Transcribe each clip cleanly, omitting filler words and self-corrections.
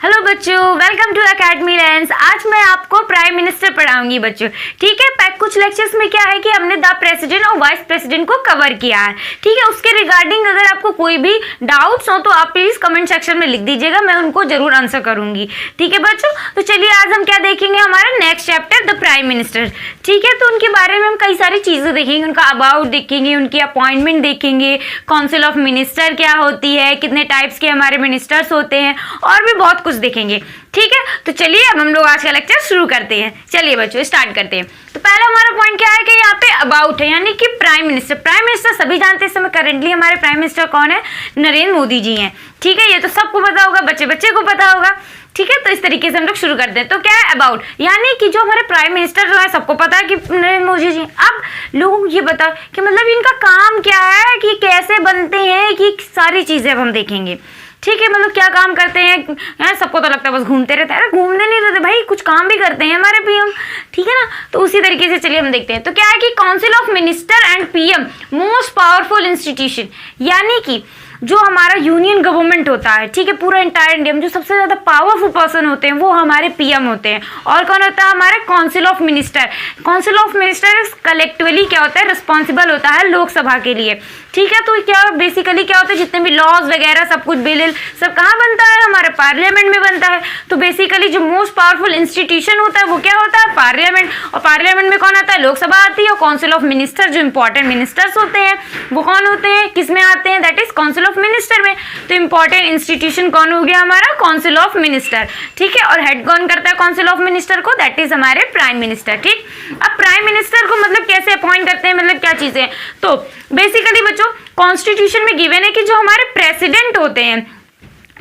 Hello बच्चों, welcome to Academy lens. आज मैं आपको प्राइम मिनिस्टर पढ़ाऊंगी बच्चों। ठीक है, कुछ लेक्चर्स में क्या है कि हमने द प्रेसिडेंट और वाइस प्रेसिडेंट को कवर किया है। ठीक है, उसके रिगार्डिंग अगर आपको कोई भी डाउट्स हो तो आप प्लीज कमेंट सेक्शन में लिख दीजिएगा, मैं उनको जरूर आंसर करूंगी। ठीक है बच्चों, तो चलिए आज हम क्या देखेंगे, हमारा next chapter the prime minister. ठीक है, तो उनके बारे में हम कई सारी चीजें देखेंगे, उनका अबाउट देखेंगे, उनकी अपॉइंटमेंट देखेंगे, काउंसिल ऑफ मिनिस्टर क्या होती है, कितने टाइप्स के हमारे मिनिस्टर्स होते हैं और भी बहुत कुछ देखेंगे। ठीक है, तो चलिए अब हम लोग आज का लेक्चर शुरू करते हैं। चलिए बच्चों स्टार्ट करते हैं। तो पहला हमारा पॉइंट क्या है कि यहाँ पे अबाउट है, यानी कि प्राइम मिनिस्टर। प्राइम मिनिस्टर सभी जानते हैं, इस समय करेंटली हमारे प्राइम मिनिस्टर कौन है, नरेंद्र मोदी जी हैं। ठीक है, ये तो सबको पता होगा, बच्चे बच्चे को पता होगा। ठीक है, तो इस तरीके से हम लोग शुरू करते हैं। तो क्या है अबाउट, यानी कि जो हमारे प्राइम मिनिस्टर जो है सबको पता है कि नरेंद्र मोदी जी। अब लोगों को ये पता कि मतलब इनका काम क्या है, कि कैसे बनते हैं, कि सारी चीजें अब हम देखेंगे। ठीक है, मतलब क्या काम करते हैं, सबको तो लगता है बस घूमते रहते हैं। अरे घूमते नहीं रहते भाई, कुछ काम भी करते हैं हमारे पीएम। ठीक है ना, तो उसी तरीके से चलिए हम देखते हैं। तो क्या है कि council of minister and PM most powerful institution, यानी कि जो हमारा यूनियन गवर्नमेंट होता है, ठीक है, पूरा इंटायर इंडिया में जो सबसे ज्यादा पावरफुल पर्सन होते हैं वो हमारे पीएम होते हैं। और कौन होता है, हमारा council of minister. Council of minister collectively क्या होता है, रिस्पॉन्सिबल होता है लोकसभा के लिए। ठीक है, तो क्या बेसिकली क्या होता है, जितने भी लॉज वगैरह सब कुछ बिल सब कहाँ बनता है, हमारे पार्लियामेंट में बनता है। तो बेसिकली जो मोस्ट पावरफुल इंस्टीट्यूशन होता है वो क्या होता है, पार्लियामेंट। और पार्लियामेंट में कौन आता है, लोकसभा आती है। और काउंसिल ऑफ मिनिस्टर जो इंपॉर्टेंट मिनिस्टर्स होते हैं वो कौन होते हैं, किस में आते हैं, that is council of minister में। तो इंपॉर्टेंट इंस्टीट्यूशन कौन हो गया, हमारा काउंसिल ऑफ मिनिस्टर। ठीक है, और हेड कौन करता है काउंसिल ऑफ मिनिस्टर को, दैट इज हमारे प्राइम मिनिस्टर। ठीक, अब प्राइम मिनिस्टर को मतलब कैसे अपॉइंट करते हैं, मतलब क्या चीजें। तो बेसिकली बच्चों कॉन्स्टिट्यूशन में गिवन है कि जो हमारे प्रेसिडेंट होते हैं,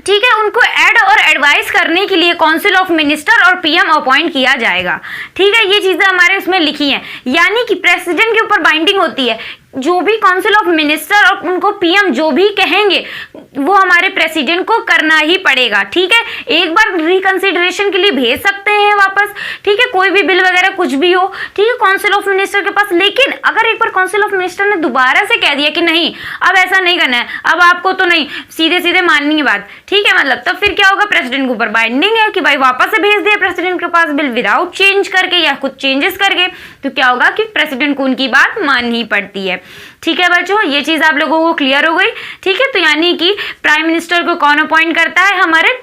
ठीक है, उनको एड और एडवाइस करने के लिए काउंसिल ऑफ मिनिस्टर और पीएम अपॉइंट किया जाएगा। ठीक है, ये चीजें हमारे उसमें लिखी हैं, यानी कि प्रेसिडेंट के ऊपर बाइंडिंग होती है। जो भी काउंसिल ऑफ मिनिस्टर और उनको पीएम जो भी कहेंगे वो हमारे प्रेसिडेंट को करना ही पड़ेगा। ठीक है, एक बार रिकंसिडरेशन के लिए भेज सकते हैं वापस, ठीक है, कोई भी बिल वगैरह कुछ भी हो, ठीक है, काउंसिल ऑफ मिनिस्टर के पास। लेकिन अगर एक बार काउंसिल ऑफ मिनिस्टर ने दोबारा से कह दिया कि नहीं अब ऐसा नहीं करना है, अब आपको तो नहीं, सीधे सीधे माननी है बात, ठीक है, मतलब तब फिर क्या होगा, प्रेसिडेंट के ऊपर बाइंडिंग है कि भाई वापस से भेज दिया प्रेसिडेंट के पास बिल विदाउट चेंज करके या कुछ चेंजेस करके, तो क्या होगा कि प्रेसिडेंट को उनकी बात माननी पड़ती है। ठीक है बच्चों, ये चीज आप लोगों को क्लियर हो गई। ठीक है, तो यानी कि प्राइम मिनिस्टर को कौन अपॉइंट करता है, हमारे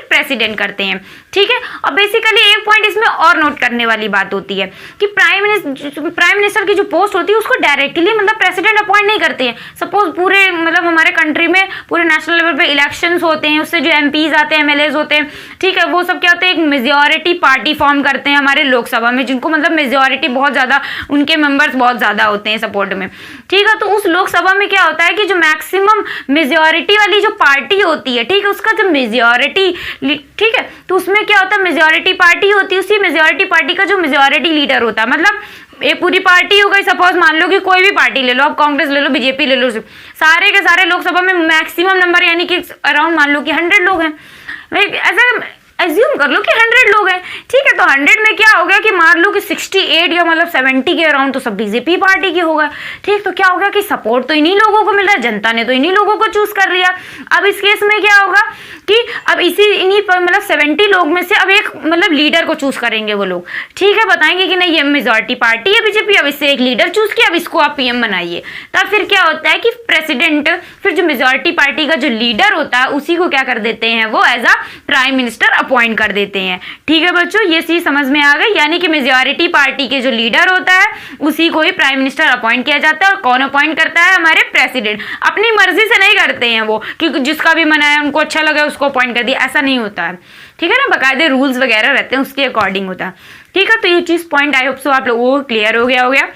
प्रेसिडेंट करते हैं। ठीक है, और बेसिकली एक पॉइंट इसमें और नोट करने वाली बात होती है कि प्राइम मिनिस्टर की जो पोस्ट होती है उसको डायरेक्टली मतलब प्रेसिडेंट अपॉइंट नहीं करते हैं। सपोज पूरे मतलब हमारे कंट्री में पूरे नेशनल लेवल पे इलेक्शंस होते हैं, उससे जो एमपीज आते हैं, एमएलएज होते हैं, ठीक है, वो सब क्या होते हैं, एक मेजॉरिटी पार्टी फॉर्म करते हैं हमारे लोकसभा में, जिनको मतलब मेजॉरिटी बहुत ज्यादा, उनके मेंबर्स बहुत ज्यादा होते हैं सपोर्ट में। ठीक है, तो उस लोकसभा में क्या होता है कि जो मैक्सिमम मेजॉरिटी वाली जो पार्टी होती है, ठीक है, उसका जो मेजॉरिटी, ठीक है, तो उसमें क्या होता है, मेजॉरिटी पार्टी होती है, उसी मेजॉरिटी पार्टी का जो मेजॉरिटी लीडर होता है, मतलब एक पूरी पार्टी हो गई, सपोज मान लो कि कोई भी पार्टी ले लो, आप कांग्रेस ले लो, बीजेपी ले लो, सारे के सारे लोकसभा में मैक्सिमम नंबर यानी कि अराउंड मान लो कि 100 लोग हैं, ऐसा एज्यूम कर लो कि 100 लोग हैं। ठीक है, तो 100 में क्या हो गया कि मान लो कि 68 या मतलब 70 के अराउंड तो सब बीजेपी पार्टी के होगा। ठीक, तो क्या हो गया कि सपोर्ट तो इन्हीं लोगों को मिल रहा है, जनता ने तो इन्हीं लोगों को चूज कर लिया। अब इस केस में क्या होगा कि अब इन्हीं पर मतलब 70 लोग में से अब एक मतलब लीडर को चूज करेंगे वो लोग। ठीक है, बताएंगे कि नहीं ये मेजॉरिटी पार्टी है बीजेपी, अब इससे एक लीडर चूज किया, अब इसको आप पीएम बनाइए। तब फिर क्या होता है कि प्रेसिडेंट फिर जो मेजॉरिटी पार्टी का जो लीडर होता है उसी को क्या कर देते हैं, वो as a prime minister appoint कर देते हैं। ठीक है बच्चों, ये चीज समझ में आ गई, यानी कि मेजॉरिटी पार्टी के जो लीडर होता है उसी को ही प्राइम मिनिस्टर अपॉइंट किया जाता है। और कौन अपॉइंट करता है, हमारे प्रेसिडेंट। अपनी मर्जी से नहीं करते हैं वो, क्योंकि जिसका भी मन आया उनको अच्छा लगा उसको अपॉइंट कर दिया, ऐसा नहीं होता है। ठीक है ना, बाकायदे रूल्स वगैरह रहते हैं, उसके अकॉर्डिंग होता है। ठीक है, तो ये चीज पॉइंट आई होप सो आप लोगों को क्लियर हो गया।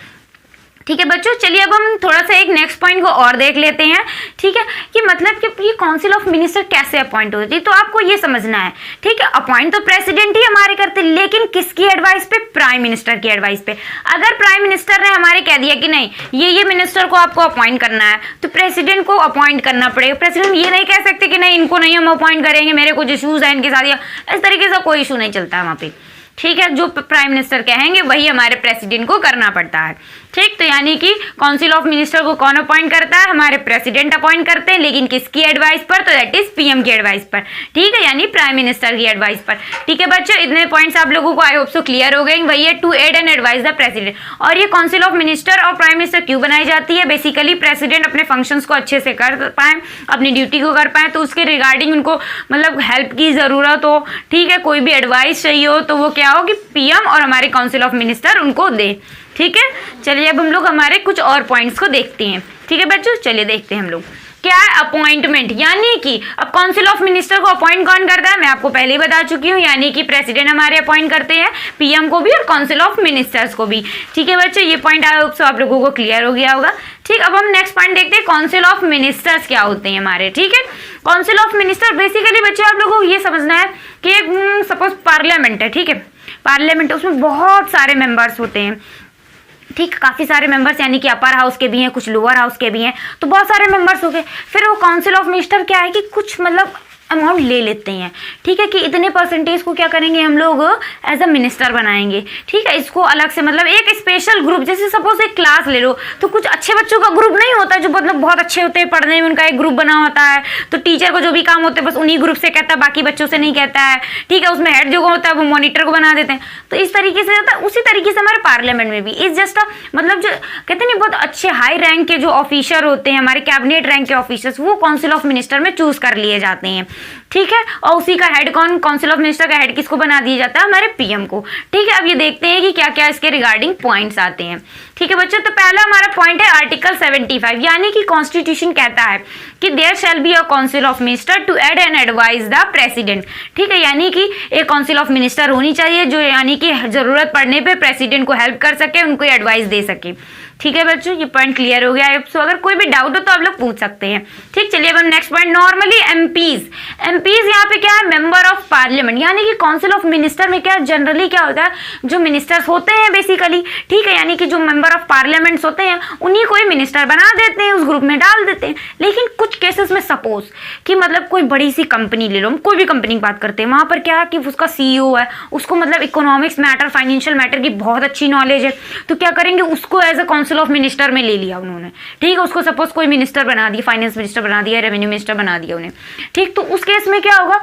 ठीक है बच्चों, चलिए अब हम थोड़ा सा एक नेक्स्ट पॉइंट को और देख लेते हैं। ठीक है, कि मतलब कि ये काउंसिल ऑफ मिनिस्टर कैसे अपॉइंट होती है, तो आपको ये समझना है। ठीक है, अपॉइंट तो प्रेसिडेंट ही हमारे करते, लेकिन किसकी एडवाइस पे, प्राइम मिनिस्टर की एडवाइस पे। अगर प्राइम मिनिस्टर ने हमारे कह दिया कि नहीं ये मिनिस्टर को आपको अपॉइंट करना है, तो प्रेसिडेंट को अपॉइंट करना पड़ेगा। प्रेसिडेंट ये नहीं कह सकते कि नहीं इनको नहीं हम अपॉइंट करेंगे, मेरे कुछ इशूज है इनके साथ, या इस तरीके से कोई इशू नहीं चलता है वहां पे। ठीक है, जो प्राइम मिनिस्टर कहेंगे वही हमारे प्रेसिडेंट को करना पड़ता है। ठीक, तो यानी कि काउंसिल ऑफ मिनिस्टर को कौन अपॉइंट करता है? हमारे प्रेसिडेंट अपॉइंट करते हैं, लेकिन किसकी एडवाइस पर? तो दैट इज पीएम की एडवाइस पर, ठीक है, यानी प्राइम मिनिस्टर की एडवाइस पर। ठीक है बच्चों, इतने पॉइंट्स आप लोगों को आई होप सो क्लियर हो गए। वही है to aid and advice the president. और ये काउंसिल ऑफ मिनिस्टर और प्राइम मिनिस्टर क्यों बनाई जाती है? बेसिकली प्रेसिडेंट अपने फंक्शंस को अच्छे से कर पाए, अपनी ड्यूटी को कर पाए, तो उसके रिगार्डिंग उनको मतलब हेल्प की जरूरत हो, ठीक है, कोई भी एडवाइस चाहिए हो, तो वो क्या हो कि पीएम और हमारे काउंसिल ऑफ मिनिस्टर उनको दे। ठीक है, चलिए अब हम लोग हमारे कुछ और पॉइंट्स को देखते हैं। ठीक है बच्चों, चलिए देखते हैं हम लोग क्या है अपॉइंटमेंट, यानी कि अब काउंसिल ऑफ मिनिस्टर को अपॉइंट कौन करता है? मैं आपको पहले ही बता चुकी हूँ, यानी कि प्रेसिडेंट हमारे अपॉइंट करते हैं, पीएम को भी और काउंसिल ऑफ मिनिस्टर्स को भी। ठीक है बच्चों, ये पॉइंट आई होप सो आप लोगों को क्लियर हो गया होगा। ठीक, अब हम नेक्स्ट पॉइंट देखते हैं काउंसिल ऑफ मिनिस्टर्स क्या होते हैं हमारे। ठीक है, काउंसिल ऑफ मिनिस्टर बेसिकली बच्चों आप लोगों को ये समझना है कि सपोज पार्लियामेंट है, ठीक है, पार्लियामेंट, उसमें बहुत सारे मेंबर्स होते हैं, ठीक, काफ़ी सारे मेंबर्स, यानी कि अपर हाउस के भी हैं, कुछ लोअर हाउस के भी हैं, तो बहुत सारे मेंबर्स हो गए। फिर वो काउंसिल ऑफ मिनिस्टर क्या है कि कुछ मतलब अमाउंट ले लेते हैं, ठीक है, कि इतने परसेंटेज को क्या करेंगे हम लोग एज अ मिनिस्टर बनाएंगे। ठीक है, इसको अलग से मतलब एक स्पेशल ग्रुप, जैसे सपोज एक क्लास ले लो, तो कुछ अच्छे बच्चों का ग्रुप नहीं होता जो मतलब बहुत अच्छे होते हैं पढ़ने में, उनका एक ग्रुप बना होता है, तो टीचर को जो भी काम होते हैं बस उन्हीं ग्रुप से कहता है, बाकी बच्चों से नहीं कहता है। ठीक है, उसमें हेड जो होता है वो मॉनिटर को बना देते हैं, तो इस तरीके से होता है। उसी तरीके से हमारे पार्लियामेंट में भी इज जस्ट मतलब जो कहते हैं बहुत अच्छे हाई रैंक के जो ऑफिसर होते हैं, हमारे कैबिनेट रैंक के ऑफिसर्स, वो काउंसिल ऑफ मिनिस्टर में चूज कर लिए जाते हैं। ठीक है, और उसी का हेड कौन? काउंसिल ऑफ मिनिस्टर का हेड किसको बना दिया जाता है? हमारे पीएम को। ठीक है, अब ये देखते हैं कि क्या क्या इसके रिगार्डिंग पॉइंट्स आते हैं। ठीक है बच्चों, तो पहला हमारा पॉइंट है आर्टिकल 75, यानी कि कॉन्स्टिट्यूशन कहता है कि there shall be a council of minister to aid and advise the president. ठीक है, यानी कि एक काउंसिल ऑफ मिनिस्टर होनी चाहिए जो यानी कि जरूरत पड़ने पे प्रेसिडेंट को हेल्प कर सके, उनको एडवाइस दे सके। ठीक है बच्चों, ये पॉइंट क्लियर हो गया है। सो अगर कोई भी डाउट हो तो आप लोग पूछ सकते हैं। ठीक, चलिए अब हम नेक्स्ट पॉइंट, नॉर्मली एमपीज यहाँ पे क्या है? मेंबर ऑफ पार्लियामेंट, यानी कि काउंसिल ऑफ मिनिस्टर में क्या जनरली क्या होता है, जो मिनिस्टर्स होते हैं बेसिकली, ठीक है, यानी कि जो मेंबर ऑफ पार्लियामेंट्स होते हैं उन्हीं को ही मिनिस्टर बना देते हैं, उस ग्रुप में डाल देते हैं। लेकिन कुछ केसेस में सपोज कि मतलब कोई बड़ी सी कंपनी ले लो, हम कोई भी कंपनी की बात करते हैं, वहां पर क्या है कि उसका सीईओ है, उसको मतलब इकोनॉमिक्स मैटर, फाइनेंशियल मैटर की बहुत अच्छी नॉलेज है, तो क्या करेंगे, उसको as a council of minister में ले लिया उन्होंने। ठीक है, उसको सपोज कोई मिनिस्टर बना दिया, फाइनेंस मिनिस्टर बना दिया, रेवेन्यू मिनिस्टर बना दिया उन्हें। ठीक, तो उस केस में क्या होगा,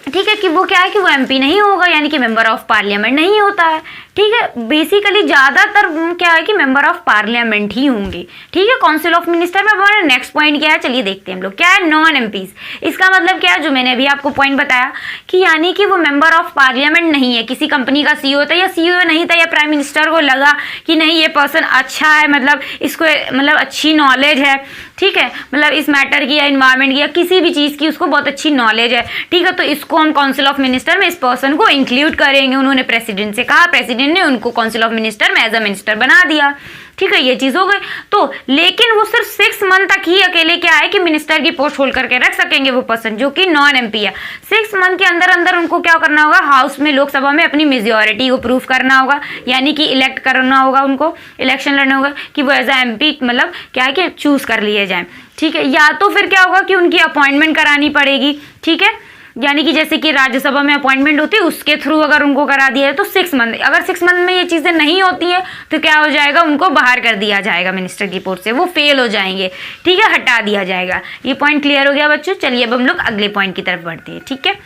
ठीक है, कि वो क्या है कि वो एमपी नहीं होगा, यानी कि मेंबर ऑफ पार्लियामेंट नहीं होता है। ठीक है, बेसिकली ज्यादातर क्या है कि मेंबर ऑफ पार्लियामेंट ही होंगे। ठीक है, काउंसिल ऑफ मिनिस्टर में हमारा नेक्स्ट पॉइंट क्या है, चलिए देखते हैं हम लोग क्या है नॉन एमपीज। इसका मतलब क्या है, जो मैंने अभी आपको पॉइंट बताया कि यानी कि वो मेंबर ऑफ पार्लियामेंट नहीं है, किसी कंपनी का सीईओ था या सीईओ नहीं था, या प्राइम मिनिस्टर को लगा कि नहीं ये पर्सन अच्छा है, मतलब इसको मतलब अच्छी नॉलेज है, ठीक है, मतलब इस मैटर की या इन्वायरमेंट की या किसी भी चीज़ की उसको बहुत अच्छी नॉलेज है। ठीक है, तो इसको हम काउंसिल ऑफ मिनिस्टर में इस पर्सन को इंक्लूड करेंगे। उन्होंने प्रेसिडेंट से कहा, प्रेसिडेंट ने उनको काउंसिल ऑफ मिनिस्टर में एज अ मिनिस्टर बना दिया। ठीक है, ये चीज हो गई। तो लेकिन वो सिर्फ 6 मंथ तक ही अकेले क्या है कि मिनिस्टर की पोस्ट होल्ड करके रख सकेंगे वो पर्सन जो कि नॉन एमपी है। 6 मंथ के अंदर अंदर उनको क्या करना होगा, हाउस में लोकसभा में अपनी मेजोरिटी को प्रूव करना होगा, यानी कि इलेक्ट करना होगा, उनको इलेक्शन लड़ना होगा कि वो एज अ एमपी मतलब क्या है कि चूज कर लिए जाए। ठीक है, या तो फिर क्या होगा कि उनकी अपॉइंटमेंट करानी पड़ेगी। ठीक है, यानी कि जैसे कि राज्यसभा में अपॉइंटमेंट होती है उसके थ्रू अगर उनको करा दिया है तो 6 मंथ, अगर 6 मंथ में ये चीज़ें नहीं होती हैं तो क्या हो जाएगा, उनको बाहर कर दिया जाएगा मिनिस्टर की पोस्ट से, वो फेल हो जाएंगे। ठीक है, हटा दिया जाएगा। ये पॉइंट क्लियर हो गया बच्चों। चलिए अब हम लोग अगले पॉइंट की तरफ बढ़ते हैं। ठीक है,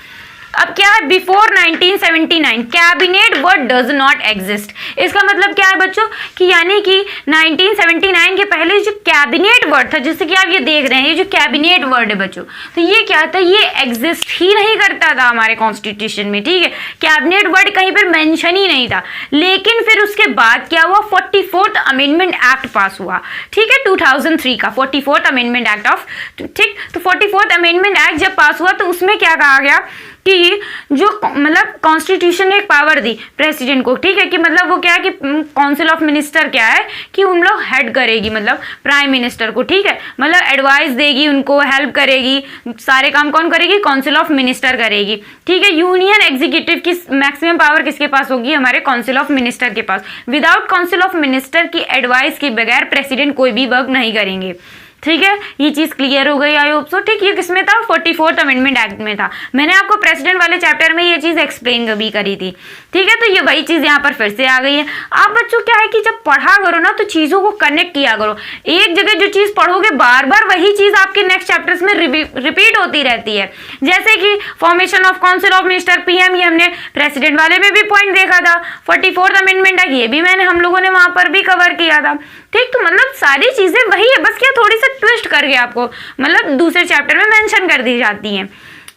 अब क्या है, before 1979 cabinet word does not exist. इसका मतलब क्या है बच्चों कि यानी कि 1979 के पहले जो कैबिनेट वर्ड था, जैसे कि आप ये देख रहे हैं, ये जो कैबिनेट वर्ड है बच्चों, तो ये क्या था, ये एग्जिस्ट ही नहीं करता था हमारे कॉन्स्टिट्यूशन में। ठीक है, कैबिनेट वर्ड कहीं पर मेंशन ही नहीं था। लेकिन फिर उसके बाद क्या हुआ, 44th अमेंडमेंट एक्ट पास हुआ। ठीक है, 2003 का 44th अमेंडमेंट एक्ट ऑफ, ठीक, तो 44th अमेंडमेंट एक्ट जब पास हुआ तो उसमें क्या कहा गया कि जो मतलब कॉन्स्टिट्यूशन ने एक पावर दी प्रेसिडेंट को। ठीक है, कि मतलब वो क्या है कि काउंसिल ऑफ मिनिस्टर क्या है कि उन लोग हेड करेगी, मतलब प्राइम मिनिस्टर को। ठीक है, मतलब एडवाइस देगी, उनको हेल्प करेगी, सारे काम कौन करेगी, काउंसिल ऑफ मिनिस्टर करेगी। ठीक है, यूनियन एग्जीक्यूटिव की मैक्सिमम पावर किसके पास होगी, हमारे काउंसिल ऑफ मिनिस्टर के पास। विदाउट काउंसिल ऑफ मिनिस्टर की एडवाइस के बगैर प्रेसिडेंट कोई भी वर्क नहीं करेंगे। ठीक है, ये चीज क्लियर हो गई आई होप सो। ठीक, ये किसमें था? 44th अमेंडमेंट एक्ट में था। मैंने आपको प्रेसिडेंट वाले चैप्टर में ये चीज एक्सप्लेन भी करी थी। ठीक है, तो ये वही चीज यहाँ पर फिर से आ गई है। आप बच्चों क्या है कि जब पढ़ा करो ना तो चीजों को कनेक्ट किया करो। एक जगह जो चीज पढ़ोगे बार बार वही चीज आपके नेक्स्ट चैप्टर्स में रिपीट होती रहती है। जैसे कि formation of council of minister, PM, ये हमने प्रेसिडेंट वाले में भी पॉइंट देखा था। 44th अमेंडमेंट एक्ट, ये भी मैंने हम लोगों ने वहां पर भी कवर किया था। ठीक, तो मतलब सारी चीजें वही है, बस क्या थोड़ी सी ट्विस्ट करके आपको मतलब दूसरे चैप्टर में मेंशन कर दी जाती हैं।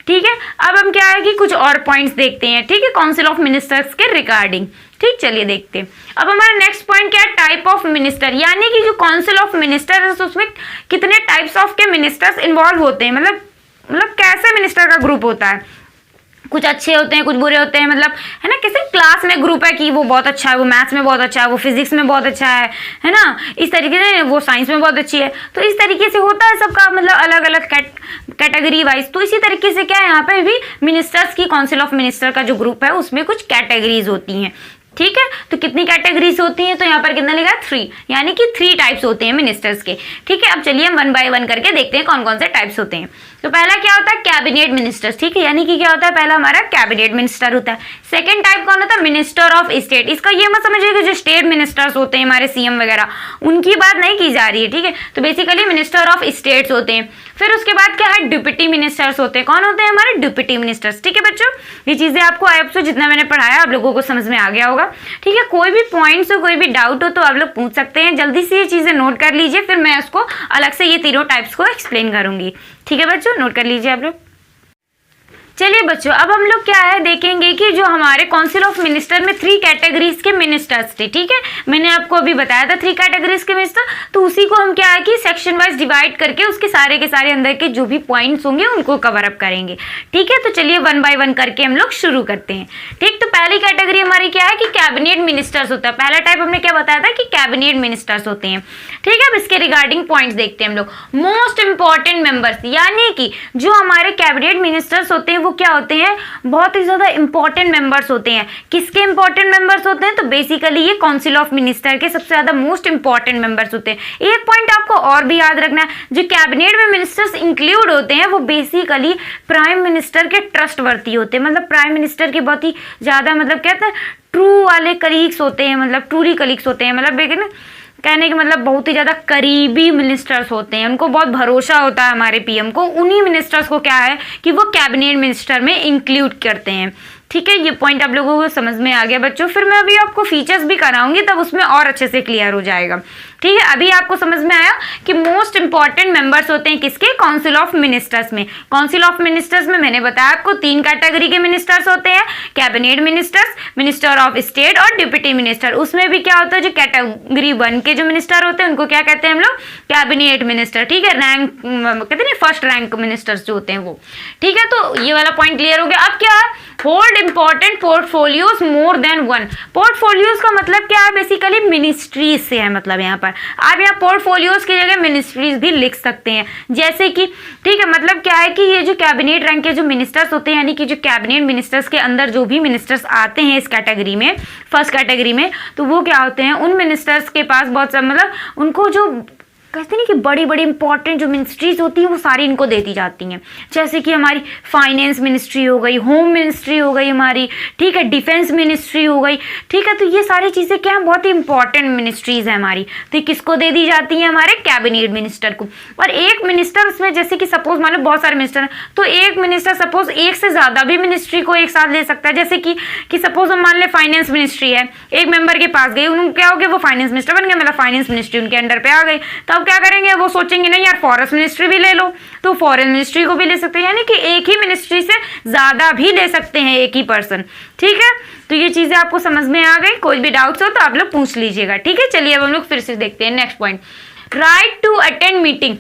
ठीक है, अब हम क्या है कि कुछ और पॉइंट्स देखते हैं। ठीक है, काउंसिल ऑफ मिनिस्टर्स के रिगार्डिंग। ठीक, चलिए देखते हैं। अब हमारा नेक्स्ट पॉइंट क्या है? टाइप ऑफ मिनिस्टर, यानी कि जो काउंसिल ऑफ मिनिस्टर है उसमें कितने टाइप्स ऑफ के मिनिस्टर्स इन्वॉल्व होते हैं, मतलब कैसे मिनिस्टर का ग्रुप होता है। कुछ अच्छे होते हैं, कुछ बुरे होते हैं, मतलब है ना। किसी क्लास में ग्रुप है कि वो बहुत अच्छा है, वो मैथ्स में बहुत अच्छा है, वो फिजिक्स में बहुत अच्छा है ना। इस तरीके से वो साइंस में बहुत अच्छी है। तो इस तरीके से होता है सबका, मतलब अलग अलग कैटेगरी वाइज। तो इसी तरीके से क्या है, यहाँ पे भी मिनिस्टर्स की, काउंसिल ऑफ मिनिस्टर का जो ग्रुप है उसमें कुछ कैटेगरीज होती हैं। ठीक है, तो कितनी कैटेगरीज होती हैं? तो यहाँ पर कितना लिखा है? 3, यानी कि 3 टाइप्स होते हैं मिनिस्टर्स के। ठीक है, अब चलिए हम 1 बाय 1 करके देखते हैं कौन कौन से टाइप्स होते हैं। तो पहला क्या होता है? Cabinet ministers. ठीक है, यानी कि क्या होता है? पहला हमारा कैबिनेट मिनिस्टर होता है। सेकंड टाइप कौन होता है? Minister of state. इसका ये मत समझिए कि जो स्टेट मिनिस्टर्स होते हैं हमारे सीएम वगैरह, उनकी बात नहीं की जा रही है। ठीक है, तो बेसिकली मिनिस्टर ऑफ स्टेट्स होते हैं। फिर उसके बाद क्या है? डिप्टी मिनिस्टर्स होते हैं। कौन होते हैं? हमारे डिप्टी मिनिस्टर्स। ठीक है बच्चों, ये चीजें आपको आपसे जितना मैंने पढ़ाया आप लोगों को समझ में आ गया होगा। ठीक है, कोई भी पॉइंट्स हो, कोई भी डाउट हो तो आप लोग पूछ सकते हैं। जल्दी से ये चीजें नोट कर लीजिए, फिर मैं उसको अलग से ये तीनों टाइप्स को एक्सप्लेन करूंगी। ठीक है बच्चों, नोट कर लीजिए आप लोग। चलिए बच्चों, अब हम लोग क्या है देखेंगे कि जो हमारे काउंसिल ऑफ मिनिस्टर में 3 कैटेगरीज के मिनिस्टर्स थे। ठीक है, मैंने आपको अभी बताया था 3 कैटेगरीज के मिनिस्टर। तो उसी को हम क्या है कि सेक्शन वाइज डिवाइड करके उसके सारे के सारे अंदर के जो भी पॉइंट्स होंगे उनको कवर अप करेंगे। ठीक है, तो चलिए 1 बाय 1 करके हम लोग शुरू करते हैं। ठीक, तो पहली कैटेगरी हमारी क्या है कि कैबिनेट मिनिस्टर्स होता है। पहला टाइप हमने क्या बताया था कि कैबिनेट मिनिस्टर्स होते हैं। ठीक है, अब इसके रिगार्डिंग पॉइंट्स देखते हैं हम लोग। मोस्ट इंपॉर्टेंट मेंबर्स, यानी कि जो हमारे कैबिनेट मिनिस्टर्स होते हैं वो क्या होते हैं? बहुत ही ज्यादा इंपॉर्टेंट मेंबर्स होते हैं। किसके इंपॉर्टेंट मेंबर्स होते हैं? तो बेसिकली ये काउंसिल ऑफ मिनिस्टर के सबसे ज्यादा मोस्ट इंपॉर्टेंट मेंबर्स होते हैं। एक पॉइंट आपको और भी याद रखना है, जो कैबिनेट में मिनिस्टर्स इंक्लूड होते हैं वो बेसिकली प्राइम मिनिस्टर के ट्रस्टवर्थी होते हैं। मतलब प्राइम मिनिस्टर के बहुत ही ज्यादा मतलब कहते हैं ट्रू वाले कलीग्स होते हैं, मतलब ट्रूली कलीग्स होते हैं। मतलब कहने के मतलब बहुत ही ज्यादा करीबी मिनिस्टर्स होते हैं, उनको बहुत भरोसा होता है हमारे पीएम को। उन्हीं मिनिस्टर्स को क्या है कि वो कैबिनेट मिनिस्टर में इंक्लूड करते हैं। ठीक है, ये पॉइंट आप लोगों को समझ में आ गया बच्चों। फिर मैं अभी आपको फीचर्स भी कराऊंगी, तब उसमें और अच्छे से क्लियर हो जाएगा। ठीक है, अभी आपको समझ में आया कि मोस्ट इंपॉर्टेंट मेंबर्स होते हैं किसके? काउंसिल ऑफ मिनिस्टर्स में। काउंसिल ऑफ मिनिस्टर्स में मैंने बताया आपको 3 कैटेगरी के मिनिस्टर्स होते हैं, cabinet ministers, minister of state और डिप्टी मिनिस्टर। उसमें भी क्या होता है, जो कैटेगरी 1 के जो मिनिस्टर होते हैं उनको क्या कहते हैं हम लोग? Cabinet minister. ठीक है, रैंक कहते हैं फर्स्ट रैंक मिनिस्टर्स जो होते हैं वो। ठीक है, तो ये वाला पॉइंट क्लियर हो गया। अब क्या है? Hold important portfolios more than 1। Portfolios का मतलब क्या है? बेसिकली मिनिस्ट्रीज से है, मतलब यहाँ पर आप यहाँ पोर्टफोलियोज की जगह मिनिस्ट्रीज भी लिख सकते हैं। जैसे कि ठीक है, मतलब क्या है कि ये जो कैबिनेट रैंक के जो मिनिस्टर्स होते हैं, यानी कि जो कैबिनेट मिनिस्टर्स के अंदर जो भी मिनिस्टर्स आते हैं इस कैटेगरी में, फर्स्ट कैटेगरी में, तो वो क्या होते हैं? उन मिनिस्टर्स के पास बहुत मतलब उनको जो कहते नहीं कि बड़ी बड़ी इंपॉर्टेंट जो मिनिस्ट्रीज होती हैं वो सारी इनको दे दी जाती हैं। जैसे कि हमारी फाइनेंस मिनिस्ट्री हो गई, होम मिनिस्ट्री हो गई हमारी, ठीक है, डिफेंस मिनिस्ट्री हो गई। ठीक है, तो ये सारी चीज़ें क्या है? बहुत ही इंपॉर्टेंट मिनिस्ट्रीज है हमारी। तो ये किसको दे दी जाती हैं? हमारे कैबिनेट मिनिस्टर को। और एक मिनिस्टर उसमें जैसे कि सपोज मान लो बहुत सारे मिनिस्टर हैं, तो एक मिनिस्टर सपोज एक से ज़्यादा भी मिनिस्ट्री को एक साथ ले सकता है। जैसे कि सपोज हम मान लें फाइनेंस मिनिस्ट्री है, एक मेंबर के पास गई, उनको क्या हो गया? वो फाइनेंस मिनिस्टर बन गया, मतलब फाइनेंस मिनिस्ट्री उनके अंडर पे आ गई। तो क्या करेंगे? वो सोचेंगे नहीं यार फॉरेस्ट मिनिस्ट्री भी ले लो, तो फॉरेन मिनिस्ट्री को भी ले सकते हैं। यानी कि एक ही मिनिस्ट्री से ज्यादा भी ले सकते हैं एक ही पर्सन। ठीक है, तो ये चीजें आपको समझ में आ गई। कोई भी डाउट्स हो तो आप लोग पूछ लीजिएगा। ठीक है, चलिए अब हम लोग फिर से देखते हैं next point, right to attend meeting.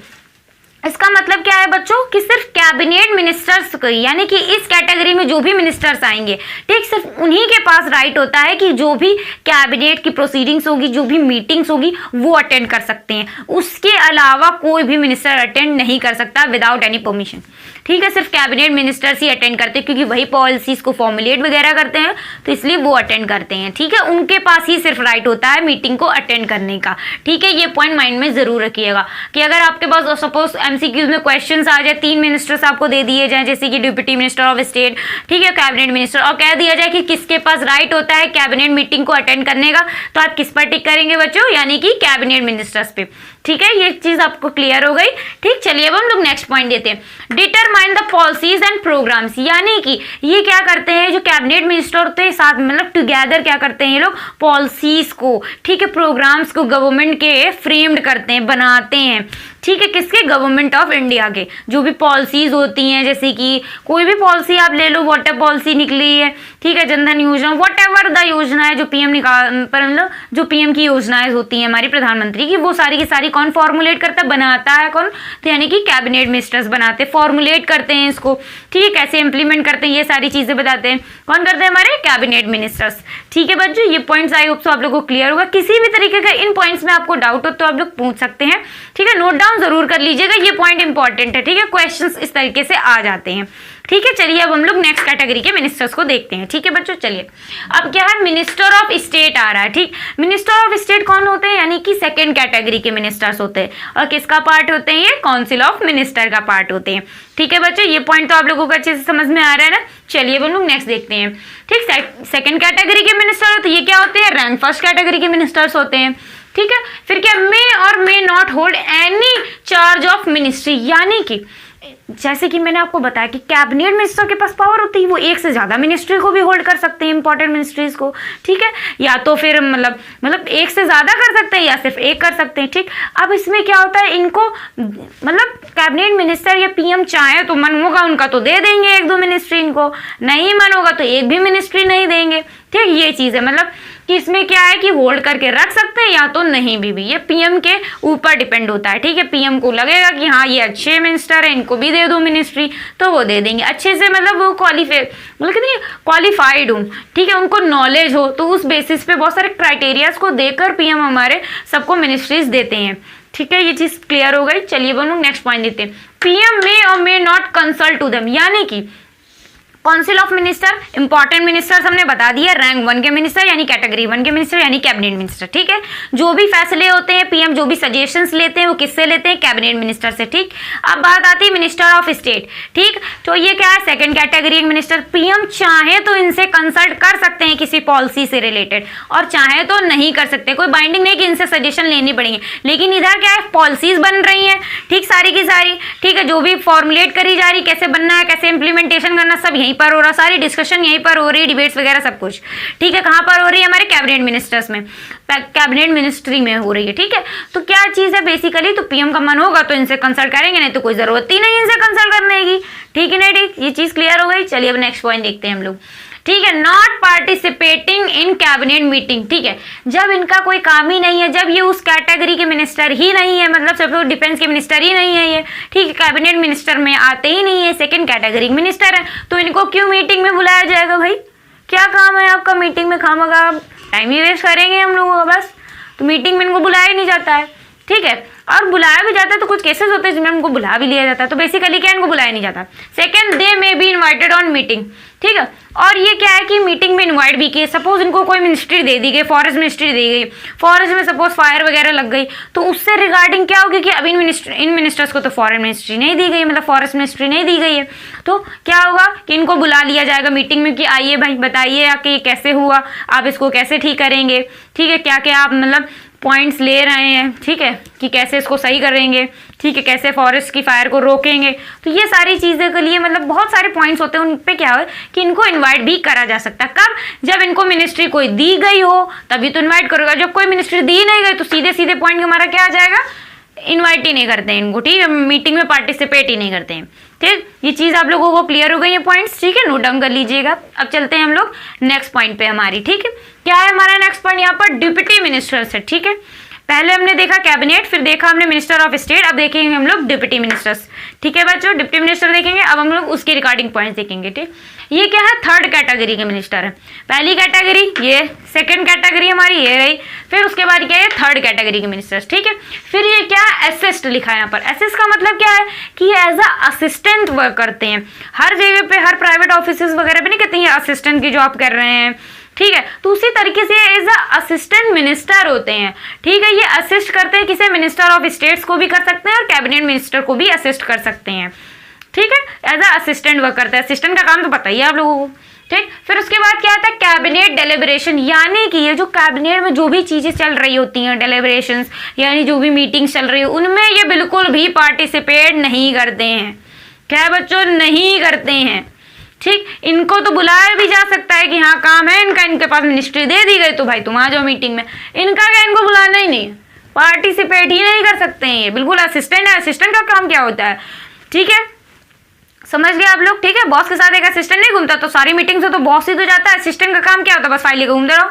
इसका मतलब क्या है बच्चों कि सिर्फ कैबिनेट मिनिस्टर्स को, यानी कि इस कैटेगरी में जो भी मिनिस्टर्स आएंगे, ठीक, सिर्फ उन्हीं के पास राइट होता है कि जो भी कैबिनेट की प्रोसीडिंग्स होगी, जो भी मीटिंग्स होगी, वो अटेंड कर सकते हैं। उसके अलावा कोई भी मिनिस्टर अटेंड नहीं कर सकता विदाउट एनी परमिशन। ठीक है, सिर्फ कैबिनेट मिनिस्टर्स ही अटेंड करते हैं, क्योंकि वही पॉलिसीज को फॉर्मुलेट वगैरह करते हैं, तो इसलिए वो अटेंड करते हैं। ठीक है, उनके पास ही सिर्फ राइट होता है मीटिंग को अटेंड करने का। ठीक है, ये पॉइंट माइंड में जरूर रखिएगा कि अगर आपके पास सपोज एमसीक्यूज में क्वेश्चंस आ जाए, 3 मिनिस्टर्स आपको दे दिए जाए, जैसे कि डिप्टी मिनिस्टर ऑफ स्टेट, ठीक है, कैबिनेट मिनिस्टर, और कह दिया जाए कि किसके पास राइट होता है कैबिनेट मीटिंग को अटेंड करने का, तो आप किस पर टिक करेंगे बच्चों, यानी कि कैबिनेट मिनिस्टर्स पे। ठीक है, ये चीज आपको क्लियर हो गई। ठीक, चलिए अब हम लोग नेक्स्ट पॉइंट देते हैं, determine the policies and programmes, यानी कि ये क्या करते हैं, जो कैबिनेट मिनिस्टर होते हैं साथ मतलब टुगेदर क्या करते हैं ये लोग, पॉलिसीज को, ठीक है, प्रोग्राम्स को गवर्नमेंट के फ्रेम्ड करते हैं, बनाते हैं। ठीक है, किसके, गवर्नमेंट ऑफ इंडिया के जो भी पॉलिसीज होती हैं, जैसे कि कोई भी पॉलिसी आप ले लो, वाटर पॉलिसी निकली है, ठीक है, जनधन योजना, वट एवर द योजना है जो पीएम निकाल पर मतलब जो पीएम की योजनाएं होती हैं हमारी प्रधानमंत्री की, वो सारी की सारी कौन फॉर्मुलेट करता है, बनाता है कौन, तो यानी कि कैबिनेट मिनिस्टर्स बनाते हैं, फॉर्मुलेट करते हैं इसको। ठीक है, कैसे इंप्लीमेंट करते हैं ये सारी चीजें बताते हैं, कौन करते हैं, हमारे कैबिनेट मिनिस्टर्स। ठीक है बच्चों, ये पॉइंट्स आई होप सो आप लोगों को क्लियर होगा। किसी भी तरीके का इन पॉइंट्स में आपको डाउट हो तो आप लोग पूछ सकते हैं। ठीक है, नोट डाउन जरूर कर लीजिएगा, ये पॉइंट इंपॉर्टेंट है। ठीक है, क्वेश्चंस इस तरीके से आ जाते हैं। ठीक है, चलिए अब हम लोग नेक्स्ट कैटेगरी के मिनिस्टर्स को देखते हैं। ठीक है बच्चों, चलिए अब क्या है, मिनिस्टर ऑफ स्टेट आ रहा है। ठीक, मिनिस्टर ऑफ स्टेट कौन होते हैं, यानी कि सेकंड कैटेगरी के मिनिस्टर्स होते हैं, और किसका पार्ट होते हैं, ये काउंसिल ऑफ मिनिस्टर का पार्ट होते हैं। ठीक है बच्चों, ये पॉइंट तो आप लोगों को अच्छे से समझ में आ रहा है ना। चलिए अब हम लोग नेक्स्ट देखते हैं। ठीक, सेकंड कैटेगरी के मिनिस्टर होते हैं, ये क्या होते हैं, रैंक फर्स्ट कैटेगरी के मिनिस्टर्स होते हैं। ठीक है, फिर क्या, मे और may not hold any charge of ministry, यानी कि जैसे कि मैंने आपको बताया कि कैबिनेट मिनिस्टर के पास पावर होती है, वो एक से ज्यादा मिनिस्ट्री को भी होल्ड कर सकते हैं, इंपॉर्टेंट मिनिस्ट्रीज को। ठीक है, या तो फिर मतलब एक से ज्यादा कर सकते हैं या सिर्फ एक कर सकते हैं। ठीक, अब इसमें क्या होता है, इनको मतलब कैबिनेट मिनिस्टर या पीएम चाहे तो मन होगा उनका तो दे देंगे 1-2 मिनिस्ट्री, इनको नहीं मन होगा तो एक भी मिनिस्ट्री नहीं देंगे। ठीक, ये चीज है, मतलब कि इसमें क्या है कि होल्ड करके रख सकते हैं या तो नहीं भी ये पीएम के ऊपर डिपेंड होता है। ठीक है, पीएम को लगेगा कि हाँ ये अच्छे मिनिस्टर है, इनको भी दे दो मिनिस्ट्री, तो वो दे देंगे अच्छे से, मतलब वो कितनी क्वालिफाइड हो, ठीक है, उनको नॉलेज हो, तो उस बेसिस पे बहुत सारे क्राइटेरियाज को देकर पीएम हमारे सबको मिनिस्ट्रीज देते हैं। ठीक है, ये चीज क्लियर हो गई। चलिए हम लोग नेक्स्ट पॉइंट देते हैं, पीएम मे और may not consult to them, यानी कि council of minister, important ministers हमने बता दिया, रैंक 1 के मिनिस्टर यानी कैटेगरी 1 के मिनिस्टर यानी कैबिनेट मिनिस्टर। ठीक है, जो भी फैसले होते हैं पीएम जो भी सजेशंस लेते हैं वो किससे लेते हैं, कैबिनेट मिनिस्टर से। ठीक, अब बात आती है मिनिस्टर ऑफ स्टेट। ठीक, तो ये क्या है, सेकंड कैटेगरी मिनिस्टर, पीएम चाहे तो इनसे कंसल्ट कर सकते हैं किसी पॉलिसी से रिलेटेड, और चाहे तो नहीं कर सकते, कोई बाइंडिंग नहीं कि इनसे सजेशन लेनी पड़ेंगे। लेकिन इधर क्या है, पॉलिसीज बन रही है, ठीक, सारी की सारी, ठीक है, जो भी फॉर्मुलेट करी जा रही, कैसे बनना है, कैसे इंप्लीमेंटेशन करना, सब यहीं पर हो रहा, सारी डिस्कशन यहीं पर हो रही है, डिबेट्स वगैरह सब कुछ। ठीक है, कहां पर हो रही है, हमारे कैबिनेट मिनिस्टर्स में, कैबिनेट मिनिस्ट्री में हो रही है। ठीक है, तो क्या चीज है बेसिकली, तो पीएम का मन होगा तो इनसे कंसल्ट करेंगे, नहीं तो कोई जरूरत ही नहीं इनसे कंसल्ट करने की। ठीक है ना, ठीक, ये चीज क्लियर हो गई। चलिए अब नेक्स्ट पॉइंट देखते हैं हम लोग। ठीक है, not participating in cabinet meeting. ठीक है, जब इनका कोई काम ही नहीं है, जब ये उस कैटेगरी के मिनिस्टर ही नहीं है, मतलब सब लोग डिफेंस के मिनिस्टर ही नहीं है ये, ठीक है, कैबिनेट मिनिस्टर में आते ही नहीं है, सेकंड कैटेगरी मिनिस्टर है, तो इनको क्यों मीटिंग में बुलाया जाएगा भाई, क्या काम है आपका मीटिंग में, खामखा टाइम ही वेस्ट करेंगे हम लोगों का बस, तो मीटिंग में इनको बुलाया ही नहीं जाता है। ठीक है, और बुलाया भी जाता है तो कुछ केसेस होते हैं जिनमें उनको बुला भी लिया जाता है, तो बेसिकली क्या इनको बुलाया नहीं जाता। Second, they may be invited on meeting. ठीक है, और ये क्या है कि मीटिंग में इनवाइट भी किए, सपोज इनको कोई मिनिस्ट्री दे दी गई, फॉरेस्ट मिनिस्ट्री दी गई, फॉरेस्ट में सपोज फायर वगैरह लग गई, तो उससे रिगार्डिंग क्या होगी कि अब इन मिनिस्टर्स को तो फॉरेन मिनिस्ट्री नहीं दी गई, मतलब फॉरेस्ट मिनिस्ट्री नहीं दी गई है, तो क्या होगा कि इनको बुला लिया जाएगा मीटिंग में कि आइए भाई बताइए कि कैसे हुआ, आप इसको कैसे ठीक करेंगे, ठीक है, क्या क्या आप मतलब पॉइंट्स ले रहे हैं, ठीक है, कि कैसे इसको सही करेंगे, ठीक है, कैसे फॉरेस्ट की फायर को रोकेंगे, तो ये सारी चीज़ें के लिए मतलब बहुत सारे पॉइंट्स होते हैं, उन पे क्या है कि इनको इनवाइट भी करा जा सकता है। कब, जब इनको मिनिस्ट्री कोई दी गई हो तभी तो इनवाइट करोगा, जब कोई मिनिस्ट्री दी नहीं गई तो सीधे सीधे पॉइंट हमारा क्या आ जाएगा, इनवाइट ही नहीं करते हैं इनको, ठीक है, मीटिंग में पार्टिसिपेट ही नहीं करते हैं। ठीक, ये चीज़ आप लोगों को क्लियर हो गई, ये पॉइंट्स, ठीक है, नोट डाउन कर लीजिएगा। अब चलते हैं हम लोग नेक्स्ट पॉइंट पे हमारी। ठीक है, क्या है हमारा नेक्स्ट पॉइंट, यहाँ पर डिप्टी मिनिस्टर्स है। ठीक है, पहले हमने देखा कैबिनेट, फिर देखा हमने मिनिस्टर ऑफ स्टेट, अब देखेंगे हम लोग डिप्टी मिनिस्टर्स। ठीक है बच्चों, डिप्टी मिनिस्टर देखेंगे, अब हम लोग उसके रिगार्डिंग पॉइंट्स देखेंगे। ठीक, ये क्या है, थर्ड कैटेगरी के मिनिस्टर है। पहली कैटेगरी ये, सेकंड कैटेगरी हमारी ये रही, फिर उसके बाद क्या है थर्ड कैटेगरी के मिनिस्टर्स। ठीक है, फिर ये क्या है, असिस्ट लिखा है यहाँ पर। असिस्ट का मतलब क्या है कि ये एज अ असिस्टेंट वर्क करते हैं। हर जगह पे, हर प्राइवेट ऑफिस वगैरह पे नहीं कहते हैं असिस्टेंट की जॉब कर रहे हैं। ठीक है, तो उसी तरीके से एज अ असिस्टेंट मिनिस्टर होते हैं। ठीक है, ये असिस्ट करते हैं किसे, मिनिस्टर ऑफ स्टेट्स को भी कर सकते हैं और कैबिनेट मिनिस्टर को भी असिस्ट कर सकते हैं। ठीक है, एज अ असिस्टेंट वर्क करते हैं। असिस्टेंट का काम तो पता ही है आप लोगों को। ठीक, फिर उसके बाद क्या आता है, कैबिनेट डेलिब्रेशन, यानी कि ये जो कैबिनेट में जो भी चीजें चल रही होती हैं, डेलिब्रेशंस यानी जो भी मीटिंग्स चल रही है, उनमें ये बिल्कुल भी पार्टिसिपेट नहीं करते हैं। क्या बच्चों, नहीं करते हैं। ठीक, इनको तो बुलाया भी जा सकता है कि हाँ काम है इनका, इनके पास मिनिस्ट्री दे दी गई तो भाई तुम आ जाओ मीटिंग में। इनका क्या, इनको बुलाना ही नहीं, पार्टिसिपेट ही नहीं कर सकते हैं, ये बिल्कुल असिस्टेंट है। असिस्टेंट का काम क्या होता है, ठीक है, समझ गए आप लोग। ठीक है, बॉस के साथ एक असिस्टेंट नहीं घूमता, तो सारी मीटिंग से तो बॉस ही तो जाता है। असिस्टेंट का काम क्या होता है, बस फाइल लेकर घूमते रहो,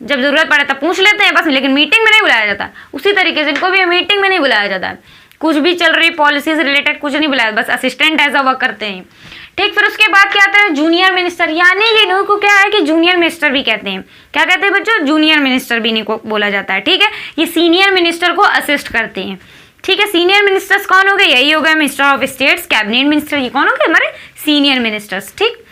जब जरूरत पड़े तब पूछ लेते हैं बस, लेकिन मीटिंग में नहीं बुलाया जाता। उसी तरीके से इनको भी मीटिंग में नहीं बुलाया जाता है, कुछ भी चल रही पॉलिसी से रिलेटेड कुछ नहीं बुलाया, बस असिस्टेंट एज अ वर्क करते हैं। ठीक, फिर उसके बाद क्या आता है, जूनियर मिनिस्टर, यानी ये इनको को क्या है कि जूनियर मिनिस्टर भी कहते हैं। क्या कहते हैं बच्चों, जूनियर मिनिस्टर भी इनको बोला जाता है। ठीक है, ये सीनियर मिनिस्टर को असिस्ट करते हैं। ठीक है, सीनियर मिनिस्टर्स कौन हो गए, यही हो गए minister of states, cabinet minister, ये कौन हो गए हमारे सीनियर मिनिस्टर्स। ठीक,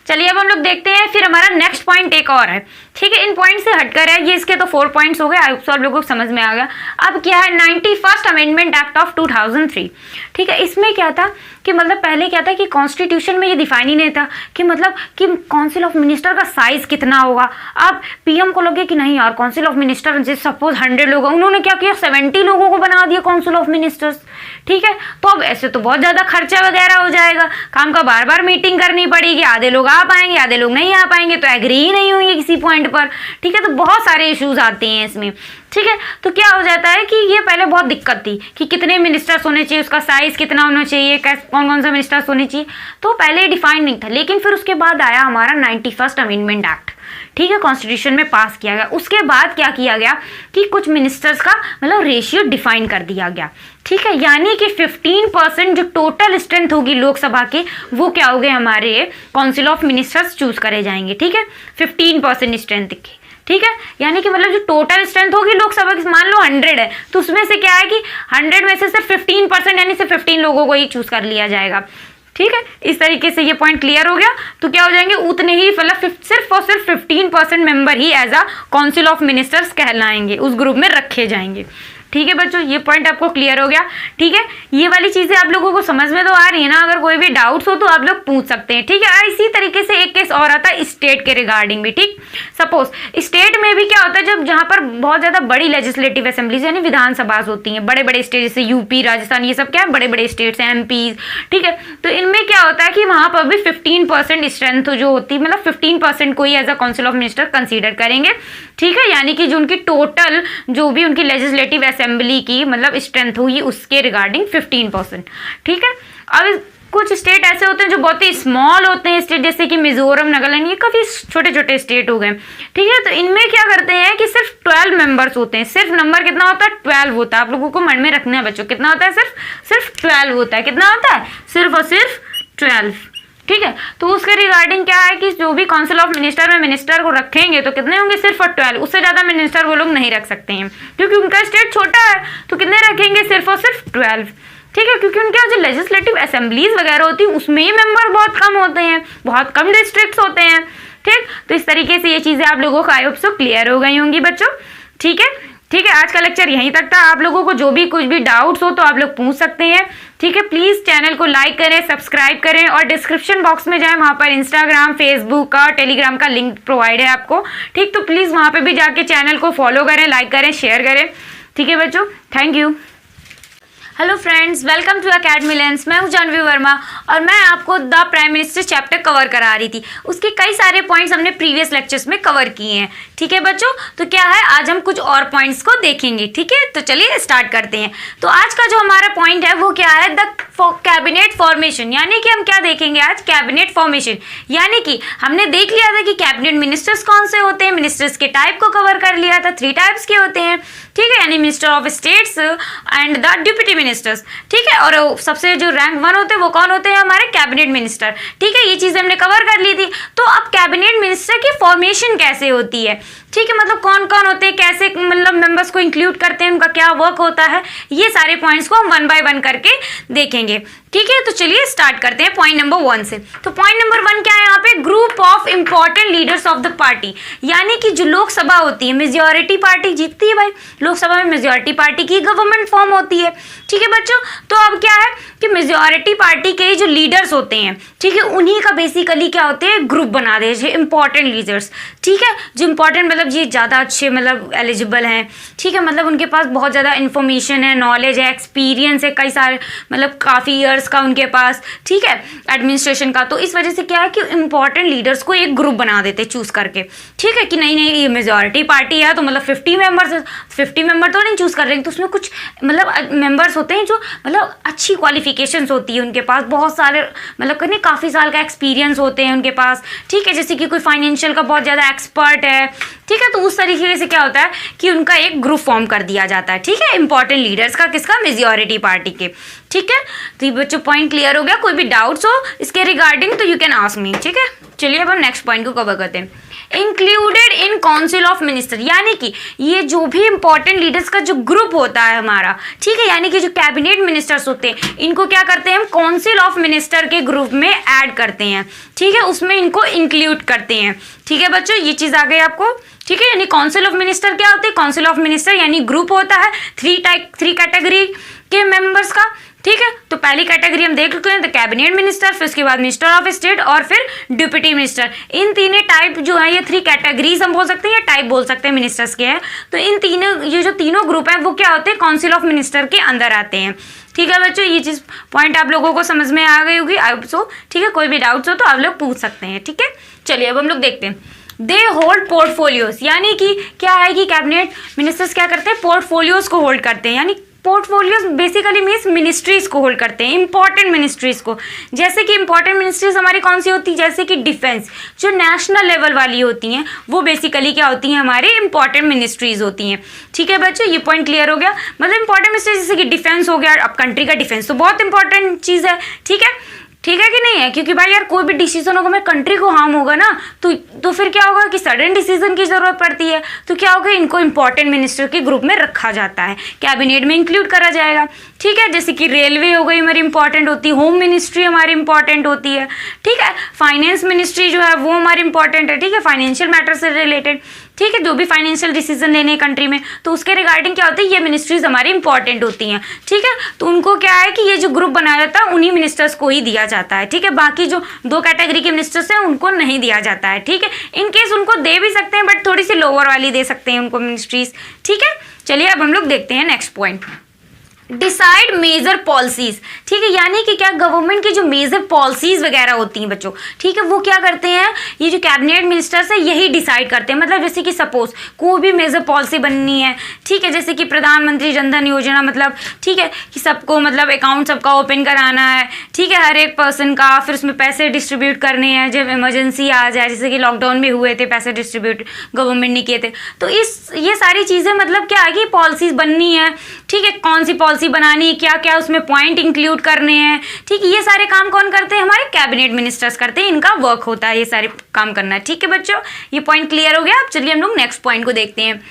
चलिए अब हम लोग देखते हैं, फिर हमारा नेक्स्ट पॉइंट एक और है। ठीक है, इन पॉइंट से हटकर है, ये इसके तो 4 पॉइंट्स हो गए, आई होप सो आप लोगों को समझ में आ गया। अब क्या है, 91st अमेंडमेंट एक्ट ऑफ 2003। ठीक है, इसमें क्या था कि मतलब पहले क्या था कि कॉन्स्टिट्यूशन में ये डिफाइन ही नहीं था कि मतलब कि काउंसिल ऑफ मिनिस्टर का साइज कितना होगा। अब पीएम को लगे कि नहीं यार, काउंसिल ऑफ मिनिस्टर जैसे सपोज 100 लोग, उन्होंने क्या किया 70 लोगों को बना दिया काउंसिल ऑफ मिनिस्टर्स। ठीक है, तो अब ऐसे तो बहुत ज़्यादा खर्चा वगैरह हो जाएगा, काम का बार बार मीटिंग करनी पड़ेगी, आधे लोग आ पाएंगे आधे लोग नहीं आ पाएंगे, तो एग्री ही नहीं होंगे किसी पॉइंट पर। ठीक है, तो बहुत सारे इश्यूज आते हैं इसमें। ठीक है, तो क्या हो जाता है कि ये पहले बहुत दिक्कत थी कि कितने मिनिस्टर्स होने चाहिए, उसका साइज कितना होना चाहिए, कौन कौन सा मिनिस्टर्स होने चाहिए, तो पहले डिफाइन नहीं था। लेकिन फिर उसके बाद आया हमारा 91st अमेंडमेंट एक्ट। ठीक है, कॉन्स्टिट्यूशन में पास किया गया। उसके बाद क्या किया गया कि कुछ मिनिस्टर्स का मतलब रेशियो डिफाइन कर दिया गया। ठीक है, यानी कि 15% जो टोटल स्ट्रेंथ होगी लोकसभा के, वो क्या हो गए हमारे काउंसिल ऑफ मिनिस्टर्स चूज करे जाएंगे। ठीक है, 15% स्ट्रेंथ की। ठीक है, यानी कि मतलब जो टोटल स्ट्रेंथ होगी लोकसभा की, मान लो 100 है, तो उसमें से क्या है कि 100 में से सिर्फ 15% यानी सिर्फ 15 लोगों को ही चूज कर लिया जाएगा। ठीक है, इस तरीके से ये पॉइंट क्लियर हो गया। तो क्या हो जाएंगे, उतने ही मतलब सिर्फ और सिर्फ 15% मेंबर ही as a council of ministers कहलाएंगे, उस ग्रुप में रखे जाएंगे। ठीक है बच्चों, ये पॉइंट आपको क्लियर हो गया। ठीक है, ये वाली चीजें आप लोगों को समझ में तो आ रही है ना, अगर कोई भी डाउट्स हो तो आप लोग पूछ सकते हैं। ठीक है, इसी तरीके से एक केस और आता है स्टेट के रिगार्डिंग भी। ठीक, सपोज स्टेट में भी क्या होता है, जब जहाँ पर बहुत ज्यादा बड़ी लेजिस्लेटिव असेंबलीज यानी विधानसभा होती हैं, बड़े बड़े स्टेट जैसे यूपी, राजस्थान, ये सब क्या है बड़े बड़े स्टेट्स हैं, एमपीज। ठीक है, तो इनमें क्या होता है कि वहां पर भी 15% स्ट्रेंथ जो होती है, मतलब 15% को ही as a council of minister consider करेंगे। ठीक है, यानी कि जो उनकी टोटल जो भी उनकी लेजिस्लेटिव असेंबली की मतलब स्ट्रेंथ हुई उसके रिगार्डिंग 15%। ठीक है, अब कुछ स्टेट ऐसे होते हैं जो बहुत ही स्मॉल होते हैं स्टेट, जैसे कि मिजोरम, नागालैंड, ये काफी छोटे छोटे स्टेट हो गए। ठीक है, तो इनमें क्या करते हैं कि सिर्फ 12 मेंबर्स होते हैं। सिर्फ नंबर कितना होता है, 12 होता है। आप लोगों को मन में रखना है बच्चों, कितना होता है, सिर्फ 12 होता है। कितना होता है, सिर्फ और सिर्फ 12। ठीक है, तो उसके रिगार्डिंग क्या है कि जो भी काउंसिल ऑफ मिनिस्टर में मिनिस्टर को रखेंगे तो कितने होंगे, सिर्फ और 12। उससे ज्यादा मिनिस्टर वो लोग नहीं रख सकते हैं, क्योंकि उनका स्टेट छोटा है। तो कितने रखेंगे, सिर्फ और सिर्फ 12। ठीक है, क्योंकि उनके जो लेजिस्लेटिव असेंबलीज वगैरह होती है उसमें ही मेंबर बहुत कम होते हैं, बहुत कम डिस्ट्रिक्ट्स होते हैं। ठीक, तो इस तरीके से ये चीजें आप लोगों को आई होप सो क्लियर हो गई होंगी बच्चों। ठीक है, ठीक है, आज का लेक्चर यहीं तक था। आप लोगों को जो भी कुछ भी डाउट्स हो तो आप लोग पूछ सकते हैं। ठीक है, प्लीज चैनल को लाइक करें, सब्सक्राइब करें और डिस्क्रिप्शन बॉक्स में जाएं, वहां पर इंस्टाग्राम, फेसबुक का, टेलीग्राम का लिंक प्रोवाइड है आपको। ठीक, तो प्लीज वहां पे भी जाके चैनल को फॉलो करें, लाइक करें, शेयर करें। ठीक है बच्चों, thank you. Hello friends, welcome to Academy Lens. मैं हूं जानवी वर्मा और मैं आपको the prime minister chapter cover करा रही थी। उसके कई सारे पॉइंट्स हमने प्रीवियस लेक्चर्स में कवर किए हैं। ठीक है बच्चों, तो क्या है, आज हम कुछ और पॉइंट्स को देखेंगे। ठीक है, तो चलिए स्टार्ट करते हैं। तो आज का जो हमारा पॉइंट है वो क्या है, द कैबिनेट फॉर्मेशन, यानी कि हम क्या देखेंगे आज, कैबिनेट फॉर्मेशन। यानी कि हमने देख लिया था कि कैबिनेट मिनिस्टर्स कौन से होते हैं, मिनिस्टर्स के टाइप को कवर कर लिया था। 3 टाइप्स के होते हैं, ठीक है, यानी minister of states and the deputy ministers. ठीक है, और सबसे जो रैंक 1 होते हैं वो कौन होते हैं, हमारे कैबिनेट मिनिस्टर। ठीक है, ये चीज़ हमने कवर कर ली थी। तो अब कैबिनेट मिनिस्टर की फॉर्मेशन कैसे होती है, ठीक है, मतलब कौन कौन होते हैं, कैसे मतलब मेंबर्स को इंक्लूड करते हैं, उनका क्या वर्क होता है, ये सारे पॉइंट्स को हम 1 बाय 1 करके देखेंगे। ठीक है, तो चलिए स्टार्ट करते हैं पॉइंट नंबर 1 से। तो पॉइंट नंबर 1 क्या है यहाँ पे, group of important leaders of the party, यानी कि जो लोकसभा होती है, मेजॉरिटी पार्टी जीतती है भाई, लोकसभा में मेजॉरिटी पार्टी की गवर्नमेंट फॉर्म होती है। ठीक है बच्चों, तो अब क्या है कि मेजॉरिटी पार्टी के जो लीडर्स होते हैं, ठीक है, उन्हीं का बेसिकली क्या होते हैं, ग्रुप बना दे इंपॉर्टेंट लीडर्स। ठीक है, जो इंपॉर्टेंट मतलब ये ज़्यादा अच्छे मतलब एलिजिबल हैं, ठीक है, मतलब उनके पास बहुत ज़्यादा इन्फॉर्मेशन है, नॉलेज है, एक्सपीरियंस है, कई सारे मतलब काफ़ी ईयर्स का उनके पास, ठीक है, एडमिनिस्ट्रेशन का। तो इस वजह से क्या है कि इंपॉर्टेंट लीडर्स को एक ग्रुप बना देते चूज करके। ठीक है, कि नहीं नहीं ये मेजॉरिटी पार्टी है तो मतलब 50 मेंबर तो नहीं चूज कर रहे हैं, तो उसमें कुछ मतलब मेंबर्स होते हैं जो मतलब अच्छी क्वालिफिकेशंस होती है उनके पास, बहुत सारे मतलब कहीं काफ़ी साल का एक्सपीरियंस होते हैं उनके पास। ठीक है, जैसे कि कोई फाइनेंशियल का बहुत ज़्यादा एक्सपर्ट है, ठीक है, तो उस तरीके से क्या होता है कि उनका एक ग्रुप फॉर्म कर दिया जाता है। ठीक है, इंपॉर्टेंट लीडर्स का, किसका, मेजॉरिटी पार्टी के। ठीक है, तो ये बच्चों पॉइंट क्लियर हो गया। कोई भी डाउट्स हो इसके रिगार्डिंग तो यू कैन आस्क मी। ठीक है, चलिए अब हम नेक्स्ट पॉइंट को कवर करते हैं। Included in council of minister, यानी कि ये जो भी इंपॉर्टेंट लीडर्स का जो ग्रुप होता है हमारा, ठीक है, यानी कि जो कैबिनेट मिनिस्टर्स होते हैं, इनको क्या करते हैं हम, काउंसिल ऑफ मिनिस्टर के ग्रुप में ऐड करते हैं। ठीक है, उसमें इनको इंक्लूड करते हैं। ठीक है बच्चों, ये चीज़ आ गई आपको। ठीक है, यानी काउंसिल ऑफ मिनिस्टर क्या होते हैं, काउंसिल ऑफ मिनिस्टर यानी ग्रुप होता है 3 कैटेगरी के मेंबर्स का। ठीक है, तो पहली कैटेगरी हम देख लेते हैं, तो कैबिनेट मिनिस्टर, फिर उसके बाद मिनिस्टर ऑफ स्टेट और फिर डिप्टी मिनिस्टर। इन तीनों टाइप जो है, ये 3 कैटेगरीज हम बोल सकते हैं या टाइप बोल सकते हैं मिनिस्टर्स के हैं। तो इन तीनों, ये जो तीनों ग्रुप हैं वो क्या होते हैं, काउंसिल ऑफ मिनिस्टर के अंदर आते हैं। ठीक है बच्चों, ये चीज़ पॉइंट आप लोगों को समझ में आ गई होगी आई सो। ठीक है, कोई भी डाउट्स हो तो आप लोग पूछ सकते हैं। ठीक है, चलिए अब हम लोग देखते हैं। दे होल्ड पोर्टफोलियोज, यानी कि क्या है कि कैबिनेट मिनिस्टर्स क्या करते हैं, पोर्टफोलियोज को होल्ड करते हैं। यानी पोर्टफोलियोज बेसिकली मीन्स मिनिस्ट्रीज को होल्ड करते हैं, इंपॉर्टेंट मिनिस्ट्रीज को। जैसे कि इंपॉर्टेंट मिनिस्ट्रीज हमारी कौन सी होती है, जैसे कि डिफेंस, जो नेशनल लेवल वाली होती हैं, वो बेसिकली क्या होती हैं, हमारे इंपॉर्टेंट मिनिस्ट्रीज होती हैं। ठीक है बच्चों, ये पॉइंट क्लियर हो गया। मतलब इंपॉर्टेंट मिनिस्ट्रीज जैसे कि डिफेंस हो गया, अब कंट्री का डिफेंस तो बहुत इंपॉर्टेंट चीज़ है। ठीक है, ठीक है कि नहीं है, क्योंकि भाई यार कोई भी डिसीजन होगा, मैं कंट्री को हार्म होगा ना, तो फिर क्या होगा कि सडन डिसीजन की जरूरत पड़ती है। तो क्या होगा, इनको इंपॉर्टेंट मिनिस्टर के ग्रुप में रखा जाता है, कैबिनेट में इंक्लूड करा जाएगा। ठीक है, जैसे कि रेलवे हो गई हमारी इंपॉर्टेंट होती है, होम मिनिस्ट्री हमारी इंपॉर्टेंट होती है। ठीक है, फाइनेंस मिनिस्ट्री जो है वो हमारी इंपॉर्टेंट है। ठीक है, फाइनेंशियल मैटर से रिलेटेड, ठीक है, जो भी फाइनेंशियल डिसीजन लेने हैं कंट्री में, तो उसके रिगार्डिंग क्या होता है, ये मिनिस्ट्रीज हमारी इंपॉर्टेंट होती हैं। ठीक है, तो उनको क्या है कि ये जो ग्रुप बनाया जाता है उन्हीं मिनिस्टर्स को ही दिया जाता है। ठीक है, बाकी जो 2 कैटेगरी के मिनिस्टर्स हैं उनको नहीं दिया जाता है। ठीक है, इन केस उनको दे भी सकते हैं बट थोड़ी सी लोअर वाली दे सकते हैं उनको मिनिस्ट्रीज। ठीक है, चलिए अब हम लोग देखते हैं next point, decide major policies. ठीक है, यानी कि क्या, गवर्नमेंट की जो मेजर पॉलिसीज वगैरह होती हैं बच्चों, ठीक है, वो क्या करते हैं, ये जो कैबिनेट मिनिस्टर्स है यही डिसाइड करते हैं। मतलब जैसे कि सपोज कोई भी मेजर पॉलिसी बननी है, ठीक है, जैसे कि प्रधानमंत्री जनधन योजना, मतलब ठीक है कि सबको मतलब अकाउंट सबका ओपन कराना है, ठीक है, हर एक पर्सन का, फिर उसमें पैसे डिस्ट्रीब्यूट करने हैं जब इमरजेंसी आ जाए, जैसे कि लॉकडाउन में हुए थे, पैसे डिस्ट्रीब्यूट गवर्नमेंट ने किए थे। तो ये सारी चीज़ें मतलब क्या है कि पॉलिसीज बननी है। ठीक है, कौन सी पॉलिसी बनानी है, क्या क्या उसमें पॉइंट इंक्लूड करने हैं, ठीक है, ये सारे काम कौन करते हैं, हमारे कैबिनेट मिनिस्टर्स करते हैं, इनका वर्क होता है ये सारे काम करना है। ठीक है बच्चों, ये पॉइंट क्लियर हो गया। अब चलिए हम लोग नेक्स्ट पॉइंट को देखते हैं।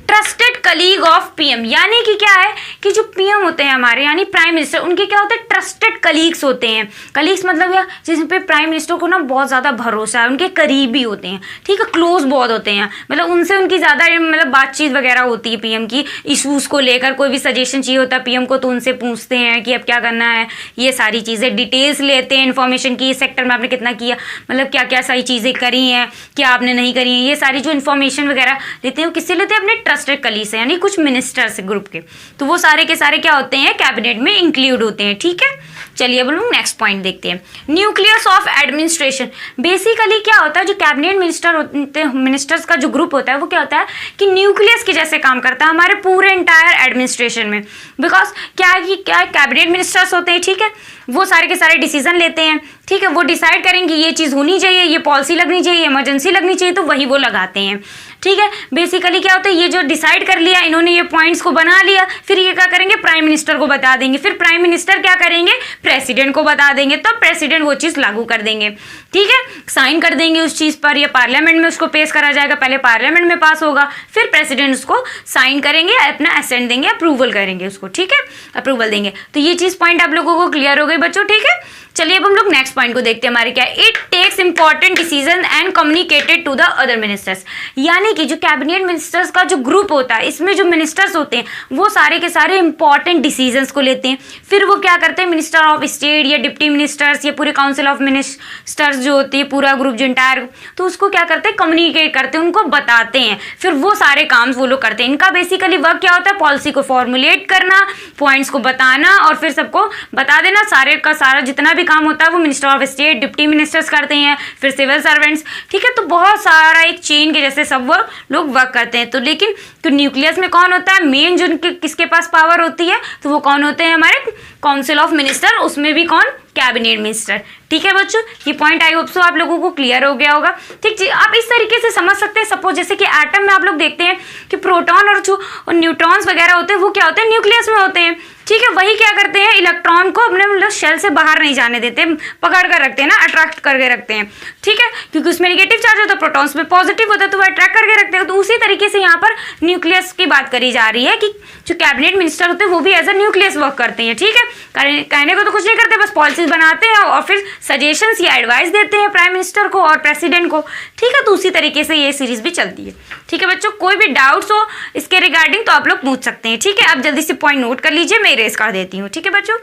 ट्रस्टेड कलीग ऑफ पीएम, यानी कि क्या है कि जो पीएम होते हैं हमारे यानी प्राइम मिनिस्टर, उनके क्या होते हैं, ट्रस्टेड कलीग्स होते हैं। कलीग्स मतलब क्या, जिस पे प्राइम मिनिस्टर को ना बहुत ज़्यादा भरोसा है, उनके करीबी होते हैं। ठीक है, क्लोज बहुत होते हैं, मतलब उनसे उनकी ज़्यादा मतलब बातचीत वगैरह होती है पीएम की, इशूज़ को लेकर कोई भी सजेशन चाहिए होता है पीएम को तो उनसे पूछते हैं कि अब क्या करना है, ये सारी चीज़ें डिटेल्स लेते हैं इन्फॉर्मेशन की, इस सेक्टर में आपने कितना किया, मतलब क्या क्या सारी चीज़ें करी हैं, क्या आपने नहीं करी हैं, ये सारी जो इन्फॉर्मेशन वगैरह लेते हैं वो किससे लेते हैं, अपने ट्रस्टेड कलीग से, यानी कुछ मिनिस्टर्स ग्रुप के। तो वो सारे के सारे क्या होते हैं, कैबिनेट में इंक्लूड होते हैं। ठीक है, चलिए अब लोग नेक्स्ट पॉइंट देखते हैं, न्यूक्लियस ऑफ एडमिनिस्ट्रेशन। बेसिकली क्या होता है, जो कैबिनेट मिनिस्टर होते हैं, मिनिस्टर्स का जो ग्रुप होता है वो क्या होता है कि न्यूक्लियस के जैसे काम करता है हमारे पूरे इंटायर एडमिनिस्ट्रेशन में। बिकॉज क्या है कि क्या कैबिनेट मिनिस्टर्स होते हैं, ठीक है, वो सारे के सारे डिसीजन लेते हैं। ठीक है, वो डिसाइड करेंगे ये चीज़ होनी चाहिए, ये पॉलिसी लगनी चाहिए, इमरजेंसी लगनी चाहिए, तो वही वो लगाते हैं। ठीक है, बेसिकली क्या होता है, ये जो डिसाइड कर लिया इन्होंने, ये पॉइंट्स को बना लिया, फिर ये क्या करेंगे, प्राइम मिनिस्टर को बता देंगे, फिर प्राइम मिनिस्टर क्या करेंगे, प्रेसिडेंट को बता देंगे, तब प्रेसिडेंट वो चीज़ लागू कर देंगे। ठीक है, साइन कर देंगे उस चीज़ पर, या पार्लियामेंट में उसको पेश करा जाएगा, पहले पार्लियामेंट में पास होगा, फिर प्रेसिडेंट उसको साइन करेंगे, अपना असेंट देंगे, अप्रूवल करेंगे उसको। ठीक है, अप्रूवल देंगे। तो ये चीज़ पॉइंट आप लोगों को क्लियर हो गई बच्चों। ठीक है, चलिए अब हम लोग नेक्स्ट पॉइंट को देखते हैं, हमारे क्या, it takes important decision and communicated to the other ministers. यानी कि जो कैबिनेट मिनिस्टर्स का जो ग्रुप होता है, इसमें जो मिनिस्टर्स होते हैं वो सारे के सारे इंपॉर्टेंट डिसीजंस को लेते हैं, फिर वो क्या करते हैं, मिनिस्टर ऑफ स्टेट या डिप्टी मिनिस्टर्स या पूरे काउंसिल ऑफ मिनिस्टर्स जो होती है, पूरा ग्रुप जो इंटायर, तो उसको क्या करते हैं, कम्युनिकेट करते हैं, उनको बताते हैं, फिर वो सारे काम वो लोग करते हैं। इनका बेसिकली वर्क क्या होता है, पॉलिसी को फॉर्मुलेट करना, पॉइंट्स को बताना और फिर सबको बता देना। सारे का सारा जितना भी काम होता है वो minister of state, deputy ministers करते हैं, फिर सिविल सर्वेंट्स। ठीक है, तो बहुत सारा एक चेन के जैसे सब वो लोग वर्क करते हैं। तो लेकिन तो न्यूक्लियस में कौन होता है, मेन जो किसके पास पावर होती है, तो वो कौन होते हैं, हमारे काउंसिल ऑफ मिनिस्टर, उसमें भी कौन, कैबिनेट मिनिस्टर। ठीक है बच्चों, ये पॉइंट आई होप सो आप लोगों को क्लियर हो गया होगा। ठीक, आप इस तरीके से समझ सकते हैं। सपोज जैसे कि एटम में आप लोग देखते हैं कि प्रोटॉन और जो न्यूट्रॉन्स वगैरह होते हैं वो क्या होते हैं, न्यूक्लियस में होते हैं। ठीक है, वही क्या करते हैं, इलेक्ट्रॉन को अपने मतलब शेल से बाहर नहीं जाने देते, पकड़ कर रखते हैं ना, अट्रैक्ट करके रखते हैं। ठीक है, क्योंकि उसमें नेगेटिव चार्ज होता है, प्रोटॉन्स में पॉजिटिव होता है, तो वो अट्रैक्ट करके रखते हैं। तो उसी तरीके से यहाँ पर न्यूक्लियस की बात करी जा रही है कि जो कैबिनेट मिनिस्टर होते हैं वो भी एज अ न्यूक्लियस वर्क करते हैं। ठीक है, कहने को तो कुछ नहीं करते, बस पॉलिसीज बनाते हैं और फिर सजेशंस या एडवाइस देते हैं प्राइम मिनिस्टर को और प्रेसिडेंट को। ठीक है, तो उसी तरीके से ये सीरीज भी चलती है। ठीक है बच्चों, कोई भी डाउट्स हो इसके रिगार्डिंग तो आप लोग पूछ सकते हैं। ठीक है, आप जल्दी से पॉइंट नोट कर लीजिए, मैं इरेज कर देती हूँ। ठीक है बच्चों,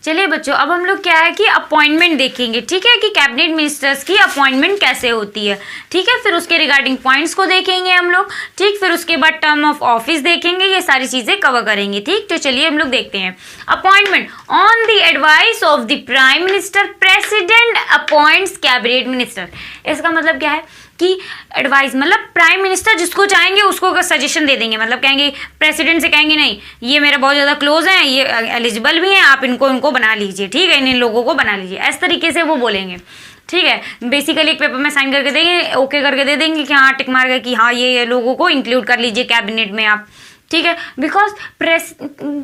चलिए बच्चों अब हम लोग क्या है कि अपॉइंटमेंट देखेंगे। ठीक है, कि कैबिनेट मिनिस्टर्स की अपॉइंटमेंट कैसे होती है। ठीक है, फिर उसके रिगार्डिंग पॉइंट्स को देखेंगे हम लोग। ठीक, फिर उसके बाद टर्म ऑफ ऑफिस देखेंगे, ये सारी चीज़ें कवर करेंगे। ठीक, तो चलिए हम लोग देखते हैं। Appointment, on the advice of the prime minister president appoints cabinet minister. इसका मतलब क्या है कि एडवाइस मतलब प्राइम मिनिस्टर जिसको चाहेंगे उसको सजेशन दे देंगे, मतलब कहेंगे प्रेसिडेंट से कहेंगे नहीं ये मेरे बहुत ज़्यादा क्लोज हैं, ये एलिजिबल भी हैं, आप इनको बना लीजिए। ठीक है, इन लोगों को बना लीजिए, इस तरीके से वो बोलेंगे। ठीक है, बेसिकली एक पेपर में साइन करके देंगे, ओके करके दे देंगे कि हाँ टिक मार गए कि हाँ ये लोगों को इंक्लूड कर लीजिए कैबिनेट में आप। ठीक है, बिकॉज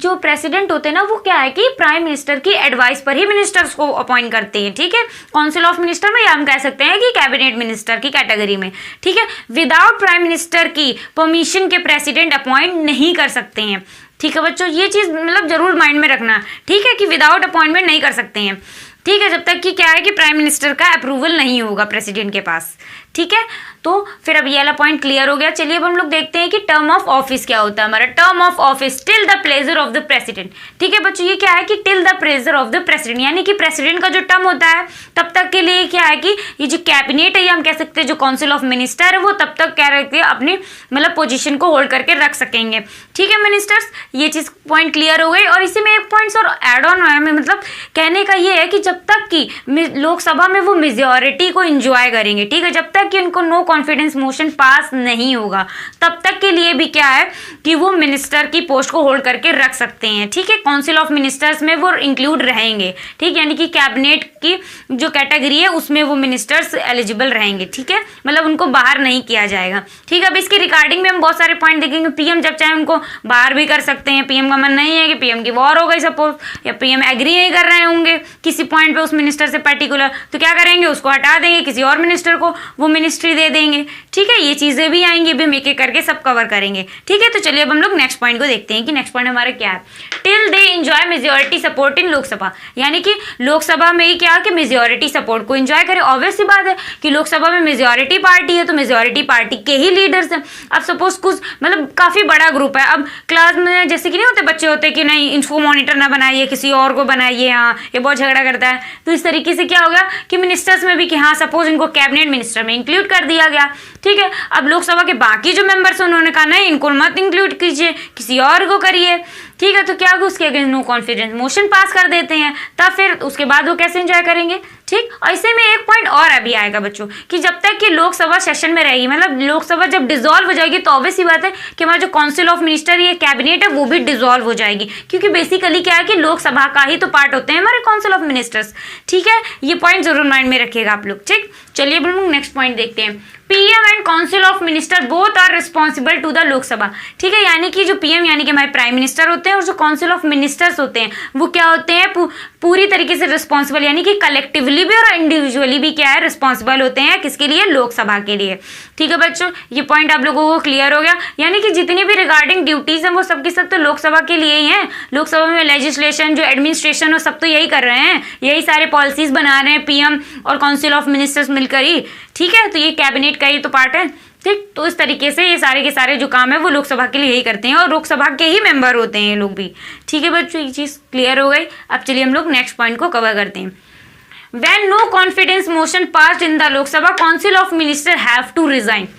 जो प्रेसिडेंट होते हैं ना वो क्या है कि प्राइम मिनिस्टर की एडवाइस पर ही मिनिस्टर्स को अपॉइंट करते हैं। ठीक है, काउंसिल ऑफ मिनिस्टर में या हम कह सकते हैं कि कैबिनेट मिनिस्टर की कैटेगरी में। ठीक है, विदाउट प्राइम मिनिस्टर की परमिशन के प्रेसिडेंट अपॉइंट नहीं कर सकते हैं। ठीक है बच्चों, ये चीज़ मतलब जरूर माइंड में रखना। ठीक है, कि विदाउट अपॉइंटमेंट नहीं कर सकते हैं। ठीक है, जब तक कि क्या है कि प्राइम मिनिस्टर का अप्रूवल नहीं होगा प्रेसिडेंट के पास। ठीक है, तो फिर अब ये वाला पॉइंट क्लियर हो गया। चलिए अब हम लोग देखते हैं कि टर्म ऑफ ऑफिस क्या होता है। हमारा term of office till the pleasure of the president. ठीक है बच्चों, ये क्या है कि till the pleasure of the president, यानी कि प्रेसिडेंट का जो टर्म होता है तब तक के लिए क्या है कि ये जो कैबिनेट है या हम कह सकते हैं जो काउंसिल ऑफ मिनिस्टर है वो तब तक क्या रखते हैं अपनी मतलब पोजीशन को होल्ड करके रख सकेंगे। ठीक है मिनिस्टर्स, ये चीज़ पॉइंट क्लियर हो गई। और इसी में एक पॉइंट्स और एड ऑन है, मतलब कहने का ये है कि जब तक कि लोकसभा में वो मेजॉरिटी को एंजॉय करेंगे। ठीक है, जब तक कि उनको नो कॉन्फिडेंस मोशन पास नहीं होगा तब तक के लिए भी क्या है कि वो मिनिस्टर की पोस्ट को होल्ड करके रख सकते हैं। ठीक है, काउंसिल ऑफ मिनिस्टर्स में वो इंक्लूड रहेंगे। ठीक, यानी कि कैबिनेट की जो कैटेगरी है उसमें वो मिनिस्टर्स एलिजिबल रहेंगे। ठीक है, मतलब उनको बाहर नहीं किया जाएगा। ठीक है, अब इसके रिगार्डिंग में हम बहुत सारे पॉइंट देखेंगे। पीएम जब चाहे उनको बाहर भी कर सकते हैं। पीएम का मन नहीं है कि पीएम की वॉर हो गई सपोज, या पीएम एग्री नहीं कर रहे होंगे किसी पॉइंट पे उस मिनिस्टर से पर्टिकुलर, तो क्या करेंगे उसको हटा देंगे, किसी और मिनिस्टर को वो मिनिस्ट्री दे देंगे। ठीक है, ये चीज़ें भी आएंगी, भी हम एक एक करके सब कवर करेंगे। ठीक है, तो चलिए अब हम लोग नेक्स्ट पॉइंट को देखते हैं कि नेक्स्ट पॉइंट हमारा क्या है। Till they enjoy majority support in Lok Sabha, यानी कि लोकसभा में ही क्या क्या कि मेजोरिटी सपोर्ट को एंजॉय करें। ऑब्वियस सी बात है कि लोकसभा में मेजोरिटी पार्टी है तो मेजोरिटी पार्टी के ही लीडर्स हैं। अब सपोज कुछ मतलब काफी बड़ा ग्रुप है, अब क्लास में जैसे कि नहीं होते बच्चे होते कि नहीं इनको मॉनिटर ना बनाइए, किसी और को बनाइए, हाँ ये बहुत झगड़ा करता है, तो इस तरीके से क्या हो गया कि मिनिस्टर्स में भी कि हाँ सपोज इनको कैबिनेट मिनिस्टर में इंक्लूड कर दिया गया, ठीक है। अब लोकसभा के बाकी जो मेंबर्स उन्होंने कहा नहीं इनको मत इंक्लूड कीजिए, किसी और को करिए, ठीक है। तो क्या होगा उसके against no confidence motion pass कर देते हैं, तब फिर उसके बाद वो कैसे एंजॉय करेंगे, ठीक। ऐसे में एक पॉइंट और अभी आएगा बच्चों कि जब तक कि लोकसभा सेशन में रहेगी, मतलब लोकसभा जब डिसॉल्व हो जाएगी तो ऑब्वियस ही बात है कि हमारा जो काउंसिल ऑफ मिनिस्टर ये कैबिनेट है वो भी डिसॉल्व हो जाएगी, क्योंकि बेसिकली क्या है कि लोकसभा का ही तो पार्ट होते हैं हमारे काउंसिल ऑफ मिनिस्टर्स, ठीक है। ये पॉइंट जरूर माइंड में रखिएगा आप लोग, ठीक। चलिए हम लोग नेक्स्ट पॉइंट देखते हैं। PM and council of minister both are responsible to the Lok Sabha, ठीक है। यानी कि जो पीएम यानी कि हमारे प्राइम मिनिस्टर होते हैं और जो काउंसिल ऑफ मिनिस्टर्स होते हैं वो क्या होते हैं पूरी तरीके से रिस्पॉन्सिबल, यानी कि कलेक्टिवली भी और इंडिविजुअली भी क्या है रिस्पॉन्सिबल होते हैं किसके लिए, लोकसभा के लिए, ठीक है बच्चों। ये पॉइंट आप लोगों को क्लियर हो गया, यानी कि जितनी भी रिगार्डिंग ड्यूटीज हैं वो सब की सब तो लोकसभा के लिए ही हैं। लोकसभा में लेजिस्लेशन जो एडमिनिस्ट्रेशन हो सब तो यही कर रहे हैं, यही सारे पॉलिसीज बना रहे हैं पीएम और काउंसिल ऑफ मिनिस्टर्स मिलकर ही, ठीक है। तो ये कैबिनेट का ही तो पार्ट है, ठीक। तो इस तरीके से ये सारे के सारे जो काम है वो लोकसभा के लिए यही करते हैं और लोकसभा के ही मेंबर होते हैं ये लोग भी, ठीक है बच्चों। ये चीज क्लियर हो गई। अब चलिए हम लोग नेक्स्ट पॉइंट को कवर करते हैं। When no confidence motion passed in the Lok Sabha, Council of Ministers have to resign,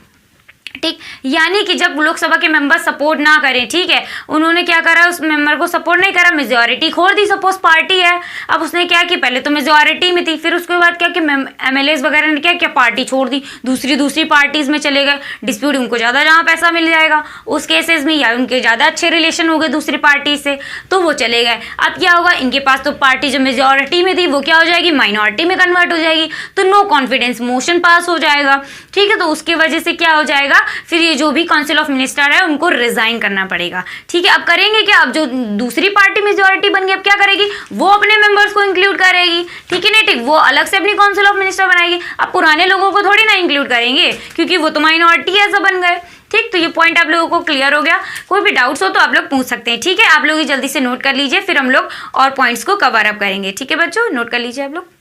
ठीक। यानी कि जब लोकसभा के मेंबर सपोर्ट ना करें, ठीक है, उन्होंने क्या करा उस मेंबर को सपोर्ट नहीं करा, मेजोरिटी खोल दी, सपोज पार्टी है, अब उसने क्या कि पहले तो मेजोरिटी में थी, फिर उसके बाद क्या कि एमएलएस वगैरह ने क्या पार्टी छोड़ दी, दूसरी पार्टीज में चले गए, डिस्प्यूट उनको ज्यादा जहाँ पैसा मिल जाएगा उस केसेस में, या उनके ज्यादा अच्छे रिलेशन हो गए दूसरी पार्टी से तो वो चले गए। अब क्या होगा, इनके पास तो पार्टी जो मेजोरिटी में थी वो क्या हो जाएगी, माइनॉरिटी में कन्वर्ट हो जाएगी, तो नो कॉन्फिडेंस मोशन पास हो जाएगा, ठीक है। तो उसकी वजह से क्या हो जाएगा, फिर ये जो भी काउंसिल ऑफ मिनिस्टर है उनको रिजाइन करना पड़ेगा, ठीक है। अब करेंगे क्या, अब जो दूसरी पार्टी मेजोरिटी बन गई अब क्या करेगी, वो अपने मेंबर्स को इंक्लूड करेगी, ठीक है ना, ठीक। वो अलग से अपनी काउंसिल ऑफ मिनिस्टर बनाएगी, अब पुराने लोगों को थोड़ी ना इंक्लूड करेंगे क्योंकि वो तो माइनॉरिटी ऐसा बन गए, ठीक। तो ये पॉइंट आप लोगों को क्लियर हो गया। कोई भी डाउट्स हो तो आप लोग पूछ सकते हैं, ठीक है। आप लोग जल्दी से नोट कर लीजिए, फिर हम लोग और पॉइंट्स को कवर अप करेंगे, ठीक है बच्चों, नोट कर लीजिए आप लोग।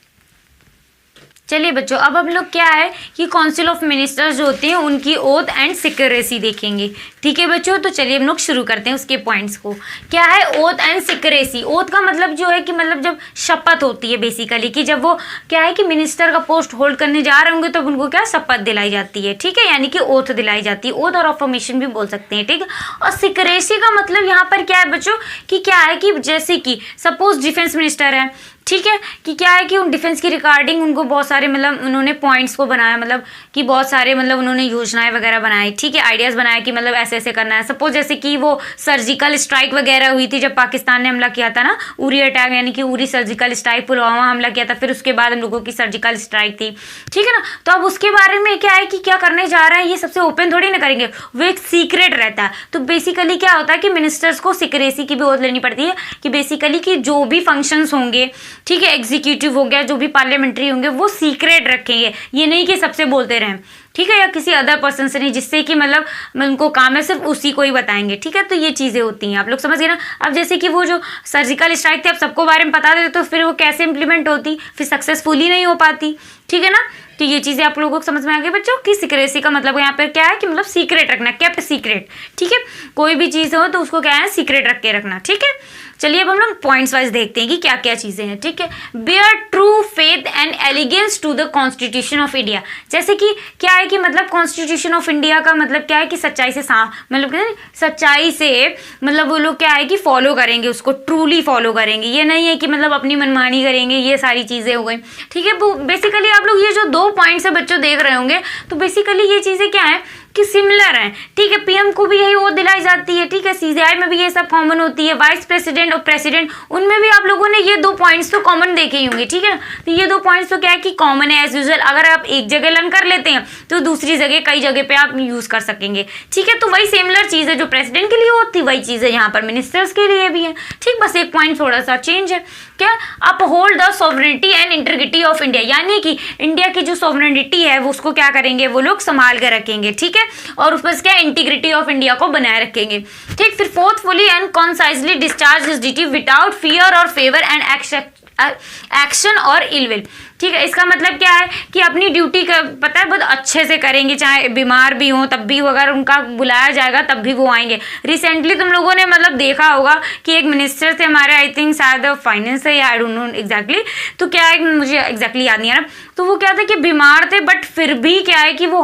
चलिए बच्चों अब हम लोग क्या है कि काउंसिल ऑफ मिनिस्टर्स जो होते हैं उनकी ओथ एंड सिक्रेसी देखेंगे, ठीक है बच्चों। तो चलिए हम लोग शुरू करते हैं उसके पॉइंट्स को। क्या है ओथ एंड सिक्रेसी, ओथ का मतलब जो है कि मतलब जब शपथ होती है बेसिकली कि जब वो क्या है कि मिनिस्टर का पोस्ट होल्ड करने जा रहे होंगे तो उनको क्या शपथ दिलाई जाती है, ठीक है, यानी कि ओथ दिलाई जाती है, ओथ और अफर्मेशन भी बोल सकते हैं, ठीक है। और सिक्रेसी का मतलब यहाँ पर क्या है बच्चों कि क्या है कि जैसे कि सपोज डिफेंस मिनिस्टर है, ठीक है, कि क्या है कि उन डिफेंस की रिगार्डिंग उनको बहुत सारे मतलब उन्होंने पॉइंट्स को बनाया, मतलब कि बहुत सारे मतलब उन्होंने योजनाएं वगैरह बनाई, ठीक है, आइडियाज बनाए कि मतलब ऐसे ऐसे करना है। सपोज जैसे कि वो सर्जिकल स्ट्राइक वगैरह हुई थी जब पाकिस्तान ने हमला किया था ना, उरी अटैक, यानी कि उरी सर्जिकल स्ट्राइक, पुलवामा हमला किया था, फिर उसके बाद हम लोगों की सर्जिकल स्ट्राइक थी, ठीक है ना। तो अब उसके बारे में क्या है कि क्या करने जा रहे हैं ये सबसे ओपन थोड़ी ना करेंगे, वो एक सीक्रेट रहता है। तो बेसिकली क्या होता है कि मिनिस्टर्स को सिक्रेसी की भी ओथ लेनी पड़ती है कि बेसिकली कि जो भी फंक्शंस होंगे, ठीक है, एग्जीक्यूटिव हो गया, जो भी पार्लियामेंट्री होंगे वो सीक्रेट रखेंगे, ये नहीं कि सबसे बोलते रहें, ठीक है, या किसी अदर पर्सन से नहीं, जिससे कि मतलब उनको काम है सिर्फ उसी को ही बताएंगे, ठीक है। तो ये चीज़ें होती हैं, आप लोग समझ गए ना। अब जैसे कि वो जो सर्जिकल स्ट्राइक थी अब सबको बारे में बता देते तो फिर वो कैसे इंप्लीमेंट होती, फिर सक्सेसफुली नहीं हो पाती, ठीक है ना। तो ये चीज़ें आप लोगों को समझ में आ गई बच्चों कि सिक्रेसी का मतलब यहाँ पर क्या है कि मतलब सीक्रेट रखना, केप्ट सीक्रेट, ठीक है। कोई भी चीज़ हो तो उसको क्या है सीक्रेट रख के रखना, ठीक है। चलिए अब हम लोग पॉइंट्स वाइज देखते हैं कि क्या क्या चीजें हैं, ठीक है। Bear true faith and allegiance to the constitution of India, जैसे कि क्या है कि मतलब कॉन्स्टिट्यूशन ऑफ इंडिया का मतलब क्या है कि सच्चाई से मतलब सच्चाई से मतलब वो लोग क्या है कि फॉलो करेंगे, उसको ट्रूली फॉलो करेंगे, ये नहीं है कि मतलब अपनी मनमानी करेंगे, ये सारी चीजें हो गई, ठीक है। बेसिकली आप लोग ये जो 2 पॉइंट्स है बच्चों देख रहे होंगे तो बेसिकली ये चीजें क्या है कि सिमिलर है, ठीक है। पीएम को भी यही ओथ दिलाई जाती है, ठीक है, सीजीआई में भी ये सब कॉमन होती है, वाइस प्रेसिडेंट और प्रेसिडेंट उनमें भी आप लोगों ने ये 2 पॉइंट्स तो कॉमन देखे ही होंगे, ठीक है। तो ये 2 पॉइंट्स तो क्या है कि कॉमन है एज यूजुअल, अगर आप एक जगह लर्न कर लेते हैं तो दूसरी जगह कई जगह पे आप यूज कर सकेंगे, ठीक है। तो वही सिमिलर चीज है जो प्रेसिडेंट के लिए होती वही चीज है यहाँ पर मिनिस्टर्स के लिए भी है, ठीक। बस एक पॉइंट थोड़ा सा चेंज है, क्या, uphold the sovereignty and integrity of India, यानी कि इंडिया की जो सॉवरेनिटी है वो उसको क्या करेंगे वो लोग संभाल कर रखेंगे, ठीक है, और उस पर क्या इंटीग्रिटी ऑफ इंडिया को बनाए रखेंगे, ठीक। फिर faithfully and concisely discharge his duty without fear और फेवर एंड एक्शन और इलविल। ठीक है, इसका मतलब क्या है कि अपनी ड्यूटी का पता है बहुत अच्छे से करेंगे, चाहे बीमार भी हो तब भी, अगर उनका बुलाया जाएगा तब भी वो आएंगे। रिसेंटली तुम लोगों ने मतलब देखा होगा कि एक मिनिस्टर थे हमारे, आई थिंक शायद फाइनेंस है या आई डोंट नो एग्जैक्टली, तो क्या है मुझे एग्जैक्टली याद नहीं आ रहा, तो वो क्या था कि बीमार थे बट फिर भी क्या है कि वो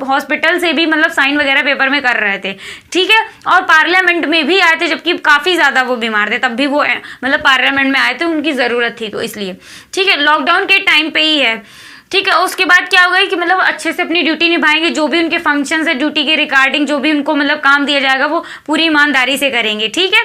हॉस्पिटल से भी मतलब साइन वगैरह पेपर में कर रहे थे। ठीक है, और पार्लियामेंट में भी आए थे जबकि काफ़ी ज़्यादा वो बीमार थे, तब भी वो मतलब पार्लियामेंट में आए थे, उनकी ज़रूरत थी तो इसलिए। ठीक है, लॉकडाउन के टाइम पे ही है। ठीक है, उसके बाद क्या होगा कि मतलब अच्छे से अपनी ड्यूटी निभाएंगे, जो भी उनके फंक्शंस है ड्यूटी के रिगार्डिंग, जो भी उनको मतलब काम दिया जाएगा वो पूरी ईमानदारी से करेंगे। ठीक है,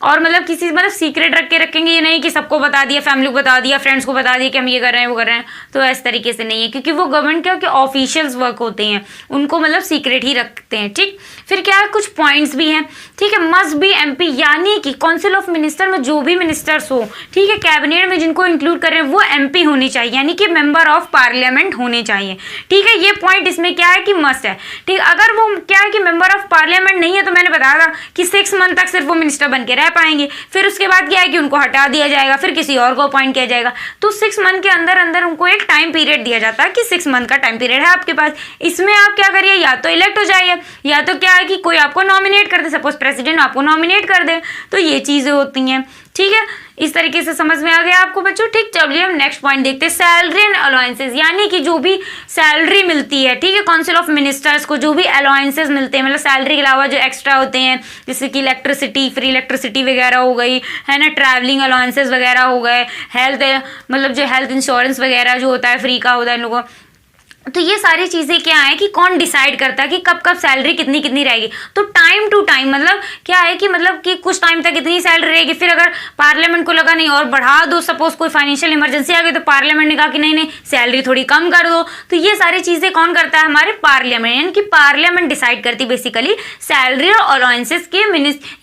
और मतलब किसी मतलब सीक्रेट रखेंगे, ये नहीं कि सबको बता दिया, फैमिली को बता दिया, फ्रेंड्स को बता दिया कि हम ये कर रहे हैं वो कर रहे हैं, तो इस तरीके से नहीं है, क्योंकि वो गवर्नमेंट क्या कि ऑफिशियल्स वर्क होते हैं, उनको मतलब सीक्रेट ही रखते हैं। ठीक, फिर क्या है कुछ पॉइंट्स भी हैं। ठीक है, मस्ट बी एमपी, यानी कि काउंसिल ऑफ मिनिस्टर में जो भी मिनिस्टर्स हो, ठीक है, कैबिनेट में जिनको इंक्लूड कर रहे हैं वो एमपी होनी चाहिए, यानी कि मेंबर ऑफ पार्लियामेंट होने चाहिए। ठीक है, ये पॉइंट इसमें क्या है कि मस्ट है। ठीक, अगर वो क्या है कि मेंबर ऑफ पार्लियामेंट नहीं है तो मैंने बताया था कि 6 मंथ तक सिर्फ वो मिनिस्टर बन के रह पाएंगे, फिर उसके बाद क्या है कि उनको हटा दिया जाएगा, फिर किसी और को अपॉइंट किया जाएगा। तो 6 मंथ के अंदर अंदर उनको एक टाइम पीरियड दिया जाता है कि 6 मंथ का टाइम पीरियड है आपके पास, इसमें आप क्या करिए, या तो इलेक्ट हो जाइए, या तो क्या है कि कोई आपको नॉमिनेट कर दे, सपोज प्रेसिडेंट आपको नॉमिनेट कर दे, तो ये चीज़ें होती हैं। ठीक है, इस तरीके से समझ में आ गया आपको बच्चों। ठीक, चलिए हम नेक्स्ट पॉइंट देखते हैं, सैलरी एंड अलाउंसेस, यानी कि जो भी सैलरी मिलती है, ठीक है, काउंसिल ऑफ मिनिस्टर्स को जो भी अलाउंसेस मिलते हैं, मतलब सैलरी के अलावा जो एक्स्ट्रा होते हैं, जैसे कि इलेक्ट्रिसिटी, फ्री इलेक्ट्रिसिटी वगैरह हो गई है ना, ट्रैवलिंग अलाउंसेस वगैरह हो गए, हेल्थ मतलब जो हेल्थ इंश्योरेंस वगैरह जो होता है फ्री का होता है इन लोगों, तो ये सारी चीज़ें क्या है कि कौन डिसाइड करता है कि कब कब सैलरी कितनी कितनी रहेगी। तो टाइम टू टाइम मतलब क्या है कि मतलब कि कुछ टाइम तक इतनी सैलरी रहेगी, फिर अगर पार्लियामेंट को लगा नहीं और बढ़ा दो, सपोज कोई फाइनेंशियल इमरजेंसी आ गई तो पार्लियामेंट ने कहा कि नहीं नहीं सैलरी थोड़ी कम कर दो, तो ये सारी चीज़ें कौन करता है, हमारे पार्लियामेंट, यानी कि पार्लियामेंट डिसाइड करती है बेसिकली सैलरी और अलाउंसेस के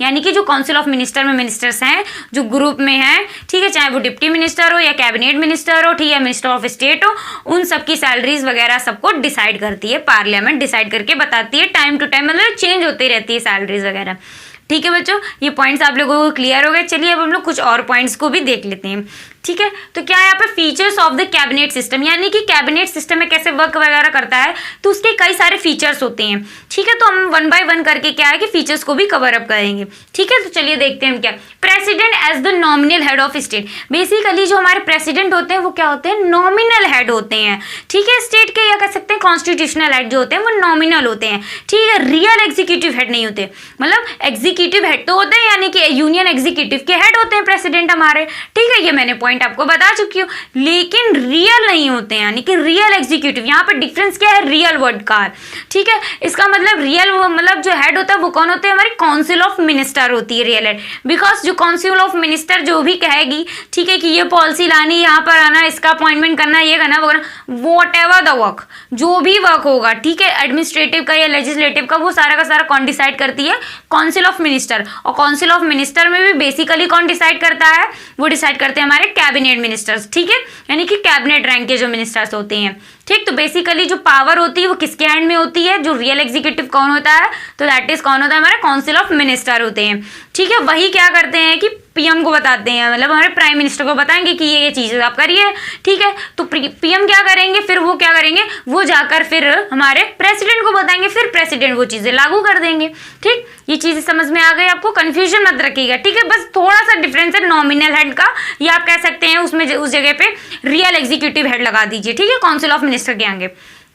यानी कि जो काउंसिल ऑफ मिनिस्टर में मिनिस्टर्स हैं जो ग्रुप में हैं, ठीक है, चाहे वो डिप्टी मिनिस्टर हो या कैबिनेट मिनिस्टर हो, ठीक है, मिनिस्टर ऑफ स्टेट हो, उन सबकी सैलरीज वगैरह सबको डिसाइड करती है पार्लियामेंट, डिसाइड करके बताती है टाइम टू टाइम, मतलब चेंज होती रहती है सैलरीज वगैरह। ठीक है बच्चों, ये पॉइंट्स आप लोगों को क्लियर हो गए। चलिए अब हम लोग कुछ और पॉइंट्स को भी देख लेते हैं। ठीक है, तो क्या है यहाँ पे features of the cabinet system, यानी कि कैबिनेट सिस्टम में कैसे वर्क वगैरह करता है, तो उसके कई सारे फीचर्स होते हैं। ठीक है, तो हम 1 बाय 1 करके क्या है कि फीचर्स को भी कवर अप करेंगे। ठीक है, तो चलिए देखते हैं हम क्या, president as the nominal head of state, basically जो हमारे प्रेसिडेंट होते हैं वो क्या होते हैं, नॉमिनल हेड होते हैं। ठीक है, स्टेट के या कह सकते हैं कॉन्स्टिट्यूशनल हेड जो होते हैं वो नॉमिनल होते हैं। ठीक है, रियल एग्जीक्यूटिव हेड नहीं होते, मतलब एग्जीक्यूटिव हेड तो होते हैं, यानी कि यूनियन एग्जीक्यूटिव के हेड होते हैं प्रेसिडेंट हमारे। ठीक है, ये मैंने पॉइंट आपको बता चुकी हूँ, लेकिन रियल नहीं होते हैं, यानी कि रियल एग्जीक्यूटिव, यहाँ पर डिफरेंस क्या है, रियल वर्ड का है। ठीक है, इसका मतलब रियल मतलब जो हेड होता है वो कौन होते हैं, हमारी काउंसिल ऑफ मिनिस्टर होती है रियल हेड, बिकॉज जो काउंसिल ऑफ मिनिस्टर जो भी कहेगी, ठीक है, कि ये पॉलिसी लानी, यहाँ पर आना, इसका अपॉइंटमेंट करना, ये करना वो करना, वॉट एवर द वर्क, जो भी वर्क होगा, ठीक है, एडमिनिस्ट्रेटिव का या लेजिस्लेटिव का, वो सारा का सारा कौन डिसाइड करती है, काउंसिल ऑफ मिनिस्टर। और काउंसिल ऑफ मिनिस्टर में भी बेसिकली कौन डिसाइड करता है, वो डिसाइड करते हैं हमारे कैबिनेट मिनिस्टर्स। ठीक है, यानी कि कैबिनेट रैंक के जो मिनिस्टर्स होते हैं। ठीक, तो बेसिकली जो पावर होती है वो किसके हैंड में होती है, जो रियल एग्जीक्यूटिव कौन होता है, तो दैट इज कौन होता है, हमारे काउंसिल ऑफ मिनिस्टर होते हैं। ठीक है, वही क्या करते हैं कि पीएम को बताते हैं, मतलब हमारे प्राइम मिनिस्टर को बताएंगे कि ये चीज़ें आप करिए। ठीक है, तो पीएम क्या करेंगे, फिर वो क्या करेंगे, वो जाकर फिर हमारे प्रेसिडेंट को बताएंगे, फिर प्रेसिडेंट वो चीज़ें लागू कर देंगे। ठीक, ये चीज़ें समझ में आ गई आपको, कंफ्यूजन मत रखिएगा। ठीक है, बस थोड़ा सा डिफरेंस है नॉमिनल हेड का, या आप कह सकते हैं उसमें उस जगह पे रियल एग्जीक्यूटिव हेड लगा दीजिए। ठीक है, काउंसिल ऑफ मिनिस्टर के आगे।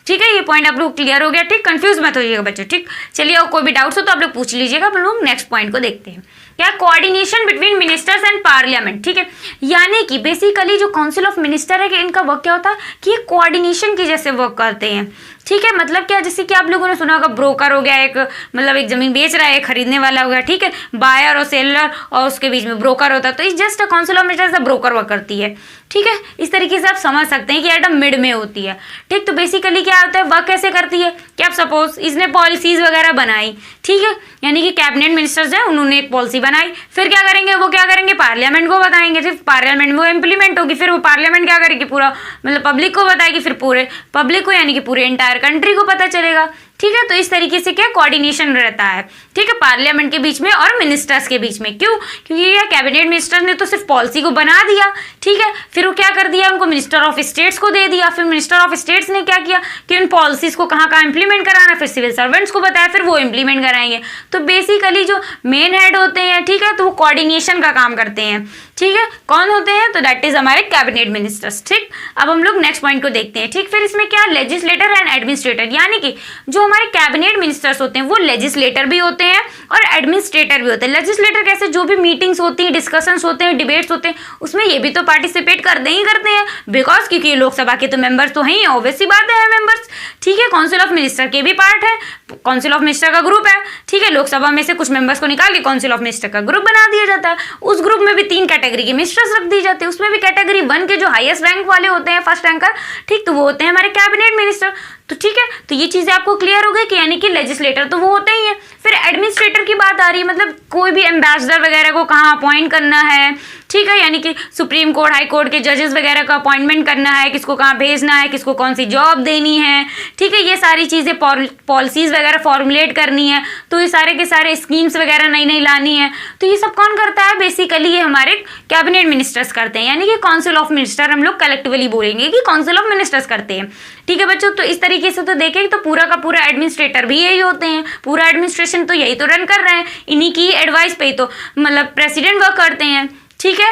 ठीक है, ये पॉइंट आप लोग क्लियर हो गया। ठीक, कंफ्यूज मत होइएगा बच्चों। ठीक, चलिए और कोई भी डाउट्स हो तो आप लोग पूछ लीजिएगा। हम लोग नेक्स्ट पॉइंट को देखते हैं, क्या coordination between ministers and parliament. ठीक है, यानी कि बेसिकली जो काउंसिल ऑफ मिनिस्टर है कि इनका वर्क क्या होता है कि ये कोऑर्डिनेशन की जैसे वर्क करते हैं। ठीक है, मतलब क्या, जैसे कि आप लोगों ने सुना होगा ब्रोकर हो गया एक, मतलब एक जमीन बेच रहा है, एक खरीदने वाला हो गया। ठीक है, बायर और सेलर और उसके बीच में ब्रोकर होता है, तो इस just council of ministers broker work करती है। ठीक है, इस तरीके से आप समझ सकते हैं कि एट मिड में होती है। ठीक, तो बेसिकली क्या होता है, वर्क कैसे करती है कि आप सपोज इसने पॉलिसीज वगैरह बनाई, ठीक है, यानी कि कैबिनेट मिनिस्टर्स हैं, उन्होंने एक पॉलिसी बनाई, फिर क्या करेंगे, वो क्या करेंगे, पार्लियामेंट को बताएंगे, फिर पार्लियामेंट में वो इम्प्लीमेंट होगी, फिर वो पार्लियामेंट क्या करेगी, पूरा मतलब पब्लिक को बताएगी, फिर पूरे पब्लिक को यानी कि पूरे एंटायर कंट्री को पता चलेगा। ठीक है। तो इस तरीके से क्या कोऑर्डिनेशन रहता है, ठीक है, पार्लियामेंट के बीच में और मिनिस्टर्स के बीच में। क्यों? क्योंकि ये कैबिनेट मिनिस्टर ने तो सिर्फ पॉलिसी को बना दिया, ठीक है, फिर वो क्या कर दिया, उनको मिनिस्टर ऑफ स्टेट्स को दे दिया। फिर मिनिस्टर ऑफ स्टेट्स ने क्या किया कि उन पॉलिसीज को कहाँ कहाँ इंप्लीमेंट कराना, फिर सिविल सर्वेंट्स को बताया, फिर वो इंप्लीमेंट कराएंगे। तो बेसिकली जो मेन हेड होते हैं, ठीक है, तो वो कोऑर्डिनेशन का काम करते हैं, ठीक है। कौन होते हैं? तो दैट इज हमारे कैबिनेट मिनिस्टर्स, ठीक। अब हम लोग नेक्स्ट पॉइंट को देखते हैं, ठीक। फिर इसमें क्या, लेजिस्लेटर एंड एडमिनिस्ट्रेटर, यानी कि जो हमारे कैबिनेट मिनिस्टर्स होते हैं वो लेजिस्लेटर भी होते हैं और एडमिनिस्ट्रेटर भी होते हैं। लेजिस्लेटर कैसे, जो भी मीटिंग्स होती हैं, डिस्कशंस होते हैं, डिबेट्स होते हैं, उसमें ये भी तो पार्टिसिपेट करते ही करते हैं, बिकॉज क्योंकि लोकसभा के तो मेंबर्स तो हैं, ऑब्वियस सी बात है मेंबर्स, ठीक है। काउंसिल ऑफ मिनिस्टर के भी पार्ट है, काउंसिल ऑफ मिनिस्टर का ग्रुप है, ठीक है। लोकसभा में से कुछ मेंबर्स को निकाल के काउंसिल ऑफ मिनिस्टर का ग्रुप बना दिया जाता है। उस ग्रुप में भी 3 कैटेगरी के मिनिस्टर्स रख दी जाते हैं, उसमें भी कैटेगरी 1 के जो हाईएस्ट रैंक वाले होते हैं, फर्स्ट रैंकर, ठीक, तो वो होते हैं हमारे कैबिनेट मिनिस्टर। तो ठीक है, तो ये चीजें आपको क्लियर हो गई कि यानी कि लेजिस्लेटर तो वो होते ही हैं। फिर एडमिनिस्ट्रेटर की बात आ रही है, मतलब कोई भी एम्बेसडर वगैरह को कहाँ अपॉइंट करना है, ठीक है, यानी कि सुप्रीम कोर्ट, हाई कोर्ट के जजेस वगैरह का अपॉइंटमेंट करना है, किसको कहाँ भेजना है, किसको कौन सी जॉब देनी है, ठीक है, ये सारी चीज़ें पॉलिसीज वगैरह फॉर्मुलेट करनी है, तो ये सारे के सारे स्कीम्स वगैरह नई नई लानी है, तो ये सब कौन करता है? बेसिकली ये हमारे कैबिनेट मिनिस्टर्स करते हैं, यानी कि काउंसिल ऑफ मिनिस्टर हम लोग कलेक्टिवली बोलेंगे कि काउंसिल ऑफ मिनिस्टर्स करते हैं, ठीक है बच्चों। तो इस तरीके से तो देखें तो पूरा का पूरा एडमिनिस्ट्रेटर भी यही होते हैं, पूरा एडमिनिस्ट्रेशन तो यही तो रन कर रहे हैं, इन्हीं की एडवाइस पे ही तो मतलब प्रेसिडेंट वर्क करते हैं, ठीक है।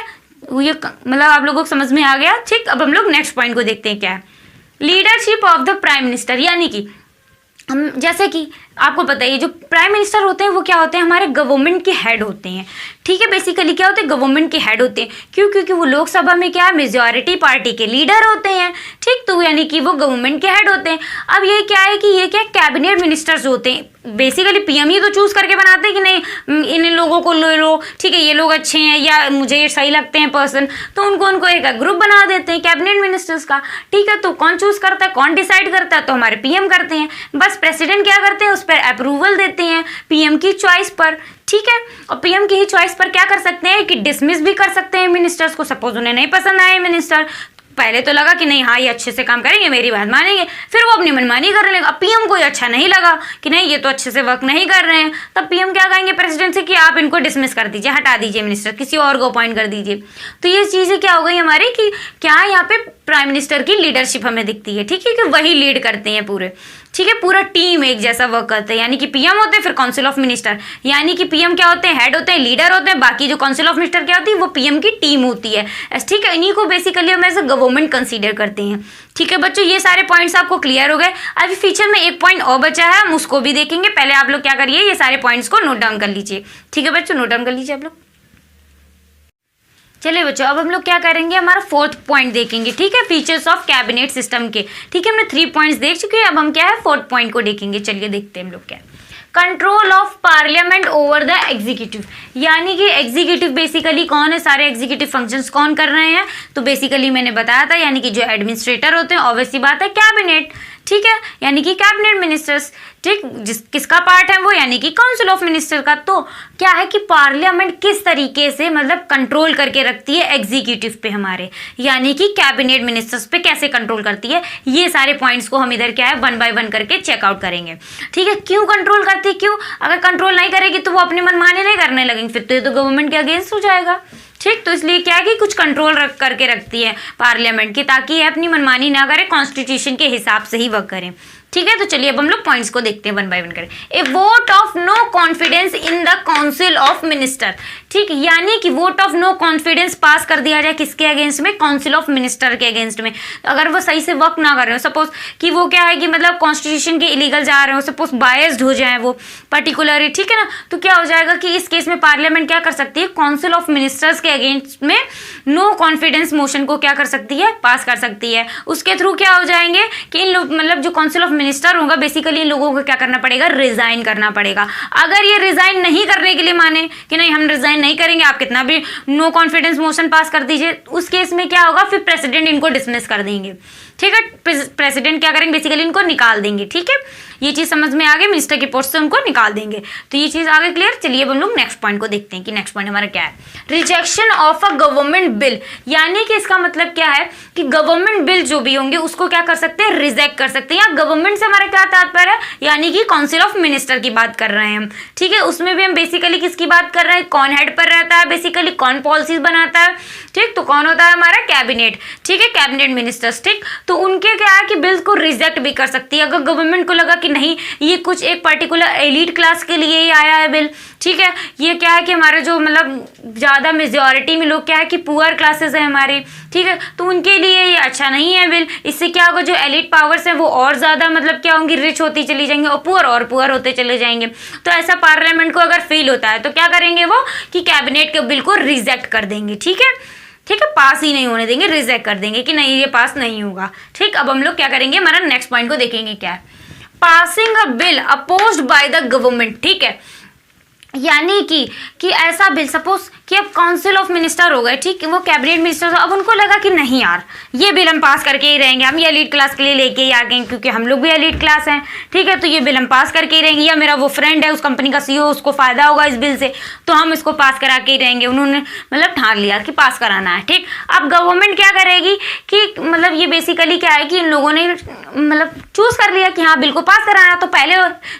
ये मतलब आप लोगों को समझ में आ गया, ठीक। अब हम लोग नेक्स्ट पॉइंट को देखते हैं क्या है, leadership of the prime minister, यानी कि हम जैसे कि आपको पता है जो प्राइम मिनिस्टर होते हैं वो क्या होते हैं? हमारे गवर्नमेंट के हेड होते हैं, ठीक है। बेसिकली क्या होते हैं? गवर्नमेंट के हेड होते हैं। क्यों? क्योंकि वो लोकसभा में क्या है, मेजॉरिटी पार्टी के लीडर होते हैं, ठीक। तो यानी कि वो गवर्नमेंट के हेड होते हैं। अब ये क्या है कि ये क्या कैबिनेट मिनिस्टर्स होते हैं, बेसिकली पीएम ही तो चूज करके बनाते हैं कि नहीं इन लोगों को ले लो, ठीक है, ये लोग अच्छे हैं या मुझे ये सही लगते हैं पर्सन, तो उनको एक ग्रुप बना देते हैं कैबिनेट मिनिस्टर्स का, ठीक है। तो कौन चूज करता है, कौन डिसाइड करता है? तो हमारे पीएम करते हैं। बस प्रेसिडेंट क्या करते हैं, उस पर अप्रूवल देते हैं पीएम की चॉइस पर, ठीक है। और पीएम की ही चॉइस पर क्या कर सकते हैं कि डिसमिस भी कर सकते हैं मिनिस्टर्स को, सपोज उन्हें नहीं पसंद आए मिनिस्टर, पहले तो लगा कि नहीं हाँ ये अच्छे से काम करेंगे, मेरी बात मानेंगे, फिर वो अपनी मनमानी करने लगे। अब पीएम को ये अच्छा नहीं लगा कि नहीं ये तो अच्छे से वर्क नहीं कर रहे हैं, तब पीएम क्या कहेंगे प्रेसिडेंट से कि आप इनको डिसमिस कर दीजिए, हटा दीजिए मिनिस्टर, किसी और को अपॉइंट कर दीजिए। तो ये चीज़ें क्या हो गई हमारी कि क्या यहाँ पे प्राइम मिनिस्टर की लीडरशिप हमें दिखती है, ठीक है, कि वही लीड करते हैं पूरे, ठीक है, पूरा टीम एक जैसा वर्क करते हैं, यानी कि पीएम होते हैं, फिर काउंसिल ऑफ मिनिस्टर, यानी कि पीएम क्या होते हैं, हेड होते हैं, लीडर होते हैं, बाकी जो काउंसिल ऑफ मिनिस्टर क्या होती है वो पीएम की टीम होती है, ठीक है। इन्हीं को बेसिकली हम एज अ गवर्नमेंट कंसीडर करते हैं, ठीक है बच्चों। ये सारे पॉइंट्स आपको क्लियर हो गए। अभी फ्यूचर में एक पॉइंट और बचा है, हम उसको भी देखेंगे, पहले आप लोग क्या करिए ये सारे पॉइंट्स को नोट डाउन कर लीजिए, ठीक है बच्चों, नोट डाउन कर लीजिए आप लोग। चलिए बच्चों, अब हम लोग क्या करेंगे, हमारा 4th पॉइंट देखेंगे, ठीक है, फीचर्स ऑफ कैबिनेट सिस्टम के, ठीक है। हमने 3 पॉइंट्स देख चुके हैं, अब हम क्या है 4th पॉइंट को देखेंगे। चलिए देखते हैं हम लोग क्या है, control of parliament over the executive, यानी कि एग्जीक्यूटिव बेसिकली कौन है, सारे एग्जीक्यूटिव फंक्शंस कौन कर रहे हैं? तो बेसिकली मैंने बताया था, यानी कि जो एडमिनिस्ट्रेटर होते हैं, ऑब्वियसली बात है कैबिनेट, ठीक है, यानी कि कैबिनेट मिनिस्टर्स, ठीक। किसका पार्ट है वो, यानी कि काउंसिल ऑफ मिनिस्टर का। तो क्या है कि पार्लियामेंट किस तरीके से मतलब कंट्रोल करके रखती है एग्जीक्यूटिव पे हमारे, यानी कि कैबिनेट मिनिस्टर्स पे कैसे कंट्रोल करती है, ये सारे पॉइंट्स को हम इधर क्या है 1 बाय 1 करके चेकआउट करेंगे, ठीक है। क्यों कंट्रोल करती है, क्यों? अगर कंट्रोल नहीं करेगी तो वो अपनी मनमानी नहीं करने लगेंगे, फिर तो ये तो गवर्नमेंट के अगेंस्ट हो जाएगा, ठीक। तो इसलिए क्या है कि कुछ कंट्रोल करके रखती है पार्लियामेंट की, ताकि ये अपनी मनमानी ना करे, कॉन्स्टिट्यूशन के हिसाब से ही वर्क करें, ठीक है। तो चलिए अब हम लोग पॉइंट्स को देखते हैं 1 बाय 1 करें। A vote of no confidence in the council of minister, ठीक, यानी कि vote of no confidence pass कर दिया जाए किसके अगेंस्ट में, काउंसिल ऑफ मिनिस्टर के अगेंस्ट में। अगर वो सही से वर्क ना कर रहे हो, सपोज कि वो क्या है कि मतलब कॉन्स्टिट्यूशन के इलीगल जा रहे हो, सपोज बायस्ड हो जाए वो पर्टिकुलरली, ठीक है ना, तो क्या हो जाएगा कि इस केस में पार्लियामेंट क्या कर सकती है, काउंसिल ऑफ मिनिस्टर्स के अगेंस्ट में नो कॉन्फिडेंस मोशन को क्या कर सकती है, पास कर सकती है। उसके थ्रू क्या हो जाएंगे कि इन लोग मतलब जो काउंसिल ऑफ मिनिस्टर होगा बेसिकली इन लोगों को क्या करना पड़ेगा, रिजाइन करना पड़ेगा। अगर ये रिजाइन नहीं करने के लिए माने कि नहीं हम रिजाइन नहीं करेंगे, आप कितना भी नो कॉन्फिडेंस मोशन पास कर दीजिए, उस केस में क्या होगा, फिर प्रेसिडेंट इनको डिसमिस कर देंगे, ठीक है, प्रेसिडेंट क्या करेंगे, बेसिकली इनको निकाल देंगे। ठीक है, ये चीज समझ में आ गई, मिनिस्टर की पोस्ट से उनको निकाल देंगे। तो ये चीज आगे क्लियर। चलिए अब हम लोग नेक्स्ट पॉइंट को देखते हैं कि नेक्स्ट पॉइंट हमारा क्या है। Rejection of a government bill, यानी कि इसका मतलब क्या है कि गवर्नमेंट बिल जो भी होंगे उसको क्या कर सकते हैं, रिजेक्ट कर सकते हैं। या गवर्नमेंट से हमारा क्या तात्पर्य है, यानी कि काउंसिल ऑफ मिनिस्टर की बात कर रहे हैं हम। ठीक है, उसमें भी हम बेसिकली किसकी बात कर रहे हैं, कौन हेड पर रहता है, बेसिकली कौन पॉलिसीज बनाता है। ठीक, तो कौन होता है हमारा कैबिनेट। ठीक है, कैबिनेट मिनिस्टर्स। ठीक, तो उनके क्या है कि बिल को रिजेक्ट भी कर सकती है अगर गवर्नमेंट को लगा कि नहीं ये कुछ एक पर्टिकुलर एलिट क्लास के लिए ही आया है बिल। ठीक है, ये क्या है कि हमारे जो मतलब ज़्यादा मेजॉरिटी में लोग क्या है कि पुअर क्लासेस है हमारे। ठीक है, तो उनके लिए ये अच्छा नहीं है बिल। इससे क्या होगा, जो एलिट पावर्स हैं वो और ज़्यादा मतलब क्या होंगी, रिच होती चली जाएंगी और पुअर होते चले जाएंगे। तो ऐसा पार्लियामेंट को अगर फील होता है तो क्या करेंगे वो कि कैबिनेट के बिल को रिजेक्ट कर देंगे। ठीक है, ठीक है, पास ही नहीं होने देंगे, रिजेक्ट कर देंगे कि नहीं ये पास नहीं होगा। ठीक, अब हम लोग क्या करेंगे, हमारा नेक्स्ट पॉइंट को देखेंगे क्या है। Passing a bill opposed by the government. ठीक है, यानी कि ऐसा बिल सपोज कि अब काउंसिल ऑफ मिनिस्टर हो गए। ठीक, वो कैबिनेट मिनिस्टर, अब उनको लगा कि नहीं यार ये बिल हम पास करके ही रहेंगे, हम ये एलीट क्लास के लिए लेके ही आ गए क्योंकि हम लोग भी एलीट क्लास हैं। ठीक है, तो ये बिल हम पास करके ही रहेंगे, या मेरा वो फ्रेंड है उस कंपनी का सीईओ, उसको फायदा होगा इस बिल से, तो हम इसको पास करा के ही रहेंगे। उन्होंने मतलब ठान लिया कि पास कराना है। ठीक, अब गवर्नमेंट क्या करेगी कि मतलब ये बेसिकली क्या है कि इन लोगों ने मतलब चूज कर लिया कि हाँ बिल को पास कराना। तो पहले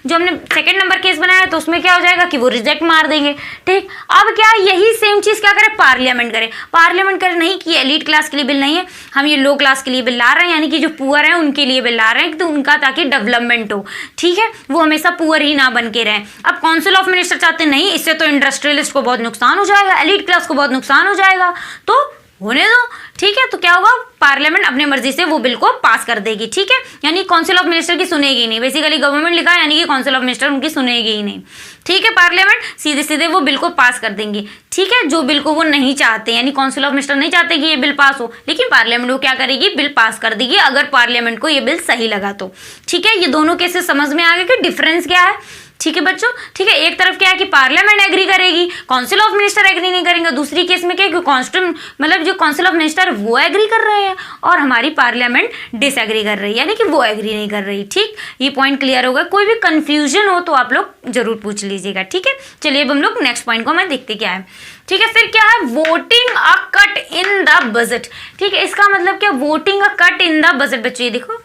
जो हमने सेकेंड नंबर केस बनाया तो उसमें क्या हो जाएगा कि वो रिजेक्ट मार देंगे। ठीक, अब क्या यही सेम चीज क्या करे, पार्लियामेंट करे। पार्लियामेंट करे नहीं कि एलीट क्लास के लिए बिल नहीं है, हम ये लो क्लास के लिए बिल ला रहे हैं, यानी कि जो पुअर है उनके लिए बिल ला रहे हैं, तो उनका ताकि डेवलपमेंट हो। ठीक है, वो हमेशा पुअर ही ना बन के रहे। अब काउंसिल ऑफ मिनिस्टर चाहते नहीं, इससे तो इंडस्ट्रियलिस्ट को बहुत नुकसान हो जाएगा, एलीट क्लास को बहुत नुकसान हो जाएगा, तो होने दो। ठीक है, तो क्या होगा, पार्लियामेंट अपनी मर्जी से वो बिल को पास कर देगी। ठीक है, यानी काउंसिल ऑफ मिनिस्टर की सुनेगी नहीं, बेसिकली गवर्नमेंट लिखा है यानी कि काउंसिल ऑफ मिनिस्टर उनकी सुनेगी ही नहीं। ठीक है, पार्लियामेंट सीधे सीधे वो बिल को पास कर देंगी। ठीक है, जो बिल को वो नहीं चाहते, यानी काउंसिल ऑफ मिनिस्टर नहीं चाहते कि ये बिल पास हो, लेकिन पार्लियामेंट वो क्या करेगी, बिल पास कर देगी अगर पार्लियामेंट को ये बिल सही लगा तो। ठीक है, ये दोनों केसेस समझ में आ गए कि डिफरेंस क्या है। ठीक है बच्चों, ठीक है, एक तरफ क्या है कि पार्लियामेंट एग्री करेगी, काउंसिल ऑफ मिनिस्टर एग्री नहीं करेंगे। दूसरी केस में क्या है कि कॉन्स्टिट्यूंट मतलब जो काउंसिल ऑफ मिनिस्टर वो एग्री कर रहे हैं और हमारी पार्लियामेंट डिसएग्री कर रही है, यानी कि वो एग्री नहीं कर रही। ठीक, ये पॉइंट क्लियर होगा। कोई भी कंफ्यूजन हो तो आप लोग जरूर पूछ लीजिएगा। ठीक है, चलिए अब हम लोग नेक्स्ट पॉइंट को मैं देखते क्या है। ठीक है, फिर क्या है, voting a cut in the budget. ठीक है, इसका मतलब क्या, voting a cut in the budget. बच्चों ये देखो,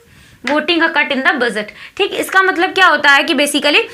voting a cut in the budget. ठीक, इसका मतलब क्या होता है कि बेसिकली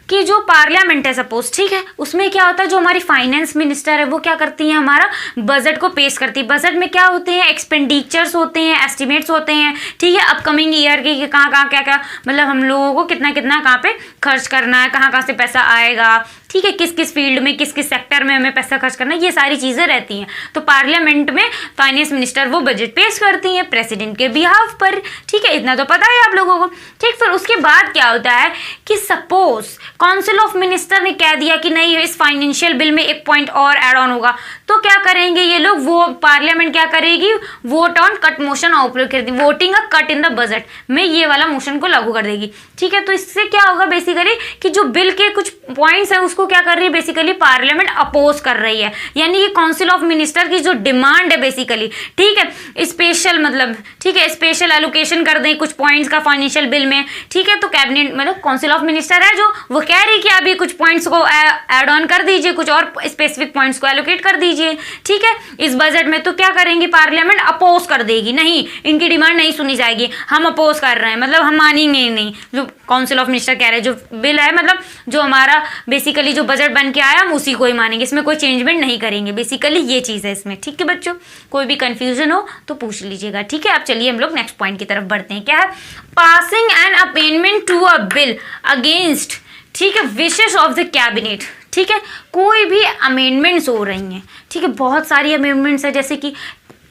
कि जो पार्लियामेंट है सपोज, ठीक है, उसमें क्या होता है, जो हमारी फाइनेंस मिनिस्टर है वो क्या करती है, हमारा बजट को पेश करती है। बजट में क्या होते हैं, एक्सपेंडिचर्स होते हैं, एस्टिमेट्स होते हैं। ठीक है, अपकमिंग ईयर के कहाँ कहाँ क्या क्या मतलब हम लोगों को कितना कितना कहाँ पे खर्च करना है, कहाँ कहाँ से पैसा आएगा। ठीक है, किस किस फील्ड में, किस किस सेक्टर में हमें पैसा खर्च करना है, ये सारी चीज़ें रहती हैं। तो पार्लियामेंट में फाइनेंस मिनिस्टर वो बजट पेश करती हैं प्रेसिडेंट के बिहाफ पर। ठीक है, इतना तो पता है आप लोगों को। ठीक, फिर उसके बाद क्या होता है कि सपोज काउंसिल ऑफ मिनिस्टर ने कह दिया कि नहीं इस फाइनेंशियल बिल में एक पॉइंट और ऐड ऑन होगा, तो क्या करेंगे ये लोग, वो पार्लियामेंट क्या करेगी, vote on cut motion operate कर दी, voting a cut in the budget में ये वाला मोशन को लागू कर देगी। ठीक है, तो इससे क्या होगा बेसिकली कि जो बिल के कुछ पॉइंट्स है उसको क्या कर रही है, बेसिकली पार्लियामेंट अपोज कर रही है, यानी ये काउंसिल ऑफ मिनिस्टर की जो डिमांड है बेसिकली। ठीक है, स्पेशल मतलब ठीक है स्पेशल एलोकेशन कर दें कुछ पॉइंट्स का फाइनेंशियल बिल में। ठीक है, तो कैबिनेट मतलब काउंसिल ऑफ मिनिस्टर है जो वो कह रही कि आप ये कुछ पॉइंट्स को ऐड ऑन कर दीजिए, कुछ और स्पेसिफिक पॉइंट्स को एलोकेट कर दीजिए। ठीक है, इस बजट में तो क्या करेंगे, पार्लियामेंट अपोज कर देगी, नहीं इनकी डिमांड नहीं सुनी जाएगी, हम अपोज कर रहे हैं, मतलब हम मानेंगे ही नहीं जो काउंसिल ऑफ मिनिस्टर कह रहे हैं। जो बिल है मतलब जो हमारा बेसिकली जो बजट बन के आया हम उसी को ही मानेंगे, इसमें कोई चेंजमेंट नहीं करेंगे। बेसिकली ये चीज़ है इसमें। ठीक है बच्चों, कोई भी कंफ्यूजन हो तो पूछ लीजिएगा। ठीक है, अब चलिए हम लोग नेक्स्ट पॉइंट की तरफ बढ़ते हैं। क्या है, passing an amendment to a bill against ठीक है विशेष ऑफ द कैबिनेट। ठीक है, कोई भी अमेंडमेंट्स हो रही हैं। ठीक है, बहुत सारी अमेंडमेंट्स है, जैसे कि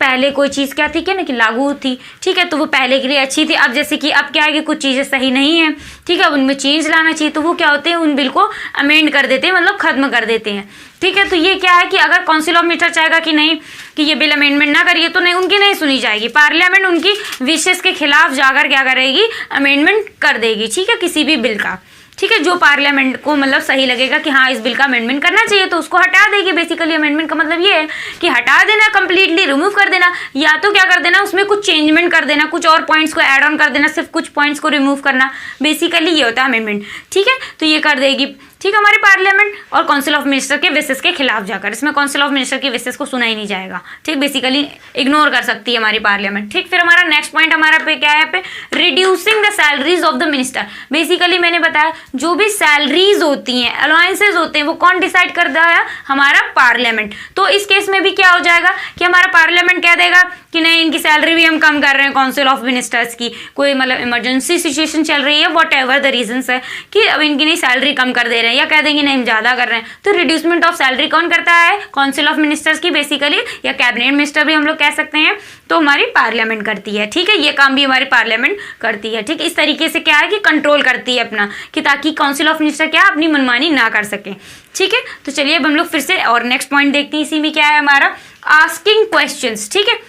पहले कोई चीज़ क्या थी क्या ना कि लागू थी। ठीक है, तो वो पहले के लिए अच्छी थी, अब जैसे कि अब क्या है कि कुछ चीज़ें सही नहीं है। ठीक है, अब उनमें चेंज लाना चाहिए, तो वो क्या होते हैं उन बिल को अमेंड कर देते हैं, मतलब खत्म कर देते हैं। ठीक है, तो ये क्या है कि अगर काउंसिल ऑफ मिनिस्टर चाहेगा कि नहीं कि ये बिल अमेंडमेंट ना करिए तो नहीं, उनकी नहीं सुनी जाएगी, पार्लियामेंट उनकी विशेष के खिलाफ जाकर क्या करेगी, अमेंडमेंट कर देगी। ठीक है, किसी भी बिल का। ठीक है, जो पार्लियामेंट को मतलब सही लगेगा कि हाँ इस बिल का अमेंडमेंट करना चाहिए तो उसको हटा देगी। बेसिकली अमेंडमेंट का मतलब ये है कि हटा देना, कंप्लीटली रिमूव कर देना, या तो क्या कर देना उसमें कुछ चेंजमेंट कर देना, कुछ और पॉइंट्स को ऐड ऑन कर देना, सिर्फ कुछ पॉइंट्स को रिमूव करना, बेसिकली ये होता है अमेंडमेंट। ठीक है, तो ये कर देगी। ठीक है, हमारी पार्लियामेंट और काउंसिल ऑफ मिनिस्टर के विशेष के खिलाफ जाकर, इसमें काउंसिल ऑफ मिनिस्टर के विशेष को सुना ही नहीं जाएगा। ठीक, बेसिकली इग्नोर कर सकती है हमारी पार्लियामेंट। ठीक, फिर हमारा नेक्स्ट पॉइंट हमारा पे क्या है, यहाँ पे reducing the salaries of the minister. Basically मैंने बताया जो भी सैलरीज होती हैं, अलाउंसेज होते हैं, वो कौन डिसाइड करता है, हमारा पार्लियामेंट। तो इस केस में भी क्या हो जाएगा कि हमारा पार्लियामेंट कह देगा कि नहीं इनकी सैलरी भी हम कम कर रहे हैं, काउंसिल ऑफ मिनिस्टर्स की कोई मतलब इमरजेंसी सिचुएशन चल रही है, वॉट एवर द रीजंस है कि अब इनकी नहीं सैलरी कम कर दे रहे हैं, या कह देंगे नहीं हम ज्यादा कर रहे हैं। तो रिड्यूसमेंट ऑफ सैलरी कौन करता है, काउंसिल ऑफ मिनिस्टर्स की बेसिकली, या कैबिनेट मिनिस्टर भी हम लोग कह सकते हैं, तो हमारी पार्लियामेंट करती है। ठीक है, ये काम भी हमारी पार्लियामेंट करती है। ठीक, इस तरीके से क्या है कि कंट्रोल करती है अपना, कि ताकि काउंसिल ऑफ मिनिस्टर क्या अपनी मनमानी ना कर सके। ठीक है, तो चलिए अब हम लोग फिर से और नेक्स्ट पॉइंट देखते हैं। इसी में क्या है हमारा आस्किंग क्वेश्चंस। ठीक है,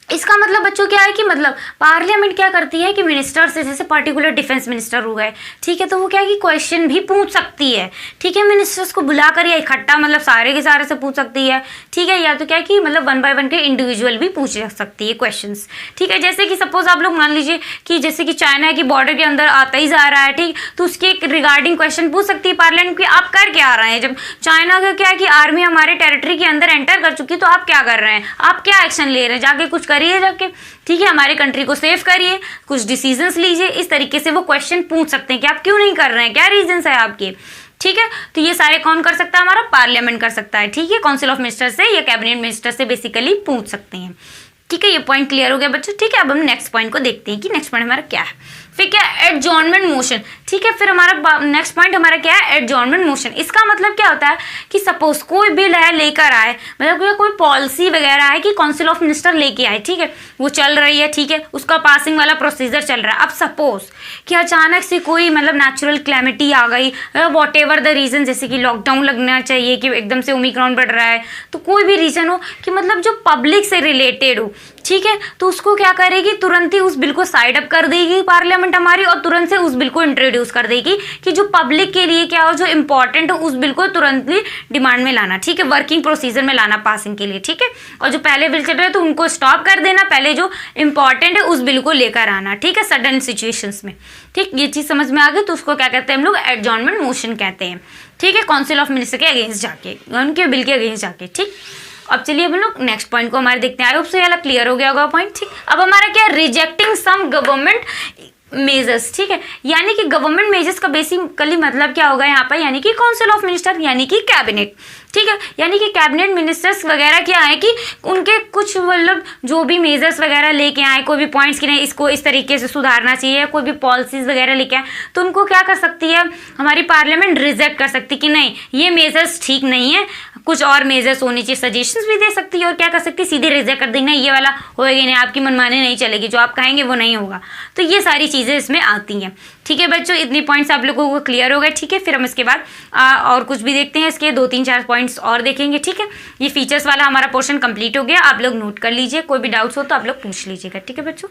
इसका मतलब बच्चों क्या है कि मतलब पार्लियामेंट क्या करती है कि मिनिस्टर से, जैसे पर्टिकुलर डिफेंस मिनिस्टर हो गए, ठीक है, तो वो क्या है कि क्वेश्चन भी पूछ सकती है। ठीक है, मिनिस्टर्स को बुलाकर या इकट्ठा मतलब सारे के सारे से पूछ सकती है। ठीक है, या तो क्या है कि मतलब 1 by 1 के इंडिविजुअल भी पूछ सकती है क्वेश्चंस। ठीक है, जैसे कि सपोज आप लोग मान लीजिए कि जैसे कि चाइना की बॉर्डर के अंदर आता ही जा रहा है, ठीक, तो उसके रिगार्डिंग क्वेश्चन पूछ सकती है पार्लियामेंट की आप कर क्या रहे हैं। जब चाइना का क्या है कि आर्मी हमारे टेरिटरी के अंदर एंटर कर चुकी है तो आप क्या कर रहे हैं, आप क्या एक्शन ले रहे हैं, जाके कुछ करिए जाके। ठीक है, हमारे कंट्री को सेव करिए, कुछ डिसीजंस लीजिए। इस तरीके से वो क्वेश्चन पूछ सकते हैं कि आप क्यों नहीं कर रहे हैं, क्या रीजंस है आपके। ठीक है, तो ये सारे कौन कर सकता है, हमारा पार्लियामेंट कर सकता है। ठीक है, काउंसिल ऑफ मिनिस्टर से या कैबिनेट मिनिस्टर से बेसिकली पूछ सकते हैं। ठीक है, ये पॉइंट क्लियर हो गया बच्चों। ठीक है, अब हम नेक्स्ट पॉइंट को देखते हैं कि नेक्स्ट पॉइंट हमारा क्या है। फिर क्या एडजॉर्नमेंट मोशन। ठीक है, फिर हमारा नेक्स्ट पॉइंट हमारा क्या है, एडजॉर्नमेंट मोशन। इसका मतलब क्या होता है कि सपोज कोई बिल है लेकर आए, मतलब कोई पॉलिसी वगैरह है कि काउंसिल ऑफ मिनिस्टर लेके आए, ठीक है, वो चल रही है, ठीक है, उसका पासिंग वाला प्रोसीजर चल रहा है। अब सपोज कि अचानक से कोई मतलब नेचुरल क्लैमिटी आ गई, वॉट एवर द रीजन, जैसे कि लॉकडाउन लगना चाहिए कि एकदम से ओमिक्रॉन बढ़ रहा है, तो कोई भी रीजन हो कि मतलब जो पब्लिक से रिलेटेड हो, ठीक है, तो उसको क्या करेगी, तुरंत ही उस बिल को साइड अप कर देगी पार्लियामेंट हमारी, और तुरंत से उस बिल को इंट्रोड्यूस कर देगी कि जो पब्लिक के लिए क्या हो, जो इंपॉर्टेंट हो, उस बिल को तुरंत ही डिमांड में लाना। ठीक है, वर्किंग प्रोसीजर में लाना पासिंग के लिए। ठीक है, और जो पहले बिल चल रहे हैं तो उनको स्टॉप कर देना, पहले जो इंपॉर्टेंट है उस बिल को लेकर आना। ठीक है, सडन सिचुएशंस में। ठीक, ये चीज समझ में आ गई, तो उसको क्या कहते हैं हम लोग, एडजॉर्नमेंट मोशन कहते हैं। ठीक है, काउंसिल ऑफ मिनिस्टर के अगेंस्ट जाके, उनके बिल के अगेंस्ट जाके। ठीक, अब चलिए हम लोग नेक्स्ट पॉइंट को हमारे देखते हैं। आई होप सो ये क्लियर हो गया होगा पॉइंट। ठीक, अब हमारा क्या, रिजेक्टिंग सम गवर्नमेंट मेजर्स। ठीक है, यानी कि गवर्नमेंट मेजर्स का बेसिकली मतलब क्या होगा यहाँ पर, यानी कि काउंसिल ऑफ मिनिस्टर यानी कि कैबिनेट। ठीक है, यानी कि कैबिनेट मिनिस्टर्स वगैरह क्या है कि उनके कुछ मतलब जो भी मेजर्स वगैरह लेके आए, कोई भी पॉइंट्स की नहीं इसको इस तरीके से सुधारना चाहिए, कोई भी पॉलिसीज वगैरह लेके आए, तो उनको क्या कर सकती है हमारी पार्लियामेंट, रिजेक्ट कर सकती है कि नहीं ये मेजर्स ठीक नहीं है, कुछ और मेजर्स होने चाहिए, सजेशंस भी दे सकती है, और क्या कर सकती है सीधे रिजेक्ट कर देंगे, ये वाला होएगा नहीं, आपकी मनमानी नहीं चलेगी, जो आप कहेंगे वो नहीं होगा। तो ये सारी चीज़ें इसमें आती हैं। ठीक है बच्चों, इतनी पॉइंट्स आप लोगों को क्लियर हो गए। ठीक है, फिर हम इसके बाद और कुछ भी देखते हैं, इसके 2-3-4 पॉइंट्स और देखेंगे। ठीक है, ये फीचर्स वाला हमारा पोर्शन कंप्लीट हो गया, आप लोग नोट कर लीजिए, कोई भी डाउट्स हो तो आप लोग पूछ लीजिएगा। ठीक है बच्चों,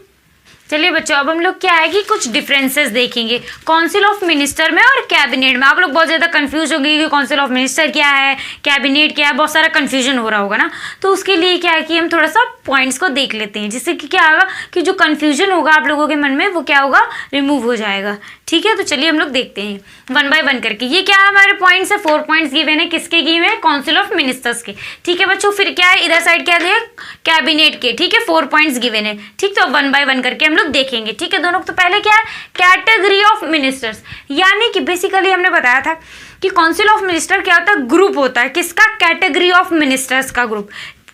चलिए बच्चों अब हम लोग क्या है कि कुछ डिफरेंसेस देखेंगे काउंसिल ऑफ मिनिस्टर में और कैबिनेट में। आप लोग बहुत ज़्यादा कंफ्यूज होंगे कि काउंसिल ऑफ मिनिस्टर क्या है, कैबिनेट क्या है, बहुत सारा कंफ्यूजन हो रहा होगा ना, तो उसके लिए क्या है कि हम थोड़ा सा पॉइंट्स को देख लेते हैं, जिससे कि क्या होगा कि जो कंफ्यूजन होगा आप लोगों के मन में वो क्या होगा, रिमूव हो जाएगा। ठीक है, तो चलिए हम लोग देखते हैं 1 by 1 करके। ये क्या है हमारे पॉइंट्स है, 4 पॉइंट्स गिवन है, किसके गिवन है, काउंसिल ऑफ मिनिस्टर्स के। ठीक है बच्चों, फिर क्या है इधर साइड क्या है, कैबिनेट के। ठीक है, 4 पॉइंट्स गिवन है। ठीक, तो 1 by 1 करके हम लोग देखेंगे। ठीक है दोनों, तो पहले क्या है, कैटेगरी ऑफ मिनिस्टर्स, यानी कि बेसिकली हमने बताया था कि काउंसिल ऑफ मिनिस्टर क्या होता है, ग्रुप होता है, किसका, कैटेगरी ऑफ मिनिस्टर्स का ग्रुप।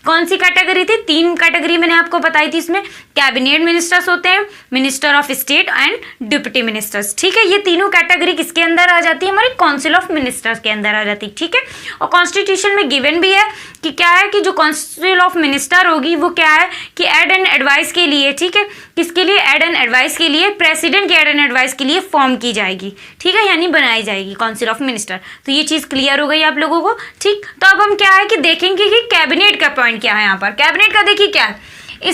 कौन सी कैटेगरी थी, 3 कैटेगरी मैंने आपको बताई थी, इसमें कैबिनेट मिनिस्टर्स होते हैं, minister of state and deputy ministers. ठीक है, ये तीनों कैटेगरी किसके अंदर आ जाती है, हमारी काउंसिल ऑफ मिनिस्टर्स के अंदर आ जाती है। ठीक है, और कॉन्स्टिट्यूशन में गिवन भी है कि क्या है कि जो काउंसिल ऑफ मिनिस्टर होगी वो क्या है कि एड एंड एडवाइस के लिए, ठीक है, किसके लिए, एड एंड एडवाइस के लिए, प्रेसिडेंट के एड एंड एडवाइस के लिए फॉर्म की जाएगी। ठीक है, यानी बनाई जाएगी काउंसिल ऑफ मिनिस्टर। तो ये चीज़ क्लियर हो गई आप लोगों को। ठीक, तो अब हम क्या है कि देखेंगे कि कैबिनेट का पॉइंट क्या है यहाँ पर। कैबिनेट का देखिए क्या है,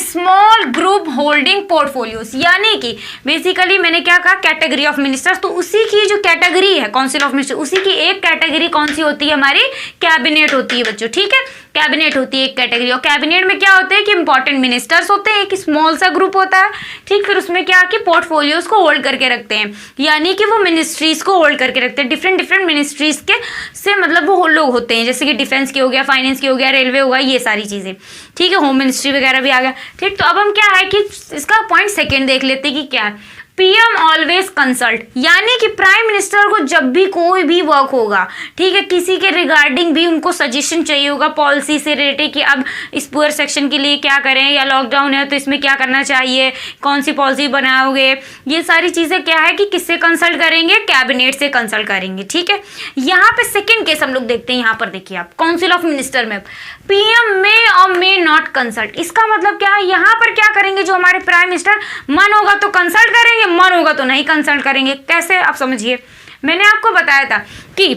स्मॉल ग्रुप होल्डिंग पोर्टफोलियोज, यानी कि बेसिकली मैंने क्या कहा, कैटेगरी ऑफ मिनिस्टर्स, तो उसी की जो कैटेगरी है काउंसिल ऑफ मिनिस्टर, उसी की एक कैटेगरी कौन सी होती है, हमारी कैबिनेट होती है बच्चों, ठीक है, कैबिनेट होती है एक कैटेगरी। और कैबिनेट में क्या होते हैं कि इंपॉर्टेंट मिनिस्टर्स होते हैं, एक स्मॉल सा ग्रुप होता है, ठीक, फिर उसमें क्या कि पोर्टफोलियोज को होल्ड करके रखते हैं, यानी कि वो मिनिस्ट्रीज को होल्ड करके रखते हैं, डिफरेंट डिफरेंट मिनिस्ट्रीज के से मतलब वो लोग होते हैं, जैसे कि डिफेंस की हो गया, फाइनेंस की हो गया, रेलवे होगा, ये सारी चीजें, ठीक है, होम मिनिस्ट्री वगैरह भी आ गया, ठीक। तो अब हम क्या है कि इसका पॉइंट सेकेंड देख लेते हैं कि क्या है, पीएम ऑलवेज कंसल्ट, यानी कि प्राइम मिनिस्टर को जब भी कोई भी वर्क होगा, ठीक है, किसी के रिगार्डिंग भी उनको सजेशन चाहिए होगा पॉलिसी से रिलेटेड कि अब इस पुअर सेक्शन के लिए क्या करें, या लॉकडाउन है तो इसमें क्या करना चाहिए, कौन सी पॉलिसी बनाओगे, ये सारी चीज़ें क्या है कि किससे कंसल्ट करेंगे, कैबिनेट से कंसल्ट करेंगे, ठीक है। यहाँ पे सेकेंड केस हम लोग देखते हैं, यहाँ पर देखिए आप काउंसिल ऑफ मिनिस्टर में पीएम मे और मे नॉट कंसल्ट, इसका मतलब क्या है, यहाँ पर क्या करेंगे, जो हमारे प्राइम मिनिस्टर मन होगा तो कंसल्ट करेंगे, मन होगा तो नहीं कंसल्ट करेंगे। कैसे, आप समझिए, मैंने आपको बताया था कि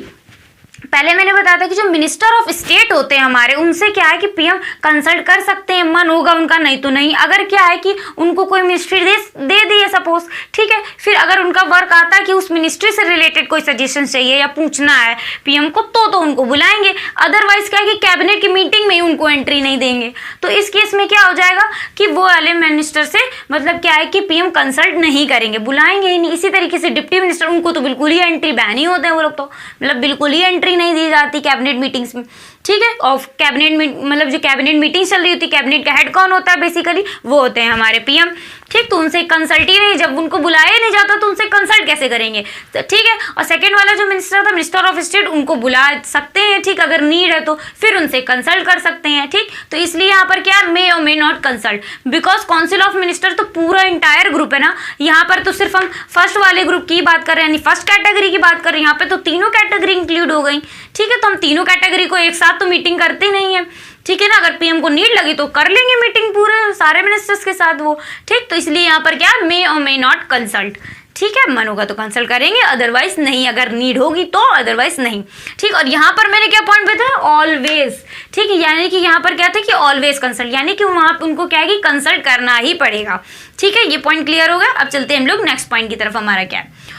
पहले मैंने बताया था कि जो मिनिस्टर ऑफ स्टेट होते हैं हमारे, उनसे क्या है कि पीएम कंसल्ट कर सकते हैं, मन होगा उनका, नहीं तो नहीं। अगर क्या है कि उनको कोई मिनिस्ट्री दे दी है सपोज, ठीक है, फिर अगर उनका वर्क आता है कि उस मिनिस्ट्री से रिलेटेड कोई सजेशन चाहिए या पूछना है पीएम को, तो उनको बुलाएंगे, अदरवाइज क्या है कि कैबिनेट की मीटिंग में ही उनको एंट्री नहीं देंगे। तो इस केस में क्या हो जाएगा कि वो वाले मिनिस्टर से मतलब क्या है कि पीएम कंसल्ट नहीं करेंगे, बुलाएंगे ही नहीं। इसी तरीके से डिप्टी मिनिस्टर, उनको तो बिल्कुल ही एंट्री बैन ही होते हैं वो लोग, तो मतलब बिल्कुल ही एंट्री नहीं दी जाती कैबिनेट मीटिंग्स में, ठीक है। और कैबिनेट में मतलब जो कैबिनेट मीटिंग चल रही होती है, कैबिनेट का हेड कौन होता है, बेसिकली वो होते हैं हमारे पीएम, ठीक। तो उनसे कंसल्ट ही नहीं, जब उनको बुलाया नहीं जाता तो उनसे कंसल्ट कैसे करेंगे, तो ठीक है। और सेकंड वाला जो मिनिस्टर था, मिनिस्टर ऑफ स्टेट, उनको बुला सकते हैं, ठीक, अगर नीड है तो फिर उनसे कंसल्ट कर सकते हैं, ठीक। तो इसलिए यहाँ पर क्या, मे और may not consult, because council of minister तो पूरा इंटायर ग्रुप है ना, यहाँ पर तो सिर्फ हम फर्स्ट वाले ग्रुप की बात कर रहे हैं, यानी फर्स्ट कैटेगरी की बात कर रहे हैं, यहाँ पे तो तीनों कैटेगरी इंक्लूड हो गई, ठीक है। तो हम तीनों कैटेगरी को एक साथ तो मीटिंग करते नहीं है, ठीक है ना, अगर पीएम को नीड लगी तो कर लेंगे मीटिंग पूरे सारे मिनिस्टर्स के साथ वो, ठीक। तो इसलिए यहाँ पर क्या, मे और मे नॉट कंसल्ट, ठीक है, मन होगा तो कंसल्ट करेंगे, अदरवाइज नहीं, अगर नीड होगी तो, अदरवाइज नहीं, ठीक। और यहाँ पर मैंने क्या पॉइंट बताया, ऑलवेज, ठीक है, यानी कि यहाँ पर क्या था कि ऑलवेज कंसल्ट, यानी कि वहाँ पर उनको क्या है कि कंसल्ट करना ही पड़ेगा, ठीक है। ये पॉइंट क्लियर हो गया। अब चलते हैं हम लोग नेक्स्ट पॉइंट की तरफ, हमारा क्या है,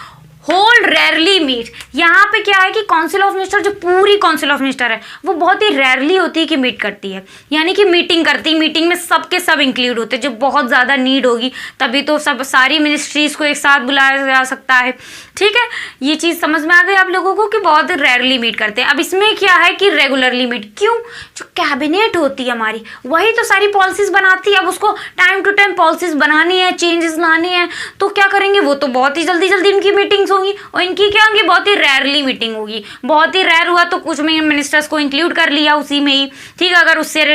होल्ड रेयरली मीट, यहाँ पे क्या है कि काउंसिल ऑफ मिनिस्टर, जो पूरी काउंसिल ऑफ मिनिस्टर है, वो बहुत ही रेयरली होती है कि मीट करती है, यानी कि मीटिंग करती है, मीटिंग में सबके सब इंक्लूड होते हैं, जो बहुत ज़्यादा नीड होगी तभी तो सब सारी मिनिस्ट्रीज को एक साथ बुलाया जा सकता है, ठीक है। ये चीज़ समझ में आ गई आप लोगों को कि बहुत रेयरली मीट करते हैं। अब इसमें क्या है कि रेगुलरली मीट, क्यों, जो कैबिनेट होती है हमारी, वही तो सारी पॉलिसीज बनाती है, अब उसको टाइम टू टाइम पॉलिसीज बनानी है, चेंजेस लाने हैं, तो क्या करेंगे, वो तो बहुत ही जल्दी जल्दी इनकी मीटिंग्स होंगी, और इनकी क्या होंगी, बहुत ही रेयरली मीटिंग होगी, बहुत ही रेयर हुआ तो कुछ मिनिस्टर्स को इंक्लूड कर लिया उसी में ही, ठीक है, अगर उससे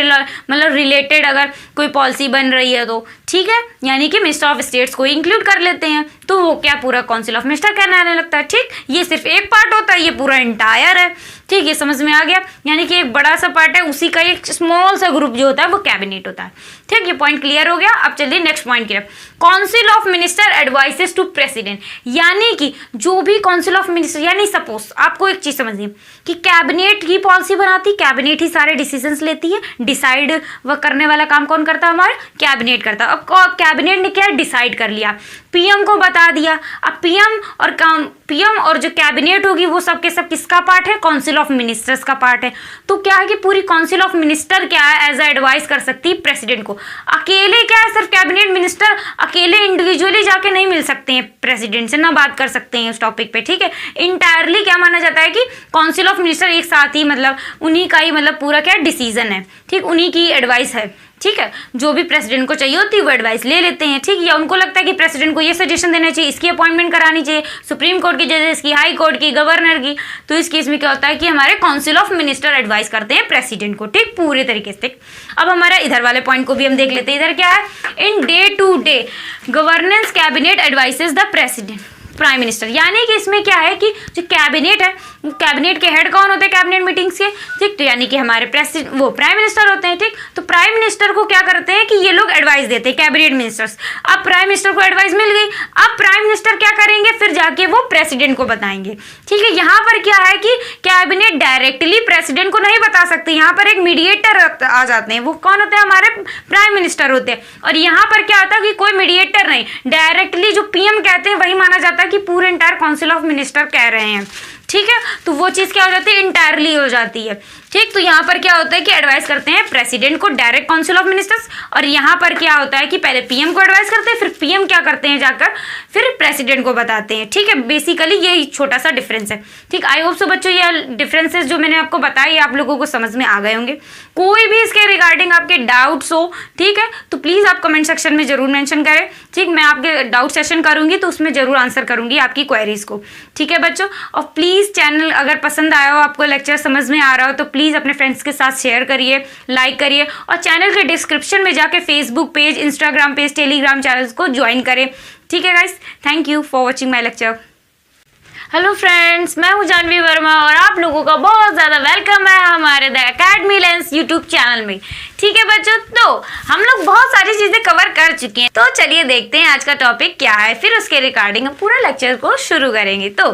मतलब रिलेटेड अगर कोई पॉलिसी बन रही है तो, ठीक है, यानी कि मिनिस्टर ऑफ स्टेट्स को इंक्लूड कर लेते हैं, तो वो क्या पूरा काउंसिल ऑफ मिनिस्टर कहने आने लगता है, ठीक। ये सिर्फ एक पार्ट होता है, ये पूरा इंटायर है, ठीक, ये समझ में आ गया, यानी कि एक बड़ा सा पार्ट है, उसी का एक स्मॉल सा ग्रुप जो होता है वो कैबिनेट होता है, ठीक। ये पॉइंट क्लियर हो गया। अब चलिए नेक्स्ट पॉइंट की तरफ, council of minister advises to president, यानी कि जो भी काउंसिल ऑफ मिनिस्टर, यानी सपोज आपको एक चीज समझिए कि कैबिनेट की पॉलिसी बनाती, कैबिनेट ही सारे डिसीजंस लेती है, डिसाइड वह करने वाला काम कौन करता है, हमारा कैबिनेट करता है। अब कैबिनेट ने क्या डिसाइड कर लिया, पीएम को बता दिया, अब पीएम और जो कैबिनेट होगी वो सब के सब किसका पार्ट है, काउंसिल ऑफ मिनिस्टर्स का पार्ट है। तो क्या है कि पूरी काउंसिल ऑफ मिनिस्टर क्या है, एज एडवाइस कर सकती है प्रेसिडेंट को, अकेले क्या है, सिर्फ कैबिनेट मिनिस्टर अकेले इंडिविजुअली जाके नहीं मिल सकते हैं प्रेसिडेंट से, ना बात कर सकते हैं उस टॉपिक पे, ठीक है। इंटायरली क्या माना जाता है कि काउंसिल ऑफ मिनिस्टर एक साथ ही मतलब उन्हीं का ही मतलब पूरा क्या डिसीजन है, ठीक, उन्हीं की एडवाइस है, ठीक है। जो भी प्रेसिडेंट को चाहिए होती है वो एडवाइस ले लेते हैं, ठीक, या उनको लगता है कि प्रेसिडेंट को ये सजेशन देना चाहिए, इसकी अपॉइंटमेंट करानी चाहिए, सुप्रीम कोर्ट की जजेस की, हाई कोर्ट की, गवर्नर की, तो इस केस में क्या होता है कि हमारे काउंसिल ऑफ मिनिस्टर एडवाइस करते हैं प्रेसिडेंट को, ठीक, पूरे तरीके से। अब हमारा इधर वाले पॉइंट को भी हम देख लेते हैं, इधर क्या है, in day to day governance cabinet advises the president, prime minister. यानी कि इसमें क्या है कि जो कैबिनेट है, कैबिनेट के हेड कौन होते हैं कैबिनेट मीटिंग्स के, ठीक, तो यानी कि हमारे प्रेसिडेंट वो प्राइम मिनिस्टर होते हैं, ठीक। तो प्राइम मिनिस्टर को क्या करते हैं कि ये लोग एडवाइस देते हैं, कैबिनेट मिनिस्टर्स। अब प्राइम मिनिस्टर को एडवाइस मिल गई, अब प्राइम मिनिस्टर क्या करेंगे, फिर जाके वो प्रेसिडेंट को बताएंगे, ठीक है। यहाँ पर क्या है कि कैबिनेट डायरेक्टली प्रेसिडेंट को नहीं बता सकती, यहाँ पर एक मीडिएटर आ जाते हैं, वो कौन होते हैं, हमारे प्राइम मिनिस्टर होते हैं। और यहाँ पर क्या होता है कि कोई मीडिएटर नहीं, डायरेक्टली जो पीएम कहते हैं वही माना जाता है कि पूरे इंटायर काउंसिल ऑफ मिनिस्टर कह रहे हैं, ठीक है। तो वो चीज़ क्या हो जाती है, इंटायरली हो जाती है, ठीक। तो यहाँ पर क्या होता है कि एडवाइस करते हैं प्रेसिडेंट को, डायरेक्ट काउंसिल ऑफ मिनिस्टर्स। और यहाँ पर क्या होता है कि पहले पीएम को एडवाइस करते हैं, फिर पीएम क्या करते हैं जाकर फिर प्रेसिडेंट को बताते हैं, ठीक है। बेसिकली ये छोटा सा डिफरेंस है, ठीक। आई होप सो बच्चों ये डिफरेंसेस जो मैंने आपको बताए आप लोगों को समझ में आ गए होंगे। कोई भी इसके रिगार्डिंग आपके डाउट्स हो, ठीक है, तो प्लीज़ आप कमेंट सेक्शन में जरूर मेंशन करें, ठीक। मैं आपके डाउट सेशन करूंगी तो उसमें जरूर आंसर करूंगी आपकी क्वेरीज को, ठीक है बच्चों। और प्लीज़ चैनल अगर पसंद आया हो, आपको लेक्चर समझ में आ रहा हो, तो प्लीज़ अपने फ्रेंड्स के साथ शेयर करिए, लाइक करिए, और चैनल के डिस्क्रिप्शन में जाके Facebook page, Instagram page, Telegram channels को ज्वाइन करें, ठीक है guys. Thank you for watching my lecture. Hello friends, मैं हूं जानवी वर्मा और आप लोगों का बहुत ज़्यादा वेलकम है हमारे the academy lens YouTube channel में, ठीक है बच्चों। तो हम लोग बहुत सारी चीज़ें कवर कर चुके हैं, तो चलिए देखते हैं आज का टॉपिक क्या है, फिर उसके रिगार्डिंग हम पूरा लेक्चर को शुरू करेंगे। तो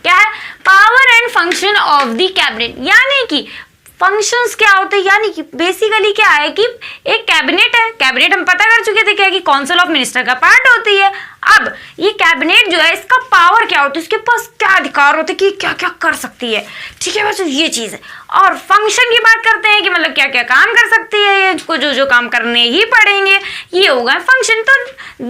क्या है, power and function of the cabinet, यानी कि फंक्शंस क्या होते हैं, यानी कि बेसिकली क्या है कि एक कैबिनेट है, कैबिनेट हम पता कर चुके थे क्या कि काउंसिल ऑफ मिनिस्टर का पार्ट होती है। अब ये कैबिनेट जो है इसका पावर क्या होता है, इसके पास क्या अधिकार होते हैं कि क्या क्या कर सकती है, ठीक है बच्चों, ये चीज़ है। और फंक्शन की बात करते हैं कि मतलब क्या क्या काम कर सकती है, इसको जो जो काम करने ही पड़ेंगे, ये होगा फंक्शन। तो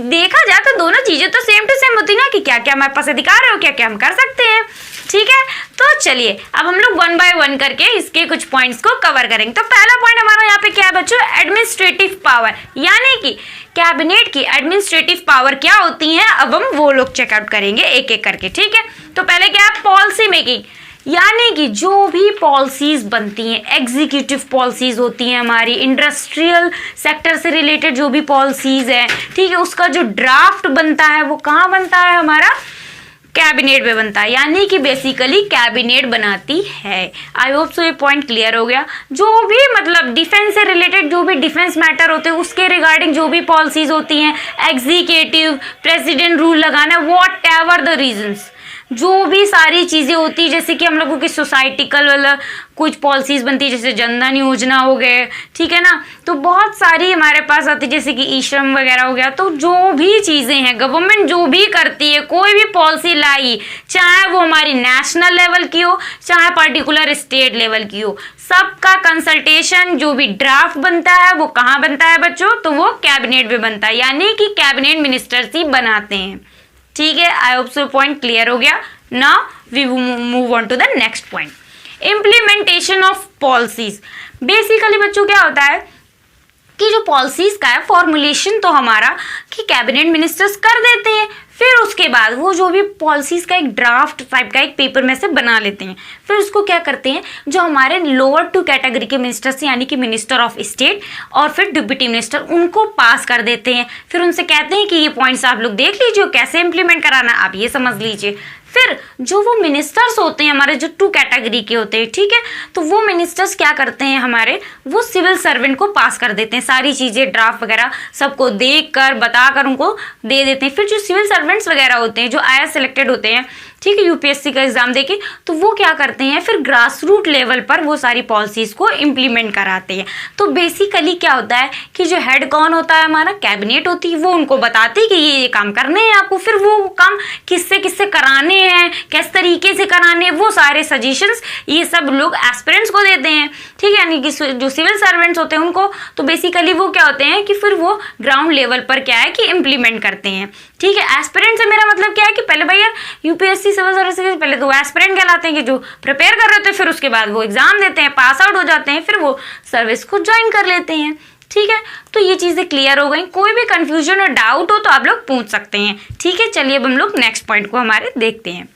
देखा जाए तो दोनों चीज़ें तो सेम टू सेम होती ना, कि क्या क्या हमारे पास अधिकार है, क्या क्या हम कर सकते हैं, ठीक है। तो चलिए अब हम लोग 1 बाय 1 करके इसके कुछ पॉइंट्स को कवर करेंगे। तो पहला पॉइंट हमारा यहाँ पे क्या है बच्चों, एडमिनिस्ट्रेटिव पावर, यानी कि कैबिनेट की एडमिनिस्ट्रेटिव पावर क्या होती है, अब हम वो लोग चेकआउट करेंगे एक एक करके, ठीक है। तो पहले क्या है, पॉलिसी मेकिंग, यानी कि जो भी पॉलिसीज बनती हैं, एग्जीक्यूटिव पॉलिसीज होती हैं हमारी, इंडस्ट्रियल सेक्टर से रिलेटेड जो भी पॉलिसीज है, ठीक है, उसका जो ड्राफ्ट बनता है वो कहाँ बनता है, हमारा कैबिनेट में बनता है, यानी कि बेसिकली कैबिनेट बनाती है। आई होप सो ये पॉइंट क्लियर हो गया। जो भी मतलब डिफेंस से रिलेटेड जो भी डिफेंस मैटर होते हैं उसके रिगार्डिंग जो भी पॉलिसीज होती हैं, एग्जीक्यूटिव, प्रेसिडेंट रूल लगाना, वॉट एवर द रीजंस, जो भी सारी चीज़ें होती है, जैसे कि हम लोगों की सोसाइटिकल वाला कुछ पॉलिसीज़ बनती है, जैसे जनधन योजना हो गए, ठीक है ना। तो बहुत सारी हमारे पास आती है, जैसे कि ई श्रम वगैरह हो गया। तो जो भी चीज़ें हैं, गवर्नमेंट जो भी करती है, कोई भी पॉलिसी लाई, चाहे वो हमारी नेशनल लेवल की हो, चाहे पर्टिकुलर स्टेट लेवल की हो, सबका कंसल्टेशन जो भी ड्राफ्ट बनता है वो कहाँ बनता है बच्चों, तो वो कैबिनेट में बनता है, यानी कि कैबिनेट मिनिस्टर्स ही बनाते हैं, ठीक है। I hope so point clear हो गया। Now we move on to the next point, implementation of policies. Basically बच्चों क्या होता है कि जो पॉलिसीज का है फॉर्मुलेशन तो हमारा कि कैबिनेट मिनिस्टर्स कर देते हैं, फिर उसके बाद वो जो भी पॉलिसीज का एक ड्राफ्ट टाइप का एक पेपर में से बना लेते हैं, फिर उसको क्या करते हैं, जो हमारे लोअर 2 कैटेगरी के मिनिस्टर्स यानी कि मिनिस्टर ऑफ स्टेट और फिर डिप्टी मिनिस्टर, उनको पास कर देते हैं। फिर उनसे कहते हैं कि ये पॉइंट्स आप लोग देख लीजिए, कैसे इंप्लीमेंट कराना आप ये समझ लीजिए। फिर जो वो मिनिस्टर्स होते हैं हमारे जो 2 कैटेगरी के होते हैं, ठीक है, तो वो मिनिस्टर्स क्या करते हैं हमारे, वो सिविल सर्वेंट को पास कर देते हैं, सारी चीज़ें ड्राफ्ट वगैरह सबको देख कर बता कर उनको दे देते हैं। फिर जो सिविल सर्वेंट्स वगैरह होते हैं, जो IAS सिलेक्टेड होते हैं, ठीक है, UPSC का एग्जाम देके, तो वो क्या करते हैं, फिर ग्रास रूट लेवल पर वो सारी पॉलिसीज़ को इम्प्लीमेंट कराते हैं। तो बेसिकली क्या होता है कि जो हेड कौन होता है, हमारा कैबिनेट होती है, वो उनको बताती है कि ये काम करने हैं आपको, फिर वो काम किससे किससे कराने हैं, किस तरीके से कराने हैं, वो सारे सजेशंस ये सब लोग एस्पिरेंट्स को देते हैं, ठीक है। यानी कि जो सिविल सर्वेंट्स होते हैं उनको, तो बेसिकली वो क्या होते हैं कि फिर वो ग्राउंड लेवल पर क्या है कि इम्प्लीमेंट करते हैं, ठीक है। एस्पिरेंट से मेरा मतलब क्या है कि पहले भैया UPSC सिविल सर्विस के पहले तो वो एस्पिरेंट कहलाते हैं कि जो प्रिपेयर कर रहे होते हैं, फिर उसके बाद वो एग्जाम देते हैं, पास आउट हो जाते हैं, फिर वो सर्विस को ज्वाइन कर लेते हैं, ठीक है। तो ये चीज़ें क्लियर हो गई। कोई भी कंफ्यूजन और डाउट हो तो आप लोग पूछ सकते हैं, ठीक है। चलिए अब हम लोग नेक्स्ट पॉइंट को हमारे देखते हैं,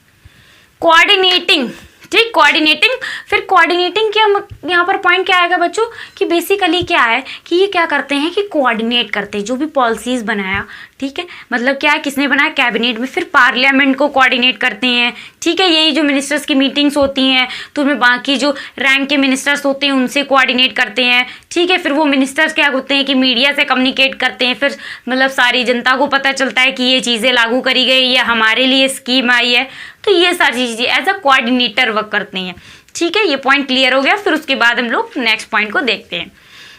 कोऑर्डिनेटिंग, ठीक, कोऑर्डिनेटिंग। फिर कोऑर्डिनेटिंग के हम यहाँ पर पॉइंट क्या आएगा बच्चों कि बेसिकली क्या है कि ये क्या करते हैं कि कोऑर्डिनेट करते हैं, जो भी पॉलिसीज़ बनाया, ठीक है, मतलब क्या है, किसने बनाया, कैबिनेट में। फिर पार्लियामेंट को कोऑर्डिनेट करते हैं, ठीक है, यही जो मिनिस्टर्स की मीटिंग्स होती हैं तो उनमें बाकी जो रैंक के मिनिस्टर्स होते हैं उनसे कोऑर्डिनेट करते हैं, ठीक है। फिर वो मिनिस्टर्स क्या होते हैं कि मीडिया से कम्युनिकेट करते हैं, फिर मतलब सारी जनता को पता चलता है कि ये चीज़ें लागू करी गई, ये हमारे लिए स्कीम आई है, तो ये सारी चीज़ें एज अ कोऑर्डिनेटर वर्क करते हैं, ठीक है। ये पॉइंट क्लियर हो गया। फिर उसके बाद हम लोग नेक्स्ट पॉइंट को देखते हैं।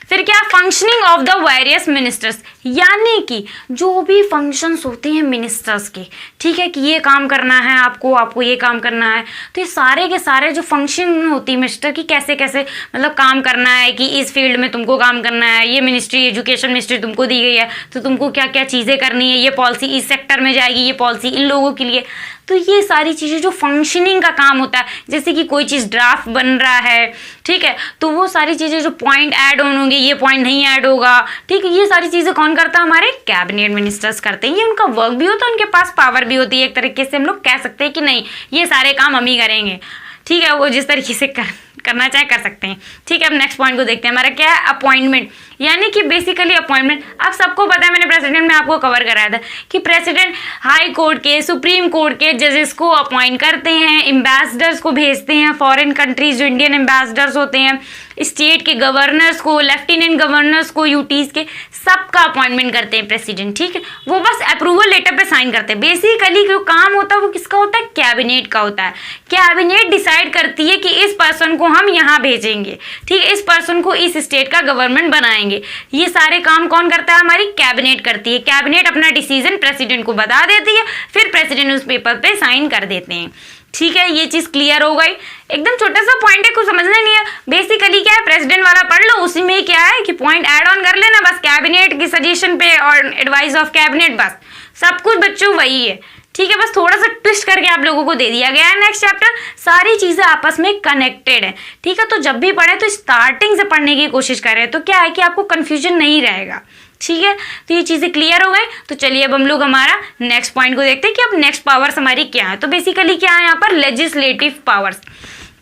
फिर क्या, functioning of the various ministers, यानी कि जो भी फंक्शंस होते हैं मिनिस्टर्स के, ठीक है, कि ये काम करना है आपको ये काम करना है, तो ये सारे के सारे जो फंक्शन होती है मिनिस्टर की, कैसे कैसे मतलब काम करना है, कि इस फील्ड में तुमको काम करना है, ये मिनिस्ट्री एजुकेशन मिनिस्ट्री तुमको दी गई है तो तुमको क्या क्या चीज़ें करनी है, ये पॉलिसी इस सेक्टर में जाएगी, ये पॉलिसी इन लोगों के लिए, तो ये सारी चीज़ें जो फंक्शनिंग का काम होता है, जैसे कि कोई चीज़ ड्राफ्ट बन रहा है, ठीक है, तो वो सारी चीज़ें जो पॉइंट ऐड ऑन होंगे, ये पॉइंट नहीं ऐड होगा, ठीक है, ये सारी चीज़ें कौन करता है, हमारे कैबिनेट मिनिस्टर्स करते हैं। ये उनका वर्क भी होता है, उनके पास पावर भी होती है, एक तरीके से हम लोग कह सकते हैं कि नहीं ये सारे काम हम ही करेंगे, ठीक है, वो जिस तरीके से करना चाहे कर सकते हैं, ठीक है। अब नेक्स्ट पॉइंट को देखते हैं। हमारा क्या है, अपॉइंटमेंट, यानी कि बेसिकली अपॉइंटमेंट। आप सबको पता है, मैंने प्रेसिडेंट में आपको कवर कराया था कि प्रेसिडेंट हाई कोर्ट के, सुप्रीम कोर्ट के जजेस को अपॉइंट करते हैं, एम्बेसडर्स को भेजते हैं फॉरेन कंट्रीज, जो इंडियन एम्बेसडर्स होते हैं, स्टेट के गवर्नर्स को, लेफ्टिनेंट गवर्नर्स को, यूटीज के, सबका अपॉइंटमेंट करते हैं प्रेसिडेंट, ठीक है। वो बस अप्रूवल लेटर पे साइन करते हैं। बेसिकली जो काम होता है वो किसका होता है, कैबिनेट का होता है। कैबिनेट डिसाइड करती है कि इस पर्सन को हम यहाँ भेजेंगे, ठीक है, इस पर्सन को इस स्टेट का गवर्नमेंट बनाएंगे। ये सारे काम कौन करता है, हमारी कैबिनेट करती है। कैबिनेट अपना डिसीजन प्रेसिडेंट को बता देती है, फिर प्रेसिडेंट उस पेपर पे साइन कर देते हैं, ठीक है। ये चीज क्लियर हो गई। एकदम छोटा सा पॉइंट है, कुछ समझना नहीं है। बेसिकली क्या है, प्रेसिडेंट वाला पढ़ लो, उसी में क्या है कि पॉइंट ऐड ऑन कर लेना बस, कैबिनेट की सजेशन पे और एडवाइस ऑफ कैबिनेट, बस सब कुछ बच्चों वही है, ठीक है। बस थोड़ा सा ट्विस्ट करके आप लोगों को दे दिया गया है नेक्स्ट चैप्टर। सारी चीजें आपस में कनेक्टेड है, ठीक है। तो जब भी पढ़े तो स्टार्टिंग से पढ़ने की कोशिश करें, तो क्या है कि आपको कंफ्यूजन नहीं रहेगा, ठीक है। तो ये चीजें क्लियर हो गई। तो चलिए अब हम लोग हमारा नेक्स्ट पॉइंट को देखते हैं कि अब नेक्स्ट पावर्स हमारी क्या है। तो बेसिकली क्या है यहाँ पर, लेजिस्लेटिव पावर्स,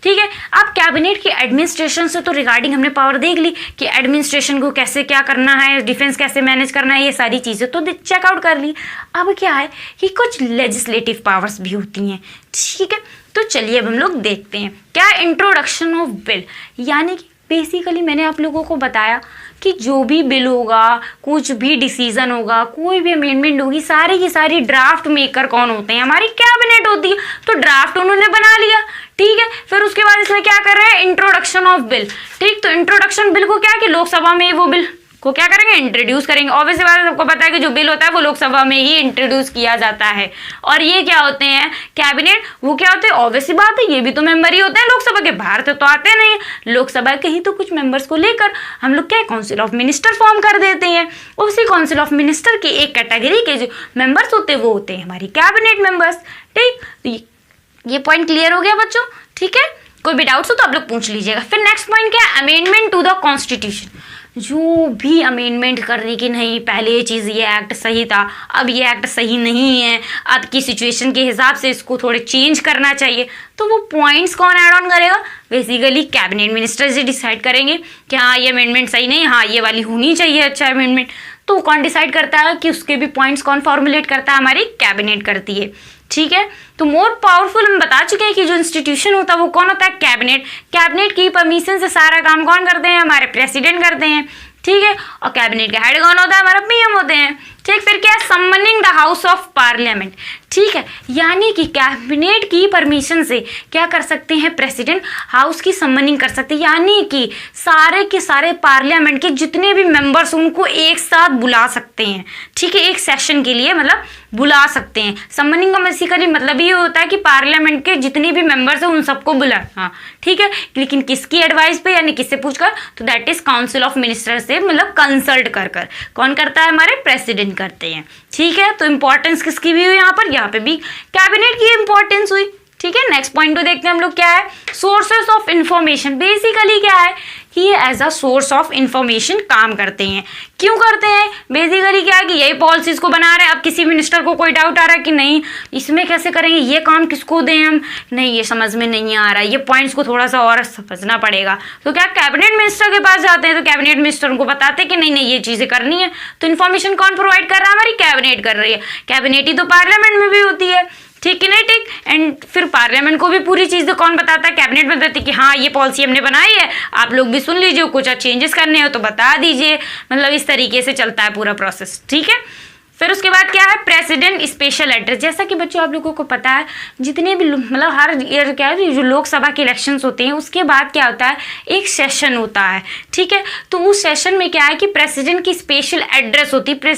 ठीक है। अब कैबिनेट के एडमिनिस्ट्रेशन से तो रिगार्डिंग हमने पावर देख ली कि एडमिनिस्ट्रेशन को कैसे क्या करना है, डिफेंस कैसे मैनेज करना है, ये सारी चीज़ें तो चेकआउट कर ली। अब क्या है कि कुछ लेजिस्लेटिव पावर्स भी होती हैं, ठीक है। तो चलिए अब हम लोग देखते हैं क्या, इंट्रोडक्शन ऑफ बिल, यानी कि बेसिकली मैंने आप लोगों को बताया कि जो भी बिल होगा, कुछ भी डिसीजन होगा, कोई भी अमेंडमेंट होगी, सारी की सारी ड्राफ्ट मेकर कौन होते हैं, हमारी कैबिनेट होती है। तो ड्राफ्ट उन्होंने बना लिया, ठीक है। फिर उसके बाद इसमें क्या कर रहे हैं, इंट्रोडक्शन ऑफ बिल, ठीक। तो इंट्रोडक्शन बिल को क्या है कि लोकसभा में वो बिल को क्या करेंगे, इंट्रोड्यूस करेंगे। ऑब्वियसली बात है, सबको पता है कि जो बिल होता है वो लोकसभा में ही इंट्रोड्यूस किया जाता है। और ये क्या होते हैं, कैबिनेट, वो क्या होते हैं, ऑब्वियसली बात है ये भी तो मेंबर ही होते हैं लोकसभा के, बाहर तो आते नहीं। लोकसभा के ही तो कुछ मेंबर्स को लेकर हम लोग क्या, काउंसिल ऑफ मिनिस्टर फॉर्म कर देते हैं। उसी काउंसिल ऑफ मिनिस्टर के एक कैटेगरी के जो मेंबर्स होते हैं वो होते हैं हमारी कैबिनेट मेंबर्स, ठीक। ये पॉइंट क्लियर हो गया बच्चों, ठीक है। कोई भी डाउट्स हो तो आप लोग पूछ लीजिएगा। फिर नेक्स्ट पॉइंट क्या है, अमेंडमेंट टू द कॉन्स्टिट्यूशन। जो भी अमेंडमेंट करने की, नहीं पहले ये चीज़, ये एक्ट सही था, अब ये एक्ट सही नहीं है, अब की सिचुएशन के हिसाब से इसको थोड़े चेंज करना चाहिए, तो वो पॉइंट्स कौन ऐड ऑन करेगा, बेसिकली कैबिनेट मिनिस्टर से डिसाइड करेंगे कि हाँ ये अमेंडमेंट सही नहीं, हाँ ये वाली होनी चाहिए, अच्छा अमेंडमेंट। तो कौन डिसाइड करता है कि उसके भी पॉइंट्स कौन फॉर्मुलेट करता है, हमारी कैबिनेट करती है, ठीक है। तो मोर पावरफुल हम बता चुके हैं कि जो इंस्टीट्यूशन होता है वो कौन होता है, कैबिनेट। कैबिनेट की परमिशन से सारा काम कौन करते हैं, हमारे प्रेसिडेंट करते हैं, ठीक है। और कैबिनेट का हेड कौन होता है, हमारा पीएम होते हैं, ठीक। फिर क्या है, summoning the house of parliament, ठीक है। यानी कि कैबिनेट की परमिशन से क्या कर सकते हैं, प्रेसिडेंट हाउस की समनिंग कर सकते हैं, यानी कि सारे के सारे पार्लियामेंट के जितने भी मेंबर्स उनको एक साथ बुला सकते हैं, ठीक है, एक सेशन के लिए मतलब बुला सकते हैं। समनिंग का बेसिकली मतलब ये होता है कि पार्लियामेंट के जितने भी मेंबर्स हैं उन सबको बुला, हाँ ठीक है। लेकिन किसकी एडवाइस पे, यानी किससे पूछकर, तो that is council of minister से मतलब कंसल्ट कर कौन करता है, हमारे प्रेसिडेंट करते हैं, ठीक है। तो इंपॉर्टेंस किसकी भी हुई यहाँ पे भी कैबिनेट की इंपॉर्टेंस हुई, ठीक है। नेक्स्ट पॉइंट को देखते हैं हम लोग क्या है, सोर्सेस ऑफ इंफॉर्मेशन। बेसिकली क्या है ये as a source of information काम करते हैं। क्यों करते हैं? बेसिकली क्या है कि यही पॉलिसीज को बना रहे हैं। अब किसी मिनिस्टर को कोई डाउट आ रहा है कि नहीं इसमें कैसे करेंगे, ये काम किसको दें हम, नहीं ये समझ में नहीं आ रहा, ये पॉइंट्स को थोड़ा सा और समझना पड़ेगा, तो क्या कैबिनेट मिनिस्टर के पास जाते हैं, तो कैबिनेट मिनिस्टर उनको बताते हैं कि नहीं नहीं ये चीज़ें करनी है। तो इन्फॉर्मेशन कौन प्रोवाइड कर रहा है? हमारी कैबिनेट कर रही है। कैबिनेट ही तो पार्लियामेंट में भी होती है, ठीक है नहीं ठीक। एंड फिर पार्लियामेंट को भी पूरी चीज़ें कौन बताता है? कैबिनेट बताती है कि हाँ ये पॉलिसी हमने बनाई है, आप लोग भी सुन लीजिए, कुछ चेंजेस करने हो तो बता दीजिए। मतलब इस तरीके से चलता है पूरा प्रोसेस, ठीक है। फिर उसके बाद क्या है? President special address. जैसा कि बच्चों आप लोगों को पता है जितने भी मतलब हर ईयर क्या है जो लोकसभा के इलेक्शंस होते हैं उसके बाद क्या होता है? एक सेशन होता है, ठीक है। तो उस सेशन में क्या है कि प्रेसिडेंट की स्पेशल एड्रेस होती है।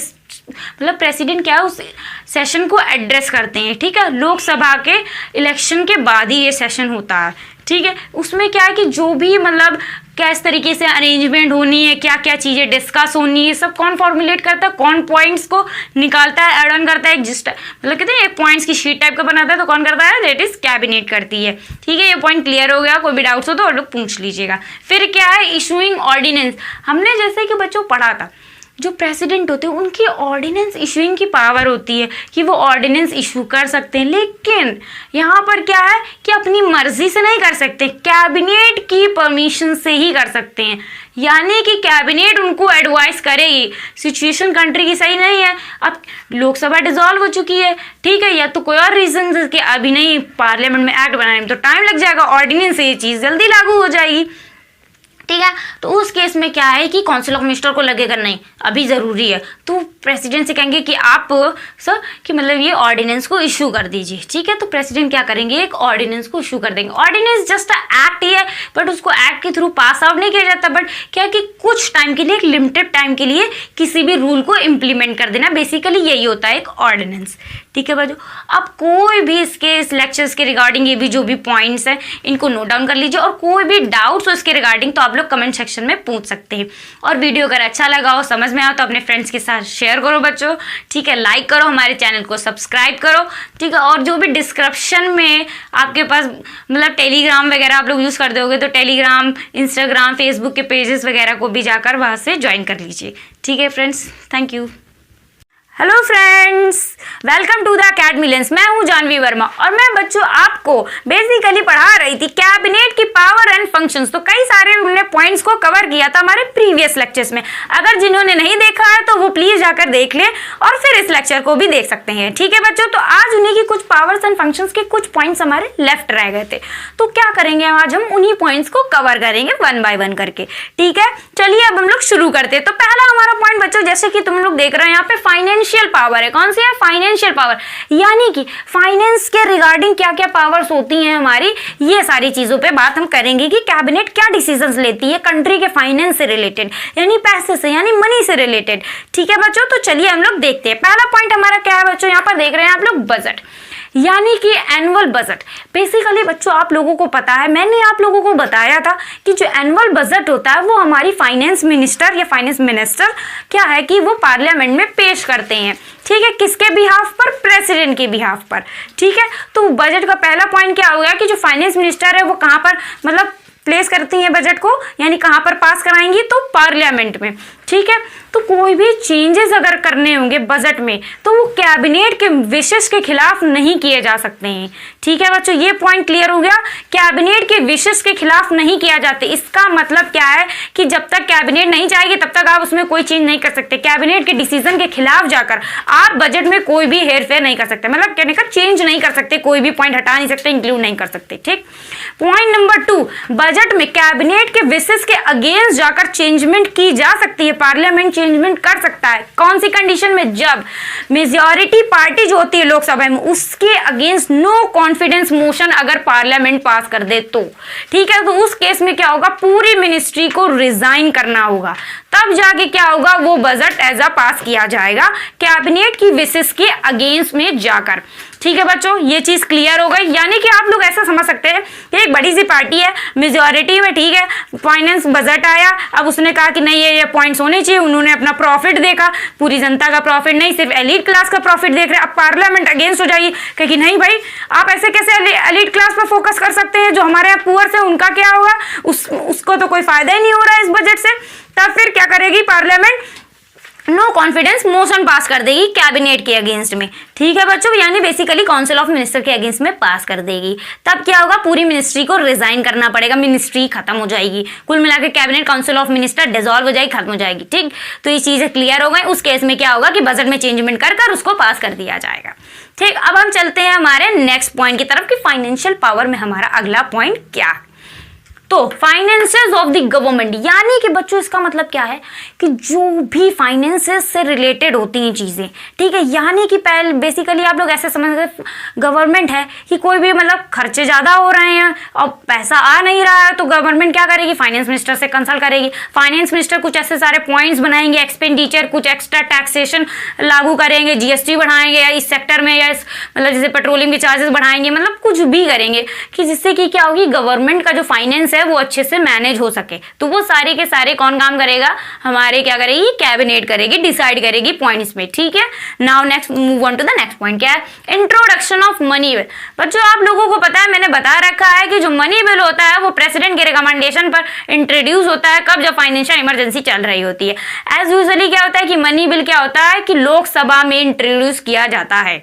मतलब प्रेसिडेंट क्या है उस सेशन को एड्रेस करते हैं, ठीक है। लोकसभा के इलेक्शन के बाद ही ये सेशन होता है, ठीक है। उसमें क्या है कि जो भी मतलब किस तरीके से अरेंजमेंट होनी है, क्या क्या चीज़ें डिस्कस होनी है, सब कौन फॉर्मुलेट करता है, कौन पॉइंट्स को निकालता है, ऐड ऑन करता है, मतलब कहते हैं एक पॉइंट्स की शीट टाइप का बनाता है, तो कौन करता है? दैट इज कैबिनेट करती है, ठीक है। ये पॉइंट क्लियर हो गया? कोई भी डाउट्स हो तो और लोग पूछ लीजिएगा। फिर क्या है? Issuing ordinance. हमने जैसे कि बच्चों पढ़ा था जो प्रेसिडेंट होते हैं उनकी ऑर्डिनेंस इशूइंग की पावर होती है कि वो ऑर्डिनेंस इशू कर सकते हैं, लेकिन यहाँ पर क्या है कि अपनी मर्जी से नहीं कर सकते, कैबिनेट की परमिशन से ही कर सकते हैं। यानी कि कैबिनेट उनको एडवाइस करेगी, सिचुएशन कंट्री की सही नहीं है, अब लोकसभा डिसॉल्व हो चुकी है, ठीक है, या तो कोई और रीजन कि अभी नहीं पार्लियामेंट में एक्ट बनाने में तो टाइम लग जाएगा, ऑर्डिनेंस से ये चीज़ जल्दी लागू हो जाएगी, ठीक है। तो उस केस में क्या है कि काउंसिल ऑफ मिनिस्टर को लगेगा नहीं अभी ज़रूरी है, तो प्रेसिडेंट से कहेंगे कि आप सर कि मतलब ये ऑर्डिनेंस को इशू कर दीजिए, ठीक है। तो प्रेसिडेंट क्या करेंगे? एक ऑर्डिनेंस को इशू कर देंगे। ऑर्डिनेंस जस्ट एक्ट ही है, बट उसको एक्ट के थ्रू पास आउट नहीं किया जाता, बट क्या कि कुछ टाइम के लिए, एक लिमिटेड टाइम के लिए किसी भी रूल को इम्प्लीमेंट कर देना, बेसिकली यही होता है एक ऑर्डिनेंस, ठीक है बच्चों। अब कोई भी इस लेक्चर्स के रिगार्डिंग ये भी जो भी पॉइंट्स हैं इनको नोट डाउन कर लीजिए, और कोई भी डाउट्स हो इसके रिगार्डिंग तो आप लोग कमेंट सेक्शन में पूछ सकते हैं। और वीडियो अगर अच्छा लगा हो, समझ में आया तो अपने फ्रेंड्स के साथ शेयर करो बच्चों, ठीक है। लाइक करो, हमारे चैनल को सब्सक्राइब करो, ठीक है। और जो भी डिस्क्रिप्शन में आपके पास मतलब टेलीग्राम वगैरह आप लोग यूज़ करते होगे तो टेलीग्राम, इंस्टाग्राम, फेसबुक के पेजेस वगैरह को भी जाकर वहाँ से ज्वाइन कर लीजिए, ठीक है friends. Thank you. Hello friends, welcome to the Academy Lens. मैं हूं जानवी वर्मा और मैं बच्चों आपको बेसिकली पढ़ा रही थी कैबिनेट की पावर एंड फंक्शंस। तो कई सारे हमने पॉइंट्स को कवर किया था हमारे प्रीवियस लेक्चर्स में। अगर जिन्होंने नहीं देखा है तो वो प्लीज जाकर देख लें और फिर इस लेक्चर को भी देख सकते हैं, ठीक है बच्चों। तो आज उन्हीं की कुछ पावर्स एंड फंक्शंस के कुछ पॉइंट्स हमारे लेफ्ट रह गए थे, तो क्या करेंगे आज हम उन्हीं पॉइंट्स को कवर करेंगे वन बाय वन करके, ठीक है। चलिए अब हम लोग शुरू करते हैं। तो पहला हमारा पॉइंट बच्चों, जैसे कि तुम लोग देख रहे हैं यहाँ पे फाइनेंशियल पावर है। कौन सी है? फाइनेंशियल पावर, यानी कि फाइनेंस के रिगार्डिंग क्या क्या पावर्स होती हैं हमारी, ये सारी चीजों पे बात हम करेंगे कि कैबिनेट क्या डिसीजंस लेती है कंट्री के फाइनेंस से रिलेटेड, यानी पैसे से, यानी मनी से रिलेटेड, ठीक है बच्चों। तो चलिए हम लोग देखते हैं। पहला पॉइंट हमारा क्या है बच्चों, यहाँ पर देख रहे हैं आप लोग बजट, यानी कि एनुअल बजट। बेसिकली बच्चों आप लोगों को पता है, मैंने आप लोगों को बताया था कि जो एनुअल बजट होता है वो हमारी फाइनेंस मिनिस्टर या फाइनेंस मिनिस्टर क्या है कि वो पार्लियामेंट में पेश करते हैं, ठीक है। किसके बिहाफ पर? प्रेसिडेंट के बिहाफ पर, ठीक है। तो बजट का पहला पॉइंट क्या हो गया कि जो फाइनेंस मिनिस्टर है वो कहाँ पर मतलब प्लेस करती हैं बजट को, यानी कहाँ पर पास कराएंगी? तो पार्लियामेंट में, ठीक है। तो कोई भी चेंजेस अगर करने होंगे बजट में तो वो कैबिनेट के विशेष के खिलाफ नहीं किए जा सकते हैं, ठीक है बच्चों। ये पॉइंट क्लियर हो गया, कैबिनेट के विशेष के खिलाफ नहीं किया जाते। इसका मतलब क्या है कि जब तक कैबिनेट नहीं जाएगी तब तक आप उसमें कोई चेंज नहीं कर सकते। कैबिनेट के डिसीजन के खिलाफ जाकर आप बजट में कोई भी हेरफेर नहीं कर सकते, मतलब कहने का चेंज नहीं कर सकते, कोई भी पॉइंट हटा नहीं सकते, इंक्लूड नहीं कर सकते, ठीक। पॉइंट नंबर 2, बजट में कैबिनेट के विशेष के अगेंस्ट जाकर चेंजमेंट की जा सकती है, पार्लियामेंट चेंजमेंट कर सकता है। कौन सी कंडीशन में? जब मेजॉरिटी पार्टी जो होती है लोकसभा में उसके अगेंस्ट नो कॉन्फिडेंस मोशन अगर पार्लियामेंट पास कर दे तो, ठीक है। तो उस केस में क्या होगा? पूरी मिनिस्ट्री को रिजाइन करना होगा, तब जाके क्या होगा? वो बजट एज अ पास किया जाएगा कैबिनेट की विशेष के अगेंस्ट में जाकर, ठीक है बच्चों। ये चीज क्लियर हो गई, यानी कि आप लोग ऐसा समझ सकते हैं कि एक बड़ी सी पार्टी है, मेजोरिटी में, ठीक है, फाइनेंस बजट आया, अब उसने कहा कि नहीं ये पॉइंट्स होने चाहिए, उन्होंने अपना प्रॉफिट देखा, पूरी जनता का प्रॉफिट नहीं, सिर्फ एलीट क्लास का प्रॉफिट देख रहे हैं। अब पार्लियामेंट अगेंस्ट हो जाएगी, कहेगी नहीं भाई आप ऐसे कैसे एलीट क्लास पर फोकस कर सकते हैं, जो हमारे यहाँ पुअर से उनका क्या होगा, उसको तो कोई फायदा ही नहीं हो रहा है इस बजट से। तब फिर क्या करेगी parliament, no confidence motion pass कर देगी कैबिनेट के अगेंस्ट में, ठीक है बच्चों, यानी बेसिकली काउंसिल ऑफ मिनिस्टर के अगेंस्ट में पास कर देगी। तब क्या होगा, पूरी मिनिस्ट्री को रिजाइन करना पड़ेगा, मिनिस्ट्री खत्म हो जाएगी, कुल मिलाकर cabinet council of minister dissolve हो जाएगी, खत्म हो जाएगी, ठीक। तो ये चीजें क्लियर हो गई। उस केस में क्या होगा कि बजट में चेंजमेंट कर उसको पास कर दिया जाएगा, ठीक। अब हम चलते हैं हमारे नेक्स्ट पॉइंट की तरफ कि फाइनेंशियल पावर में हमारा अगला पॉइंट क्या। तो फाइनेंसेस ऑफ द गवर्नमेंट, यानी कि बच्चों इसका मतलब क्या है कि जो भी फाइनेंसेस से रिलेटेड होती हैं चीज़ें, ठीक है, यानी कि पहले बेसिकली आप लोग ऐसे समझते गवर्नमेंट है कि कोई भी मतलब खर्चे ज़्यादा हो रहे हैं और पैसा आ नहीं रहा है, तो गवर्नमेंट क्या करेगी, फाइनेंस मिनिस्टर से कंसल्ट करेगी। फाइनेंस मिनिस्टर कुछ ऐसे सारे पॉइंट्स बनाएंगे, एक्सपेंडिचर, कुछ एक्स्ट्रा टैक्सेशन लागू करेंगे, जीएसटी बढ़ाएंगे या इस सेक्टर में, या मतलब जैसे पेट्रोलियम के चार्जेस बढ़ाएंगे, मतलब कुछ भी करेंगे कि जिससे कि क्या होगी, गवर्नमेंट का जो फाइनेंस है वो अच्छे से मैनेज हो सके। तो वो सारे के सारे कौन काम करेगा, हमारे क्या करेगी, कैबिनेट करेगी, डिसाइड करेगी पॉइंट्स में, ठीक है। Now next move on to the next point, क्या है, इंट्रोडक्शन ऑफ मनी बिल। बच्चों आप लोगों को पता है, मैंने बता रखा है कि जो मनी बिल होता है वो प्रेसिडेंट के रिकमेंडेशन पर इंट्रोड्यूस होता है, कब, जब फाइनेंशियल इमरजेंसी चल रही होती है। एज यूजुअली क्या होता है कि मनी बिल क्या होता है कि लोकसभा में इंट्रोड्यूस किया जाता है।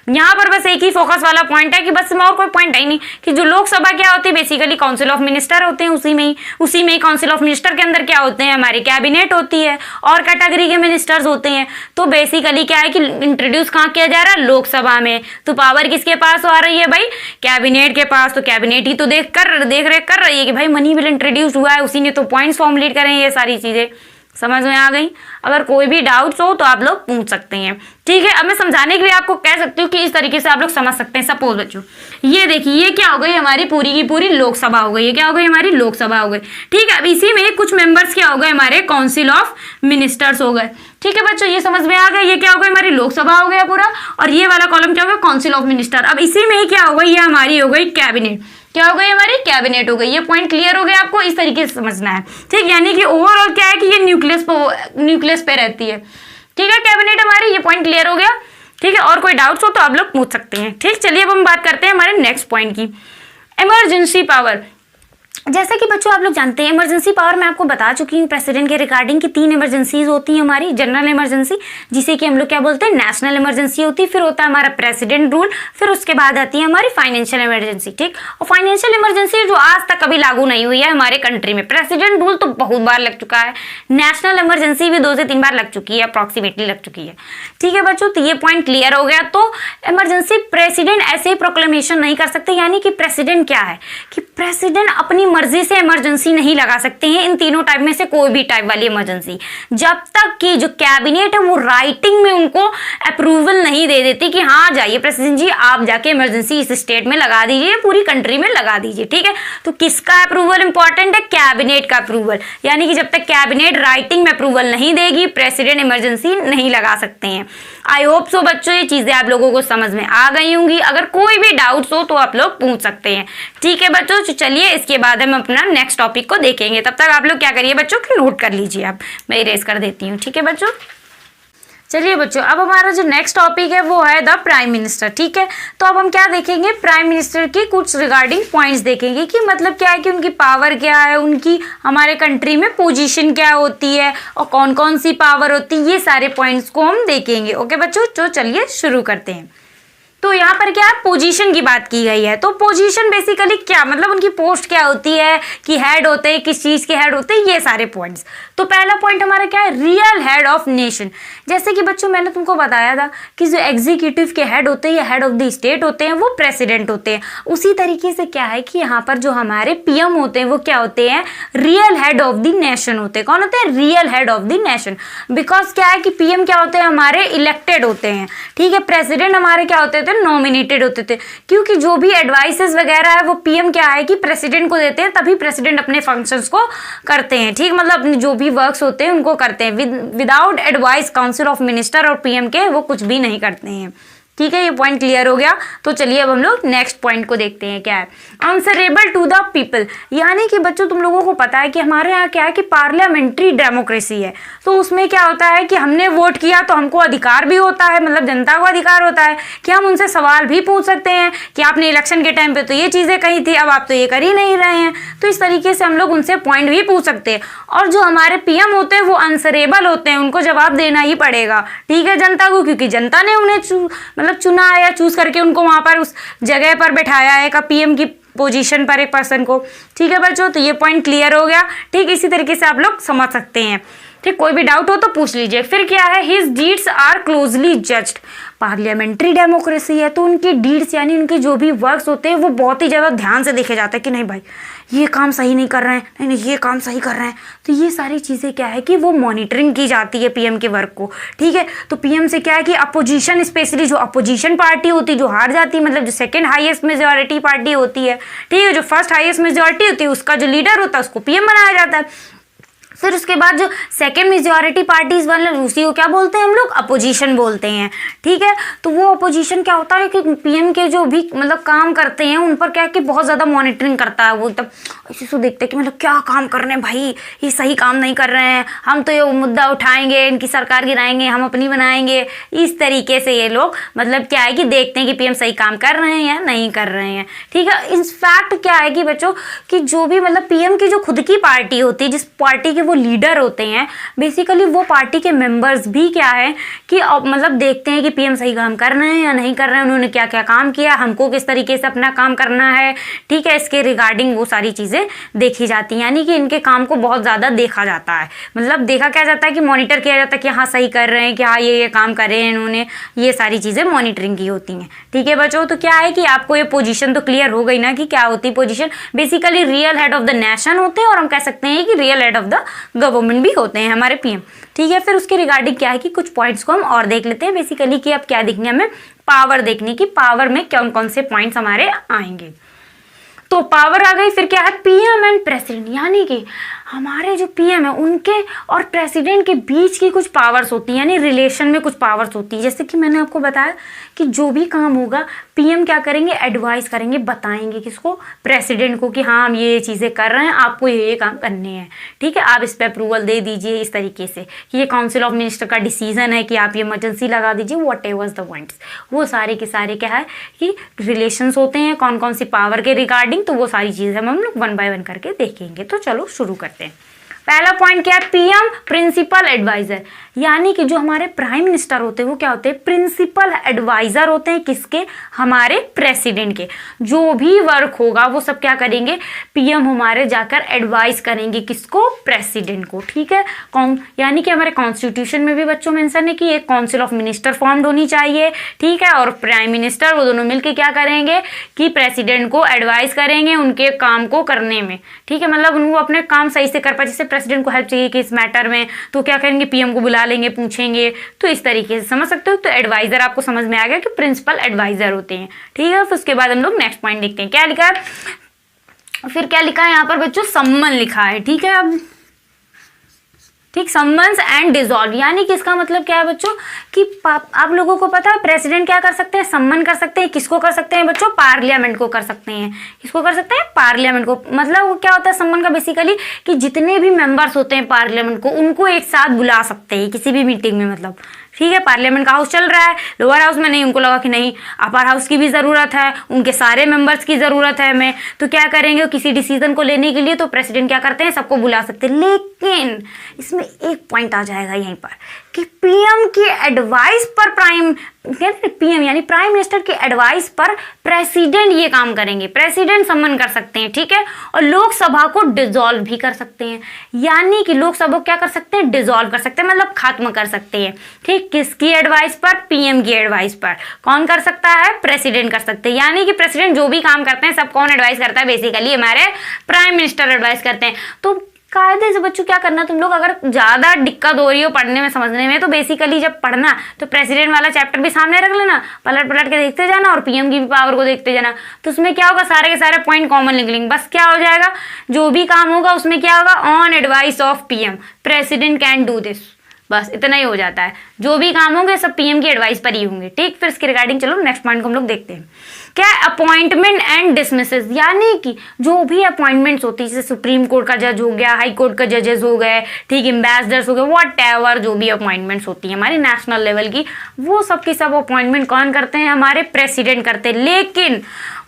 यहाँ पर बस एक ही फोकस वाला पॉइंट है कि बस और कोई पॉइंट है नहीं कि जो लोकसभा क्या होती है, बेसिकली काउंसिल ऑफ मिनिस्टर होते हैं, उसी में ही काउंसिल ऑफ मिनिस्टर के अंदर क्या होते हैं, हमारी कैबिनेट होती है और कैटेगरी के मिनिस्टर्स होते हैं। तो बेसिकली क्या है कि इंट्रोड्यूस कहाँ किया जा रहा है, लोकसभा में। तो पावर किसके पास आ रही है भाई, कैबिनेट के पास। तो कैबिनेट ही तो देख रेख कर रही है कि भाई मनी बिल इंट्रोड्यूस हुआ है, उसी ने तो पॉइंट्स फॉर्मुलेट करें, ये सारी चीजें समझ में आ गई। अगर कोई भी डाउट्स हो तो आप लोग पूछ सकते हैं, ठीक है। अब मैं समझाने के लिए आपको कह सकती हूँ कि इस तरीके से आप लोग समझ सकते हैं। सपोज बच्चों ये देखिए, ये क्या हो गई, हमारी पूरी की पूरी लोकसभा हो गई, ये क्या हो गई, हमारी लोकसभा हो गई, ठीक है। अब इसी में कुछ मेंबर्स क्या हो गए, हमारे काउंसिल ऑफ मिनिस्टर्स हो गए, ठीक है बच्चों, ये समझ में आ गया। ये क्या हो गया, हमारी लोकसभा हो गया पूरा, और ये वाला कॉलम क्या हो गया, काउंसिल ऑफ मिनिस्टर। अब इसी में क्या हो गई, ये हमारी हो गई कैबिनेट, क्या हो गई, हमारी कैबिनेट हो गई। ये पॉइंट क्लियर हो गया आपको, इस तरीके से समझना है, ठीक। यानी कि ओवरऑल क्या है कि ये न्यूक्लियस पे रहती है, ठीक है, कैबिनेट हमारी। ये पॉइंट क्लियर हो गया, ठीक है। और कोई डाउट्स हो तो आप लोग पूछ सकते हैं, ठीक। चलिए अब हम बात करते हैं हमारे नेक्स्ट पॉइंट की, इमरजेंसी पावर। जैसे कि बच्चों आप लोग जानते हैं, इमरजेंसी पावर मैं आपको बता चुकी हूँ प्रेसिडेंट के रिगार्डिंग की 3 इमरजेंसीज होती हैं हमारी। जनरल इमरजेंसी, जिसे कि हम लोग क्या बोलते हैं, नेशनल इमरजेंसी होती है। फिर होता है हमारा प्रेसिडेंट रूल, फिर उसके बाद आती है हमारी फाइनेंशियल इमरजेंसी, ठीक। और फाइनेंशियल इमरजेंसी जो आज तक कभी लागू नहीं हुई है हमारे कंट्री में। प्रेसिडेंट रूल तो बहुत बार लग चुका है, नेशनल इमरजेंसी भी 2 से 3 बार लग चुकी है, अप्रॉक्सीमेटली लग चुकी है, ठीक है बच्चों। तो ये पॉइंट क्लियर हो गया। तो इमरजेंसी प्रेसिडेंट ऐसे ही प्रोक्लेमेशन नहीं कर सकते, यानी कि प्रेसिडेंट क्या है कि प्रेसिडेंट अपनी मर्जी से इमरजेंसी नहीं लगा सकते हैं इन तीनों टाइप में से कोई भी टाइप वाली इमरजेंसी, जब तक कि जो कैबिनेट है वो राइटिंग में उनको अप्रूवल नहीं दे देती कि हाँ जाइए प्रेसिडेंट जी आप जाके इमरजेंसी इस स्टेट में लगा दीजिए, पूरी कंट्री में लगा दीजिए, ठीक है। तो किसका अप्रूवल इंपॉर्टेंट है, कैबिनेट का अप्रूवल। यानी कि जब तक कैबिनेट राइटिंग में अप्रूवल नहीं देगी, प्रेसिडेंट इमरजेंसी नहीं लगा सकते हैं। आई होप सो बच्चों ये चीजें आप लोगों को समझ में आ गई होंगी। अगर कोई भी डाउट्स हो तो आप लोग पूछ सकते हैं, ठीक है बच्चों। तो चलिए इसके बाद हम अपना नेक्स्ट टॉपिक को देखेंगे। तब तक आप लोग क्या करिए बच्चों कि नोट कर लीजिए, आप मैं इरेज कर देती हूँ, ठीक है बच्चों। चलिए बच्चों अब हमारा जो नेक्स्ट टॉपिक है वो है द प्राइम मिनिस्टर, ठीक है। तो अब हम क्या देखेंगे, प्राइम मिनिस्टर की कुछ रिगार्डिंग पॉइंट्स देखेंगे कि मतलब क्या है कि उनकी पावर क्या है, उनकी हमारे कंट्री में पोजीशन क्या होती है और कौन कौन सी पावर होती है, ये सारे पॉइंट्स को हम देखेंगे, ओके बच्चों। तो चलिए शुरू करते हैं। तो यहाँ पर क्या पोजीशन की बात की गई है। तो पोजीशन बेसिकली क्या मतलब उनकी पोस्ट क्या होती है कि हेड होते हैं, किस चीज़ के हेड होते हैं, ये सारे पॉइंट्स। तो पहला पॉइंट हमारा क्या है, रियल हेड ऑफ नेशन। जैसे कि बच्चों मैंने तुमको बताया था कि जो एग्जीक्यूटिव के हेड होते हैं या हेड ऑफ द स्टेट होते हैं वो प्रेसिडेंट होते हैं। उसी तरीके से क्या है कि यहाँ पर जो हमारे पीएम होते हैं वो क्या होते हैं, real head of the nation होते हैं। कौन होते हैं, real head of the nation. Because क्या है कि पीएम क्या होते हैं, हमारे इलेक्टेड होते हैं, ठीक है। प्रेसिडेंट हमारे क्या होते थे, नॉमिनेटेड होते थे, क्योंकि जो भी एडवाइसेस वगैरह है वो पीएम क्या है कि प्रेसिडेंट को देते हैं, तभी प्रेसिडेंट अपने फंक्शंस को करते हैं, ठीक। मतलब अपने जो भी वर्क्स होते हैं उनको करते हैं। Without advice council of minister और पीएम के वो कुछ भी नहीं करते हैं, ठीक है, ये पॉइंट क्लियर हो गया। तो चलिए अब हम लोग नेक्स्ट पॉइंट को देखते हैं क्या है। आंसरेबल टू द पीपल, यानी कि बच्चों तुम लोगों को पता है कि हमारे यहाँ क्या है कि पार्लियामेंट्री डेमोक्रेसी है। तो उसमें क्या होता है कि हमने वोट किया तो हमको अधिकार भी होता है, मतलब जनता को अधिकार होता है कि हम उनसे सवाल भी पूछ सकते हैं कि आपने इलेक्शन के टाइम पे तो ये चीज़ें कही थी, अब आप तो ये कर ही नहीं रहे हैं। तो इस तरीके से हम लोग उनसे पॉइंट भी पूछ सकते हैं। और जो हमारे पीएम होते हैं वो आंसरेबल होते हैं, उनको जवाब देना ही पड़ेगा, ठीक है, जनता को, क्योंकि जनता ने उन्हें मतलब चुना है या चूज करके उनको वहां पर उस जगह पर बैठाया है का पीएम की पोजीशन पर एक पर्सन को। ठीक है बच्चों, तो ये पॉइंट क्लियर हो गया। ठीक, इसी तरीके से आप लोग समझ सकते हैं। ठीक, कोई भी डाउट हो तो पूछ लीजिए। फिर क्या है, his deeds are closely judged. Parliamentary democracy है तो उनकी डीड्स यानी उनके जो भी वर्क्स होते हैं वो बहुत ही ज़्यादा ध्यान से देखे जाते हैं कि नहीं भाई ये काम सही नहीं कर रहे हैं, नहीं ये काम सही कर रहे हैं। तो ये सारी चीज़ें क्या है कि वो मॉनिटरिंग की जाती है पीएम के वर्क को। ठीक है, तो पीएम से क्या है कि अपोजिशन, स्पेशली जो अपोजिशन पार्टी होती है जो हार जाती है, मतलब जो सेकंड हाईएस्ट मेजॉरिटी पार्टी होती है, ठीक है, जो फर्स्ट हाईएस्ट मेजॉरिटी होती है उसका जो लीडर होता है उसको पीएम बनाया जाता है। फिर उसके बाद जो सेकेंड मेजॉरिटी पार्टीज वाले उसी को क्या बोलते हैं हम लोग, अपोजिशन बोलते हैं। ठीक है, तो वो अपोजिशन क्या होता है कि पीएम के जो भी मतलब काम करते हैं उन पर क्या है कि बहुत ज़्यादा मॉनिटरिंग करता है। वो तब इसी से देखते हैं कि मतलब क्या काम कर रहे हैं भाई, ये सही काम नहीं कर रहे हैं, हम तो ये मुद्दा उठाएंगे, इनकी सरकार गिराएंगे, हम अपनी बनाएंगे। इस तरीके से ये लोग मतलब क्या है कि देखते हैं कि पीएम सही काम कर रहे हैं या नहीं कर रहे हैं। ठीक है, इनफैक्ट क्या है कि बच्चों कि जो भी मतलब पीएम की जो खुद की पार्टी होती है, जिस पार्टी के वो लीडर होते हैं, बेसिकली वो पार्टी के मेंबर्स भी क्या है कि मतलब देखते हैं कि पीएम सही काम कर रहे हैं या नहीं कर रहे हैं, उन्होंने क्या क्या काम किया, हमको किस तरीके से अपना काम करना है। ठीक है, इसके रिगार्डिंग वो सारी चीज़ें देखी जाती हैं, यानी कि इनके काम को बहुत ज़्यादा देखा जाता है। मतलब देखा क्या जाता है कि मॉनिटर किया जाता है कि हाँ सही कर रहे हैं, कि हाँ ये काम कर रहे हैं इन्होंने, ये सारी चीज़ें मॉनिटरिंग की होती हैं। ठीक है बच्चों, तो क्या है कि आपको ये पोजीशन तो क्लियर हो गई ना कि क्या होती है position. Basically real head of the nation होते हैं और हम कह सकते हैं कि real head of the government भी होते हैं हमारे पीएम। ठीक है, फिर उसके रिगार्डिंग क्या है कि कुछ पॉइंट्स को हम और देख लेते हैं। बेसिकली कि अब क्या देखने हमें, पावर देखने की, पावर में कौन कौन से पॉइंट्स हमारे आएंगे। तो पावर आ गई। फिर क्या है, पीएम एंड प्रेसिडेंट, यानी कि हमारे जो पीएम है उनके और प्रेसिडेंट के बीच की कुछ पावर्स होती हैं, यानी रिलेशन में कुछ पावर्स होती है। जैसे कि मैंने आपको बताया कि जो भी काम होगा पीएम क्या करेंगे, एडवाइस करेंगे, बताएंगे किसको, प्रेसिडेंट को कि हाँ हम ये चीज़ें कर रहे हैं, आपको ये काम करने हैं। ठीक है, आप इस पर अप्रूवल दे दीजिए, इस तरीके से कि ये काउंसिल ऑफ मिनिस्टर का डिसीजन है कि आप ये इमरजेंसी लगा दीजिए, वॉट एवर द पॉइंट्स। वो सारे के सारे क्या है कि रिलेशंस होते हैं कौन कौन सी पावर के रिगार्डिंग। तो वो सारी चीज़ें हम लोग वन बाय वन करके देखेंगे। तो चलो शुरू करते हैं। पहला पॉइंट क्या है, पीएम प्रिंसिपल एडवाइजर, यानी कि जो हमारे प्राइम मिनिस्टर होते हैं वो क्या होते हैं, प्रिंसिपल एडवाइजर होते हैं। किसके, हमारे प्रेसिडेंट के। जो भी वर्क होगा वो सब क्या करेंगे, पीएम हमारे जाकर एडवाइस करेंगे, किसको, प्रेसिडेंट को। ठीक है, कौन, यानी कि हमारे कॉन्स्टिट्यूशन में भी बच्चों मेंशन है कि एक काउंसिल ऑफ मिनिस्टर फॉर्म्ड होनी चाहिए। ठीक है, और प्राइम मिनिस्टर वो दोनों मिलकर क्या करेंगे कि प्रेसिडेंट को एडवाइस करेंगे उनके काम को करने में। ठीक है, मतलब उनको अपने काम सही से कर पाए। जैसे प्रेसिडेंट को हेल्प चाहिए कि इस मैटर में, तो क्या करेंगे, पीएम को बुला लेंगे, पूछेंगे। तो इस तरीके से समझ सकते हो। तो एडवाइजर आपको समझ में आ गया कि प्रिंसिपल एडवाइजर होते हैं। ठीक है, फिर उसके बाद हम लोग नेक्स्ट पॉइंट देखते हैं। क्या लिखा है, फिर क्या लिखा है यहाँ पर बच्चों, सम्मन लिखा है। ठीक है, अब ठीक, सम्मन्स एंड डिसॉल्व, यानी कि इसका मतलब क्या है बच्चों कि आप लोगों को पता है प्रेसिडेंट क्या कर सकते हैं, सम्मन कर सकते हैं। किसको कर सकते हैं बच्चों, पार्लियामेंट को कर सकते हैं। किसको कर सकते हैं, पार्लियामेंट को। मतलब क्या होता है सम्मन का, बेसिकली कि जितने भी मेंबर्स होते हैं पार्लियामेंट को उनको एक साथ बुला सकते हैं किसी भी मीटिंग में। मतलब ठीक है, पार्लियामेंट का हाउस चल रहा है, लोअर हाउस में नहीं, उनको लगा कि नहीं अपर हाउस की भी ज़रूरत है, उनके सारे मेंबर्स की ज़रूरत है हमें, तो क्या करेंगे, किसी डिसीजन को लेने के लिए तो प्रेसिडेंट क्या करते हैं, सबको बुला सकते हैं। लेकिन इसमें एक पॉइंट आ जाएगा यहीं पर कि पीएम की एडवाइस पर पीएम यानी प्राइम मिनिस्टर की एडवाइस पर प्रेसिडेंट ये काम करेंगे, प्रेसिडेंट सम्मन कर सकते हैं। ठीक है, और लोकसभा को डिसॉल्व भी कर सकते हैं, यानी कि लोकसभा को क्या कर सकते हैं, डिसॉल्व कर सकते हैं, मतलब खत्म कर सकते हैं। ठीक, किसकी एडवाइस पर, पीएम की एडवाइस पर। कौन कर सकता है, प्रेसिडेंट कर सकते हैं। यानी कि प्रेसिडेंट जो भी काम करते हैं सब कौन एडवाइस करता है, बेसिकली हमारे प्राइम मिनिस्टर एडवाइस करते हैं। तो कायदे से बच्चों क्या करना, तुम लोग अगर ज़्यादा दिक्कत हो रही हो पढ़ने में समझने में, तो बेसिकली जब पढ़ना तो प्रेसिडेंट वाला चैप्टर भी सामने रख लेना, पलट पलट के देखते जाना और पीएम की भी पावर को देखते जाना। तो उसमें क्या होगा, सारे के सारे पॉइंट कॉमन लिख लेंगे। बस क्या हो जाएगा, जो भी काम होगा उसमें क्या होगा, on advice of PM president can do this. बस इतना ही हो जाता है, जो भी काम होंगे सब पीएम की एडवाइस पर ही होंगे। ठीक, फिर इसके रिगार्डिंग चलो नेक्स्ट पॉइंट को हम लोग देखते हैं। क्या अपॉइंटमेंट एंड डिसमिसेस, यानी कि जो भी अपॉइंटमेंट्स होती है, जैसे सुप्रीम कोर्ट का जज हो गया, हाई कोर्ट का जजेस हो गए, ठीक, एम्बेसडर्स हो गए, व्हाटएवर जो भी अपॉइंटमेंट्स होती है हमारी नेशनल लेवल की, वो सब की सब अपॉइंटमेंट कौन करते हैं? हमारे प्रेसिडेंट करते हैं। लेकिन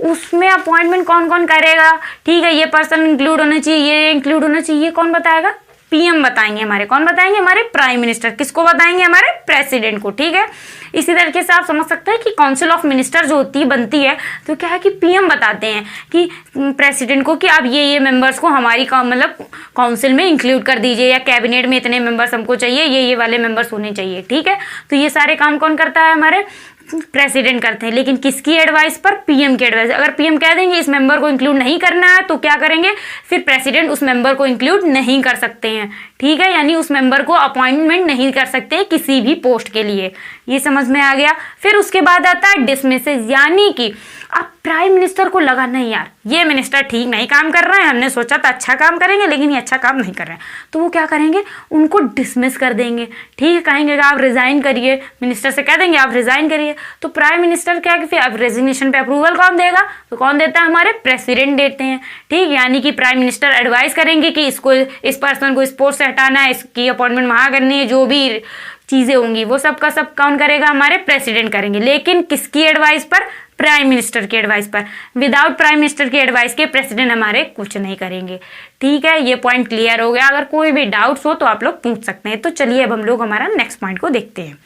उसमें अपॉइंटमेंट कौन कौन करेगा? ठीक है, ये पर्सन इंक्लूड होना चाहिए, ये इंक्लूड होना चाहिए, कौन बताएगा? पीएम बताएंगे हमारे। कौन बताएंगे? हमारे प्राइम मिनिस्टर। किसको बताएंगे? हमारे प्रेसिडेंट को। ठीक है, इसी तरीके से आप समझ सकते हैं कि काउंसिल ऑफ मिनिस्टर जो होती है बनती है, तो क्या है कि पीएम बताते हैं कि प्रेसिडेंट को कि आप ये मेंबर्स को हमारी मतलब काउंसिल में इंक्लूड कर दीजिए, या कैबिनेट में इतने मेंबर्स हमको चाहिए, ये वाले मेंबर्स होने चाहिए। ठीक है, तो ये सारे काम कौन करता है? हमारे प्रेसिडेंट करते हैं। लेकिन किसकी एडवाइस पर? पीएम की एडवाइस। अगर पीएम कह देंगे इस मेंबर को इंक्लूड नहीं करना है, तो क्या करेंगे? फिर प्रेसिडेंट उस मेंबर को इंक्लूड नहीं कर सकते हैं। ठीक है, यानी उस मेंबर को अपॉइंटमेंट नहीं कर सकते किसी भी पोस्ट के लिए। ये समझ में आ गया। फिर उसके बाद आता है डिसमिसेस, यानी कि अब प्राइम मिनिस्टर को लगा नहीं यार ये मिनिस्टर ठीक नहीं काम कर रहा है, हमने सोचा था अच्छा काम करेंगे लेकिन ये अच्छा काम नहीं कर रहे हैं, तो वो क्या करेंगे? उनको डिसमिस कर देंगे। ठीक है, कहेंगे आप रिजाइन करिए, मिनिस्टर से कह देंगे आप रिजाइन करिए। तो प्राइम मिनिस्टर क्या कि फिर अब रेजिग्नेशन पे अप्रूवल कौन देगा? तो कौन देता है? हमारे प्रेसिडेंट देते हैं। ठीक, यानी कि प्राइम मिनिस्टर एडवाइस करेंगे कि इसको, इस पर्सन को इस पोस्ट से हटाना है, इसकी अपॉइंटमेंट वहां करनी है, जो भी चीजें होंगी वो सब का सब कौन करेगा? हमारे प्रेसिडेंट करेंगे। लेकिन किसकी एडवाइस पर? प्राइम मिनिस्टर की एडवाइस पर। विदाउट प्राइम मिनिस्टर की एडवाइस के प्रेसिडेंट हमारे कुछ नहीं करेंगे। ठीक है, ये पॉइंट क्लियर हो गया। अगर कोई भी डाउट्स हो तो आप लोग पूछ सकते हैं। तो चलिए अब हम लोग हमारा नेक्स्ट पॉइंट को देखते हैं।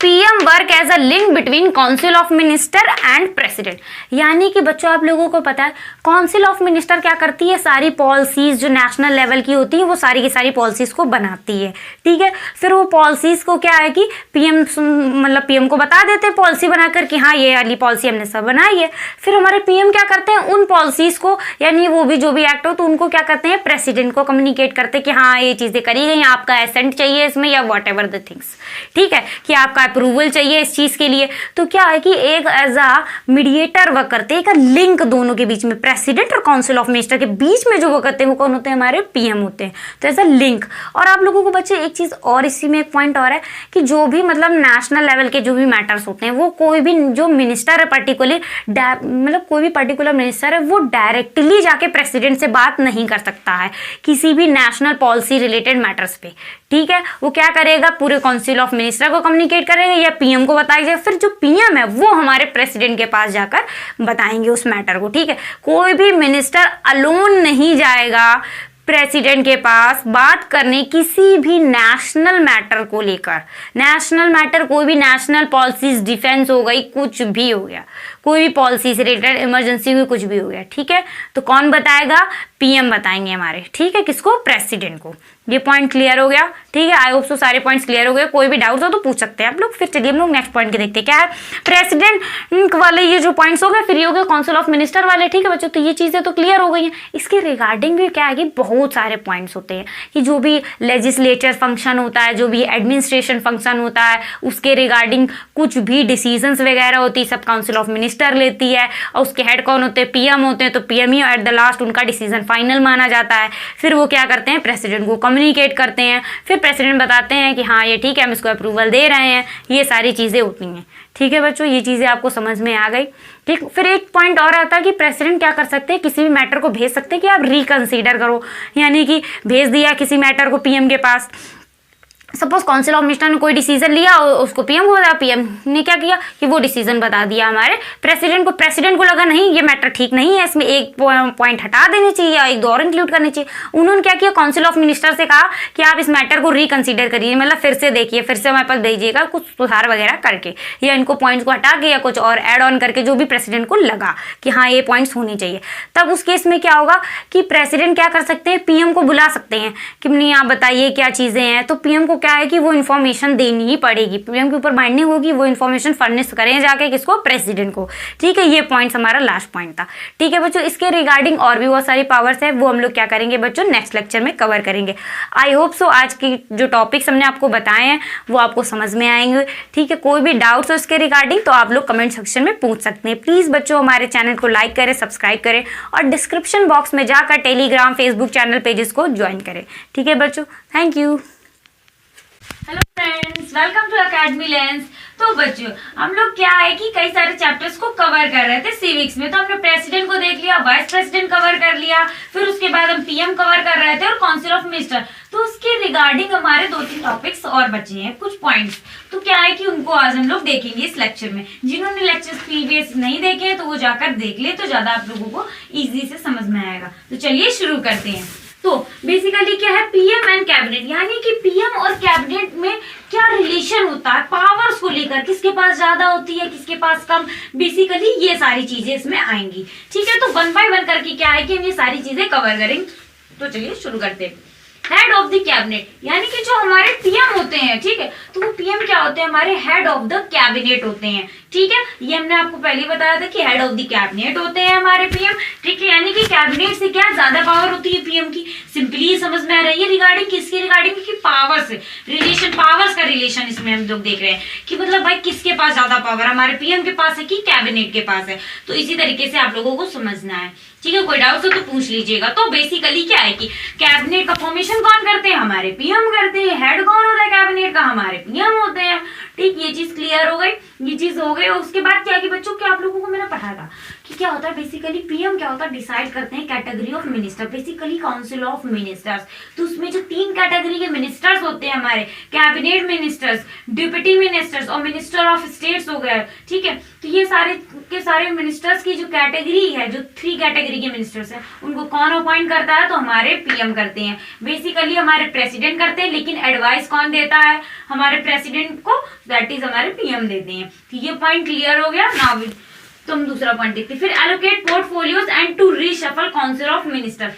PM work as a link between council of minister and president, यानी कि बच्चों आप लोगों को पता है काउंसिल ऑफ मिनिस्टर क्या करती है? सारी पॉलिसीज जो नेशनल लेवल की होती है वो सारी की सारी पॉलिसीज को बनाती है। ठीक है, फिर वो पॉलिसीज को क्या है कि पीएम मतलब पीएम को बता देते हैं पॉलिसी बनाकर कि हाँ ये वाली पॉलिसी हमने सब बनाई है। फिर हमारे पीएम क्या करते हैं? उन पॉलिसीज को, यानी वो भी जो भी एक्ट हो तो उनको क्या करते हैं? प्रेसिडेंट को कम्युनिकेट करते हैं कि हाँ ये चीजें करी गई, आपका एसेंट चाहिए इसमें या वॉट एवर द थिंग्स। ठीक है, कि आपका अप्रूवल चाहिए इस चीज के लिए। तो क्या है कि एक एज अ मीडिएटर वर्क करते हैं, एक लिंक दोनों के बीच में, प्रेसिडेंट और काउंसिल ऑफ मिनिस्टर के बीच में जो वर्क करते हैं वो कौन होते हैं? हमारे पीएम होते हैं। तो एज अ लिंक। और आप लोगों को बच्चे एक चीज और इसी में एक पॉइंट और है कि जो भी मतलब नेशनल लेवल के जो भी मैटर्स होते हैं वो कोई भी जो मिनिस्टर है पर्टिकुलर मतलब कोई भी पर्टिकुलर मिनिस्टर है वो डायरेक्टली जाके प्रेसिडेंट से बात नहीं कर सकता है किसी भी नेशनल पॉलिसी रिलेटेड मैटर्स पे। ठीक है, वो क्या करेगा? पूरे काउंसिल ऑफ मिनिस्टर को कम्युनिकेट करेगा या पीएम को बताएगा। फिर जो पीएम है वो हमारे प्रेसिडेंट के पास जाकर बताएंगे उस मैटर को। ठीक है, कोई भी मिनिस्टर अलोन नहीं जाएगा प्रेसिडेंट के पास बात करने किसी भी नेशनल मैटर को लेकर। नेशनल मैटर कोई भी नेशनल पॉलिसीज, डिफेंस हो गई, कुछ भी हो गया, कोई भी पॉलिसी से रिलेटेड, इमरजेंसी हुई, कुछ भी हो गया। ठीक है, तो कौन बताएगा? पीएम बताएंगे हमारे। ठीक है, किसको? प्रेसिडेंट को। ये पॉइंट क्लियर हो गया। ठीक है, आई होप सो सारे पॉइंट्स क्लियर हो गए। कोई भी डाउट हो तो पूछ सकते हैं आप लोग। फिर चलिए हम लोग नेक्स्ट पॉइंट के देखते हैं। क्या है? प्रेसिडेंट वाले ये जो पॉइंट्स हो गए, फिर ये हो गए काउंसिल ऑफ मिनिस्टर वाले। ठीक है बच्चों, तो ये चीजें तो क्लियर हो गई हैं। इसके रिगार्डिंग भी क्या है कि बहुत सारे पॉइंट्स होते हैं कि जो भी लेजिस्लेचर फंक्शन होता है, जो भी एडमिनिस्ट्रेशन फंक्शन होता है, उसके रिगार्डिंग कुछ भी डिसीजंस वगैरह होती है सब काउंसिल ऑफ मिनिस्टर लेती है। और उसके हेड कौन होते हैं? पीएम होते हैं। तो PM he at the last उनका डिसीजन फाइनल माना जाता है। फिर वो क्या करते हैं? प्रेसिडेंट को कम्युनिकेट करते हैं। फिर प्रेसिडेंट बताते हैं कि हाँ ये ठीक है, हम इसको अप्रूवल दे रहे हैं। ये सारी चीजें होती हैं। ठीक है बच्चों, ये चीजें आपको समझ में आ गई। ठीक, फिर एक पॉइंट और आता है कि प्रेसिडेंट क्या कर सकते हैं? किसी भी मैटर को भेज सकते हैं कि आप रिकंसीडर करो, यानी कि भेज दिया किसी मैटर को पीएम के पास। सपोज काउंसिल ऑफ मिनिस्टर ने कोई डिसीजन लिया और उसको पीएम को बताया, पीएम ने क्या किया कि वो डिसीजन बता दिया हमारे प्रेसिडेंट को। प्रेसिडेंट को लगा नहीं ये मैटर ठीक नहीं है, इसमें एक पॉइंट हटा देनी चाहिए या एक दो और इंक्लूड करनी चाहिए। उन्होंने क्या किया? काउंसिल ऑफ मिनिस्टर से कहा कि आप इस मैटर को रिकंसीडर करिए, मतलब फिर से देखिए, फिर से हमारे पास भेजिएगा कुछ सुधार वगैरह करके, या इनको पॉइंट्स को हटा के या कुछ और ऐड ऑन करके, जो भी प्रेसिडेंट को लगा कि हाँ ये पॉइंट्स होने चाहिए। तब उस केस में क्या होगा कि प्रेसिडेंट क्या कर सकते हैं? पीएम को बुला सकते हैं कि नहीं आप बताइए क्या चीजें हैं। तो पीएम को क्या है कि वो इन्फॉर्मेशन देनी ही पड़ेगी, पीएम के ऊपर बाइंडिंग होगी, वो इन्फॉर्मेशन फर्निश करें जाके किसको? प्रेसिडेंट को। ठीक है, ये पॉइंट हमारा लास्ट पॉइंट था। ठीक है बच्चों, इसके रिगार्डिंग और भी बहुत सारी पावर्स है, वो हम लोग क्या करेंगे बच्चों? नेक्स्ट लेक्चर में कवर करेंगे। आई होप सो आज की जो टॉपिक्स हमने आपको बताए हैं वो आपको समझ में आएंगे। ठीक है, कोई भी डाउट्स हो इसके रिगार्डिंग तो आप लोग कमेंट सेक्शन में पूछ सकते हैं। प्लीज बच्चों हमारे चैनल को लाइक करें, सब्सक्राइब करें और डिस्क्रिप्शन बॉक्स में जाकर टेलीग्राम, फेसबुक चैनल पेजेस को ज्वाइन करें। ठीक है बच्चों, thank you. Hello friends, welcome to Academy Lens. तो बच्चों, हम लोग क्या है कि कई सारे चैप्टर्स को कवर कर रहे थे सिविक्स में। तो हमने प्रेसिडेंट को देख लिया, वाइस प्रेसिडेंट कवर कर लिया, फिर उसके बाद हम पीएम कवर कर रहे थे और काउंसिल ऑफ मिनिस्टर। तो उसके रिगार्डिंग हमारे 2-3 टॉपिक्स और बचे हैं, कुछ पॉइंट्स। तो क्या है कि उनको आज हम लोग देखेंगे इस लेक्चर में। जिन्होंने लेक्चर्स प्रीवियस नहीं देखे हैं तो वो जाकर देख ले, तो ज्यादा आप लोगों को इजी से समझ में आएगा। तो चलिए शुरू करते हैं। तो बेसिकली क्या है पीएम एंड कैबिनेट, यानी कि पीएम और कैबिनेट में क्या रिलेशन होता है पावर्स को लेकर, किसके पास ज्यादा होती है किसके पास कम, बेसिकली ये सारी चीजें इसमें आएंगी। ठीक है, तो 1 बाय 1 करके क्या है कि हम ये सारी चीजें कवर करेंगे। तो चलिए शुरू करते हैं। हेड ऑफ द कैबिनेट, यानी कि जो हमारे पीएम होते हैं, ठीक है, तो वो पीएम क्या होते हैं, हमारे हेड ऑफ द कैबिनेट होते हैं। ठीक है, ये हमने आपको पहले बताया था कि हेड ऑफ द कैबिनेट होते हैं हमारे पीएम। ठीक है, यानी कि कैबिनेट से क्या ज्यादा पावर होती है पीएम की। सिंपली समझ में आ रही है रिगार्डिंग किसकी, रिगार्डिंग की पावर से रिलेशन, पावर्स का रिलेशन इसमें हम लोग देख रहे हैं कि मतलब भाई किसके पास ज्यादा पावर, हमारे पीएम के पास है कि कैबिनेट के पास है। तो इसी तरीके से आप लोगों को समझना है। ठीक है, कोई डाउट हो तो पूछ लीजिएगा। तो बेसिकली क्या है कि कैबिनेट का फॉर्मेशन कौन करते हैं, हमारे पीएम करते हैं। हेड कौन होता है कैबिनेट का, हमारे पीएम होते हैं। ठीक, ये चीज क्लियर हो गई, ये चीज हो गई। और उसके बाद क्या कि बच्चों क्या आप लोगों को मैंने पढ़ाया था कि क्या होता है बेसिकली पीएम क्या होता है, डिसाइड करते हैं category of minister, basically council of ministers. तो उसमें जो 3 कैटेगरी के मिनिस्टर्स होते हैं हमारे, कैबिनेट मिनिस्टर्स, डिप्टी मिनिस्टर्स और मिनिस्टर ऑफ स्टेट्स हो गए। ठीक है, तो ये सारे के सारे मिनिस्टर्स की जो कैटेगरी है, जो 3 कैटेगरी के मिनिस्टर्स हैं, उनको कौन अपॉइंट करता है, तो हमारे पीएम करते हैं। बेसिकली हमारे प्रेसिडेंट करते हैं, लेकिन एडवाइस कौन देता है, हमारे प्रेसिडेंट को, दैट इज हमारे पीएम देते हैं। तो ये पॉइंट क्लियर हो गया। नाउ तो हम दूसरा पॉइंट देखते हैं। फिर allocate portfolios and to reshuffle council of minister.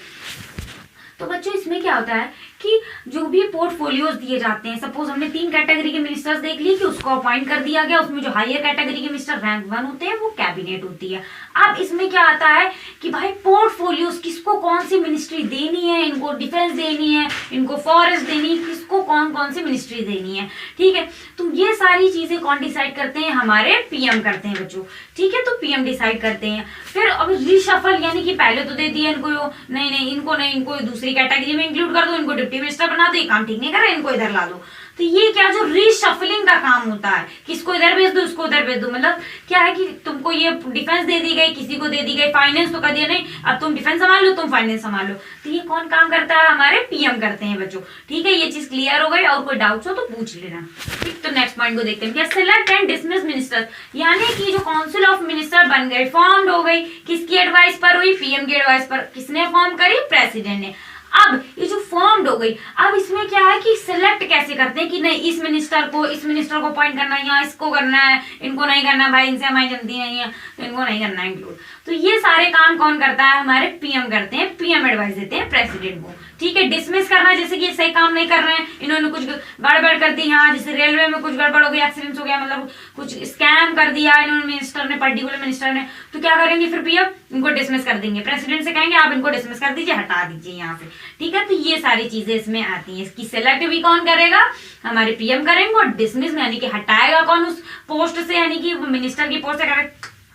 तो बच्चों इसमें क्या होता है कि जो भी पोर्टफोलियोज दिए जाते हैं, सपोज हमने 3 कैटेगरी के मिनिस्टर्स देख लिए कि उसको अपॉइंट कर दिया गया। उसमें जो हायर कैटेगरी के मिनिस्टर रैंक 1 होते हैं वो कैबिनेट होती है। अब इसमें क्या आता है कि भाई पोर्टफोलियोज किसको कौन सी मिनिस्ट्री देनी है, इनको डिफेंस देनी है, इनको फॉरेस्ट देनी है, किसको कौन कौन सी मिनिस्ट्री देनी है। ठीक है, तो ये सारी चीजें कौन डिसाइड करते हैं, हमारे पीएम करते हैं बच्चों। ठीक है, तो पीएम डिसाइड करते हैं। फिर अब रिशफल, यानी कि पहले तो दे दिया इनको, नहीं इनको दूसरी कैटेगरी में इंक्लूड कर दो, इनको डिप्टी मिनिस्टर बना दो, ये काम ठीक नहीं कर रहे, इनको इधर ला दो। तो ये क्या जो रीशफलिंग का काम होता है, किसको इधर भेज दो, उसको उधर भेज दो। मतलब क्या है कि तुमको ये डिफेंस दे दी गई, किसी को दे दी गई, फाइनेंस तो कर दिया नहीं, अब तुम डिफेंस संभाल लो, तुम फाइनेंस संभाल लो। तो ये कौन काम करता है, हमारे पीएम करते हैं बच्चों। ठीक है, ये चीज क्लियर हो गई। और कोई डाउट हो तो पूछ लेना। ठीक, तो नेक्स्ट पॉइंट को देखते हैं। क्या सिलेक्ट एंड डिसमिस मिनिस्टर, यानी कि जो काउंसिल ऑफ मिनिस्टर बन गए, फॉर्म्ड हो गई, किसकी एडवाइस पर हुई, पीएम की एडवाइस पर। किसने फॉर्म करी, प्रेसिडेंट ने। अब ये जो फॉर्म्ड हो गई, अब इसमें क्या है कि सिलेक्ट कैसे करते हैं कि नहीं इस मिनिस्टर को अपॉइंट करना है, या इसको करना है, इनको नहीं करना, भाई इनसे हमारी जनती नहीं है तो इनको नहीं करना है इंक्लूड। तो ये सारे काम कौन करता है, हमारे पीएम करते हैं। पीएम एडवाइस देते हैं प्रेसिडेंट को। ठीक है, डिसमिस करना, जैसे कि सही काम नहीं कर रहे हैं, इन्होंने कुछ गड़बड़ कर दी, हाँ जैसे रेलवे में कुछ गड़बड़ हो गई, एक्सीडेंट हो गया, मतलब कुछ स्कैम कर दिया इन्होंने, मिनिस्टर ने, पर्टिकुलर मिनिस्टर ने, तो क्या करेंगे फिर पीएम, इनको डिसमिस कर देंगे। प्रेसिडेंट से कहेंगे आप इनको डिसमिस कर दीजिए, हटा दीजिए यहाँ से। ठीक है, तो ये सारी चीजें इसमें आती हैं। इसकी सिलेक्ट भी कौन करेगा, हमारे पीएम करेंगे। और डिसमिस यानी कि हटाएगा कौन उस पोस्ट से, यानी कि मिनिस्टर की पोस्ट से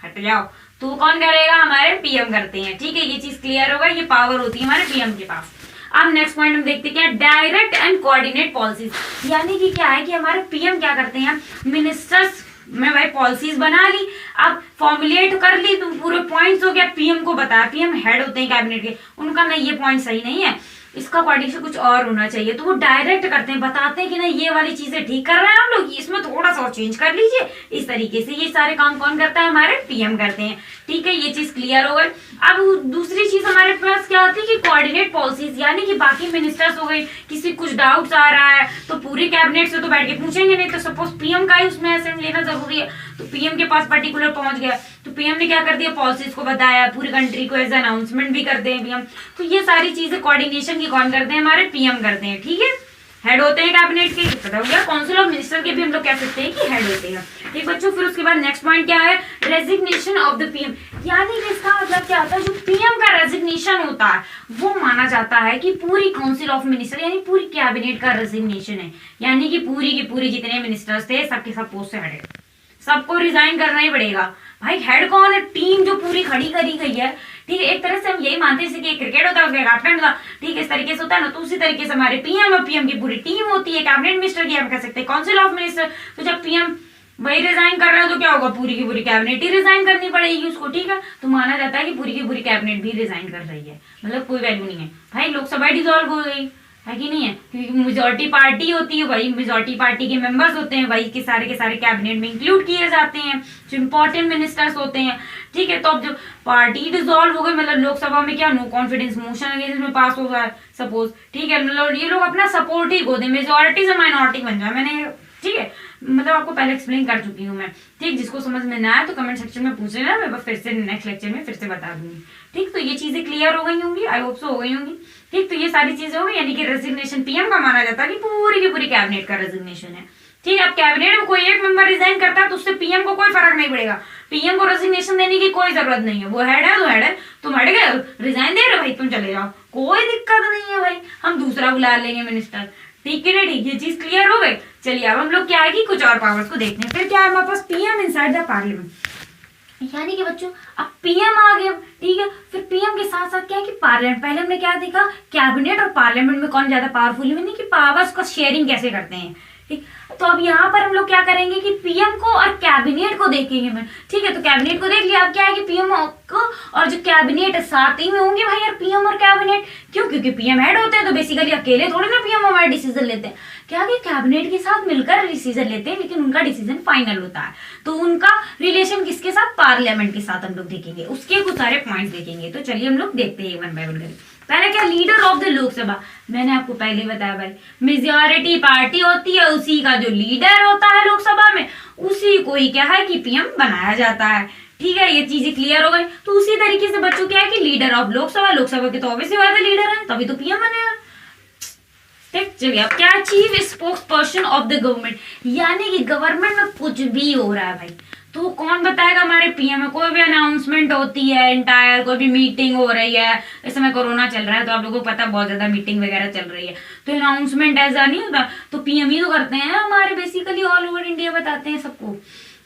हट जाओ, तो कौन करेगा, हमारे पीएम करते हैं। ठीक है, ये चीज क्लियर होगा, ये पावर होती है हमारे पीएम के पास। अब नेक्स्ट पॉइंट हम देखते हैं क्या, डायरेक्ट एंड कोऑर्डिनेट पॉलिसीज, यानी कि क्या है कि हमारे पीएम क्या करते हैं, मिनिस्टर्स में भाई पॉलिसीज बना ली, अब फॉर्मुलेट कर ली, तो पूरे पॉइंट्स हो गया, पीएम को बताया। पीएम हेड होते हैं कैबिनेट के, उनका नहीं ये पॉइंट सही नहीं है, इसका कोऑर्डिनेशन कुछ और होना चाहिए, तो वो डायरेक्ट करते हैं, बताते हैं कि नहीं ये वाली चीजें ठीक कर रहे हैं हम लोग, इसमें थोड़ा सा और चेंज कर लीजिए। इस तरीके से ये सारे काम कौन करता है, हमारे पीएम करते हैं। ठीक है, ये चीज क्लियर हो गई। अब दूसरी चीज हमारे पास क्या आती है कि कोऑर्डिनेट पॉलिसीज, यानी कि बाकी मिनिस्टर्स हो गए, किसी कुछ डाउट्स आ रहा है तो पूरे कैबिनेट से तो बैठ के पूछेंगे नहीं, तो सपोज पीएम का ही उसमें असेंट लेना जरूरी है, तो पीएम के पास पर्टिकुलर पहुंच गया, तो पीएम ने क्या कर दिया, पॉलिसीज को बताया, पूरी कंट्री को एज अनाउंसमेंट भी करते हैं पीएम। तो ये सारी चीजें कोऑर्डिनेशन की कौन करते हैं, हमारे पीएम करते हैं। ठीक है, हेड होते हैं कैबिनेट के, पता हो गया। काउंसिल ऑफ मिनिस्टर के भी हम लोग कह सकते हैं कि हेड होते हैं। ठीक बच्चों, फिर उसके बाद नेक्स्ट पॉइंट क्या है, रेजिग्नेशन ऑफ द पीएम, यानी कि इसका मतलब क्या होता है, जो पीएम का रेजिग्नेशन होता है वो माना जाता है कि पूरी काउंसिल ऑफ मिनिस्टर यानी पूरी कैबिनेट का रेजिग्नेशन है, यानी कि पूरी की पूरी जितने मिनिस्टर्स थे सबके सब पोस्ट से हटे, सबको रिजाइन करना ही पड़ेगा। भाई हेड कौन है, टीम जो पूरी खड़ी करी गई है। ठीक है, एक तरह से हम यही यही मानते हैं जैसे कि क्रिकेट होता है उसका कैप्टन होता है, ठीक है, इस तरीके से होता है ना। तो उसी तरीके से हमारे पीएम और पीएम की पूरी टीम होती है, कैबिनेट मिनिस्टर की आप कह सकते हैं काउंसिल ऑफ मिनिस्टर। तो जब पीएम वही रिजाइन कर रहे हो तो क्या होगा, पूरी की पूरी कैबिनेट ही रिजाइन करनी पड़ेगी उसको, ठीक है। तो माना जाता है कि पूरी की पूरी कैबिनेट भी रिजाइन कर रही है, मतलब कोई वैल्यू नहीं है भाई, लोकसभा डिसॉल्व हो गई है कि नहीं है, क्योंकि मेजोरिटी पार्टी होती है, वही मेजोरिटी पार्टी के मेंबर्स होते हैं, वही के सारे कैबिनेट में इंक्लूड किए जाते हैं जो इंपॉर्टेंट मिनिस्टर्स होते हैं, ठीक है। तो अब जो पार्टी डिसॉल्व हो गई, मतलब लोकसभा में क्या नो कॉन्फिडेंस मोशन अगेंस्ट में पास हो जाए सपोज, ठीक है, मतलब ये लोग अपना सपोर्ट ही खो दे, मेजोरिटी से माइनॉरिटी बन जाए, मैंने ठीक है, मतलब आपको पहले एक्सप्लेन कर चुकी हूँ मैं, ठीक। जिसको समझ में ना आया तो कमेंट सेक्शन में पूछ लेना, मैं फिर से नेक्स्ट लेक्चर में फिर से बता दूंगी, ठीक। तो ये चीजें क्लियर हो गई होंगी, आई होप सो हो गई होंगी, ठीक। तो ये सारी चीजें हो गई, यानी कि रेजिग्नेशन पीएम का माना जाता है कि पूरी की पूरी कैबिनेट का रेजिग्नेशन है, ठीक है। अब कैबिनेट में कोई एक मेंबर रिजाइन करता है तो उससे पीएम को कोई फर्क नहीं पड़ेगा, पीएम को रेजिग्नेशन देने की कोई जरूरत नहीं है, वो हेड है तो हेड है, तुम हट गए रिजाइन दे रहे भाई, तुम चले जाओ, कोई दिक्कत नहीं है भाई, हम दूसरा बुला लेंगे मिनिस्टर, ठीक है ना, ठीक। ये चीज क्लियर हो गई। चलिए अब हम लोग क्या है कि कुछ और पावर्स को देखते हैं। फिर क्या है हमारे पास पीएम इनसाइड द पार्लियामेंट, यानी कि बच्चों अब पीएम आ गया, ठीक है। फिर पीएम के साथ साथ क्या है कि पार्लियामेंट, पहले हमने क्या देखा, कैबिनेट और पार्लियामेंट में कौन ज्यादा पावरफुल है, यानी कि पावर्स का शेयरिंग कैसे करते हैं, ठीक। तो अब यहाँ पर हम लोग क्या करेंगे कि पीएम को और कैबिनेट को देखेंगे मैं, ठीक है। तो कैबिनेट को देख लिया, अब क्या है कि पीएम को और जो कैबिनेट साथ ही में होंगे भाई यार, पीएम और कैबिनेट, क्यों, क्योंकि पीएम हेड होते हैं तो बेसिकली अकेले थोड़ी ना पीएम हमारे डिसीजन लेते हैं, क्या कि कैबिनेट के साथ मिलकर डिसीजन लेते हैं, लेकिन उनका डिसीजन फाइनल होता है। तो उनका रिलेशन किसके साथ, पार्लियामेंट के साथ हम लोग देखेंगे, उसके कुछ सारे पॉइंट्स देखेंगे। तो चलिए हम लोग देखते हैं वन बाय वन करके। पहले क्या, लीडर ऑफ द लोकसभा, मैंने आपको पहले बताया भाई, मेजॉरिटी पार्टी होती है, उसी का जो लीडर होता है लोकसभा में, उसी को ही क्या है कि पीएम बनाया जाता है, ठीक है। ये चीजें क्लियर हो गई। तो उसी तरीके से बच्चों क्या है कि लीडर ऑफ लोकसभा, लोकसभा के तो ऑब्वियसली बात है लीडर है, तभी तो पीएम बनेगा, ठीक। चलिए अब क्या, chief spokes person of the government, यानी कि गवर्नमेंट में कुछ भी हो रहा है भाई तो कौन बताएगा, हमारे पीएम है। कोई भी अनाउंसमेंट होती है, इंटायर कोई भी मीटिंग हो रही है, इस समय कोरोना चल रहा है तो आप लोगों को पता है बहुत ज्यादा मीटिंग वगैरह चल रही है, तो अनाउंसमेंट ऐसा नहीं होता, तो पीएम ही तो करते हैं हमारे, बेसिकली ऑल ओवर इंडिया बताते हैं सबको,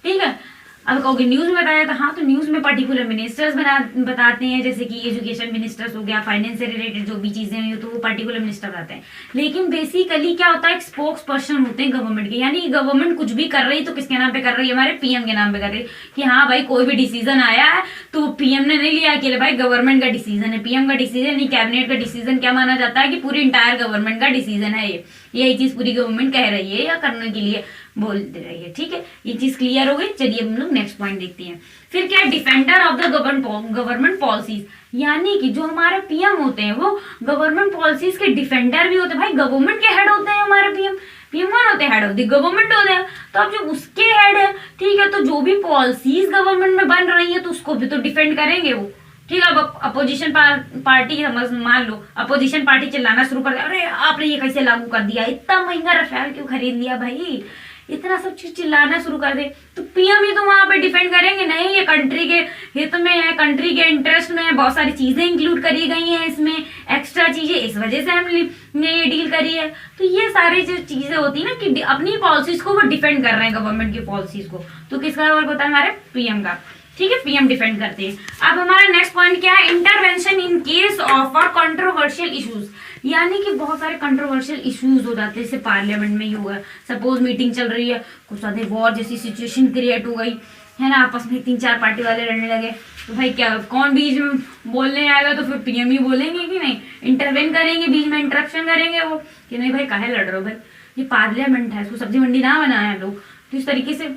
ठीक है। अब कहोगे न्यूज में बताया था, हाँ तो न्यूज में पर्टिकुलर मिनिस्टर्स बताते हैं, जैसे कि एजुकेशन मिनिस्टर्स हो गया, फाइनेंस से रिलेटेड जो भी चीजें हुई तो वो पर्टिकुलर मिनिस्टर आते हैं। लेकिन बेसिकली क्या होता है, एक स्पोक्स पर्सन होते हैं गवर्नमेंट के, यानी कि गवर्नमेंट कुछ भी कर रही तो किसके नाम पे कर रही है, हमारे पीएम के नाम पे कर रही है, कि हाँ भाई कोई भी डिसीजन आया है तो पीएम ने नहीं लिया अकेले, भाई गवर्नमेंट का डिसीजन है, पीएम का डिसीजन नहीं, कैबिनेट का डिसीजन क्या माना जाता है कि पूरी इंटायर गवर्नमेंट का डिसीजन है, यही चीज पूरी गवर्नमेंट कह रही है या करने के लिए बोल दे रही है, ठीक है। ये चीज क्लियर हो गई। चलिए हम लोग नेक्स्ट पॉइंट देखते हैं। फिर क्या, defender of the government policies, यानी कि जो हमारे पीएम होते हैं वो गवर्नमेंट पॉलिसीज के डिफेंडर भी होते हैं, भाई गवर्नमेंट के हेड होते हैं हमारे पीएम, पीएम कौन होते हैं, हेड ऑफ द गवर्नमेंट होते हैं, तो अब जो उसके हेड है, ठीक है, तो जो भी पॉलिसीज गवर्नमेंट में बन रही है तो उसको भी तो डिफेंड करेंगे वो, ठीक है। अब अपोजिशन पार्टी मान लो अपोजिशन पार्टी चिल्लाना शुरू कर दिया, अरे आपने ये कैसे लागू कर दिया, इतना महंगा रफेल क्यों खरीद लिया भाई, इतना सब चीज चिल्लाना शुरू कर दे, तो पीएम ही तो वहां पे डिफेंड करेंगे, नहीं ये कंट्री के हित में है, कंट्री के इंटरेस्ट में है, बहुत सारी चीजें इंक्लूड करी गई हैं इसमें, एक्स्ट्रा चीजें, इस वजह से हमने ये डील करी है। तो ये सारी जो चीजें होती है ना कि अपनी पॉलिसीज को वो डिफेंड कर रहे हैं, गवर्नमेंट की पॉलिसीज को, तो किसका वर्क होता है, हमारे पीएम का, ठीक है, पीएम डिफेंड करते हैं। अब हमारा नेक्स्ट पॉइंट क्या है, intervention in case of controversial issues, यानी कि बहुत सारे कंट्रोवर्शियल इश्यूज हो जाते हैं, जैसे पार्लियामेंट में ही हुआ, सपोज मीटिंग चल रही है, कुछ ज्यादा वॉर जैसी सिचुएशन क्रिएट हो गई है ना, आपस में 3-4 पार्टी वाले लड़ने लगे, तो भाई क्या कौन बीच में बोलने आएगा, तो फिर पीएम ही बोलेंगे कि नहीं, इंटरवेन करेंगे, बीच में इंटरप्शन करेंगे वो कि नहीं भाई काहे लड़ रहे हो भाई, ये पार्लियामेंट है, इसको सब्जी मंडी ना बनाए लोग, तो इस तरीके से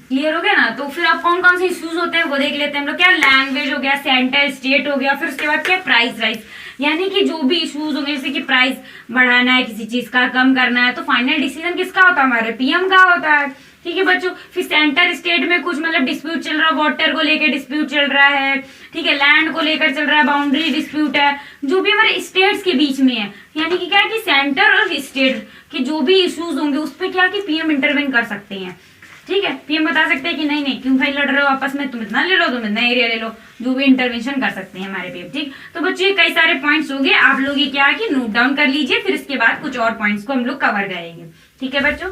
क्लियर हो गया ना। तो फिर अब कौन कौन से इश्यूज होते हैं वो देख लेते हैं हम लोग। क्या, लैंग्वेज हो गया, सेंटर स्टेट हो गया, फिर उसके बाद क्या, प्राइस राइज, यानी कि जो भी इश्यूज होंगे, जैसे कि प्राइस बढ़ाना है किसी चीज का, कम करना है, तो फाइनल डिसीजन किसका होता है, हमारे पीएम का होता है, ठीक है बच्चों। फिर सेंटर स्टेट में कुछ मतलब डिस्प्यूट चल रहा है, वाटर को लेकर डिस्प्यूट चल रहा है, ठीक है, लैंड को लेकर चल रहा है, बाउंड्री डिस्प्यूट है, जो भी हमारे स्टेट्स के बीच में है, यानी कि क्या है कि सेंटर और स्टेट के जो भी इश्यूज होंगे उस पर क्या कि पीएम इंटरवेन कर सकते हैं, ठीक है। पीएम बता सकते हैं कि नहीं नहीं क्यों भाई लड़ रहे हो आपस में, तुम इतना ले लो, तुम इतना एरिया ले लो, जो भी इंटरवेंशन कर सकते हैं हमारे पीएम, ठीक। तो बच्चों ये कई सारे पॉइंट्स हो गए, आप लोग ये क्या है कि नोट डाउन कर लीजिए, फिर इसके बाद कुछ और पॉइंट्स को हम लोग कवर करेंगे, ठीक है बच्चों।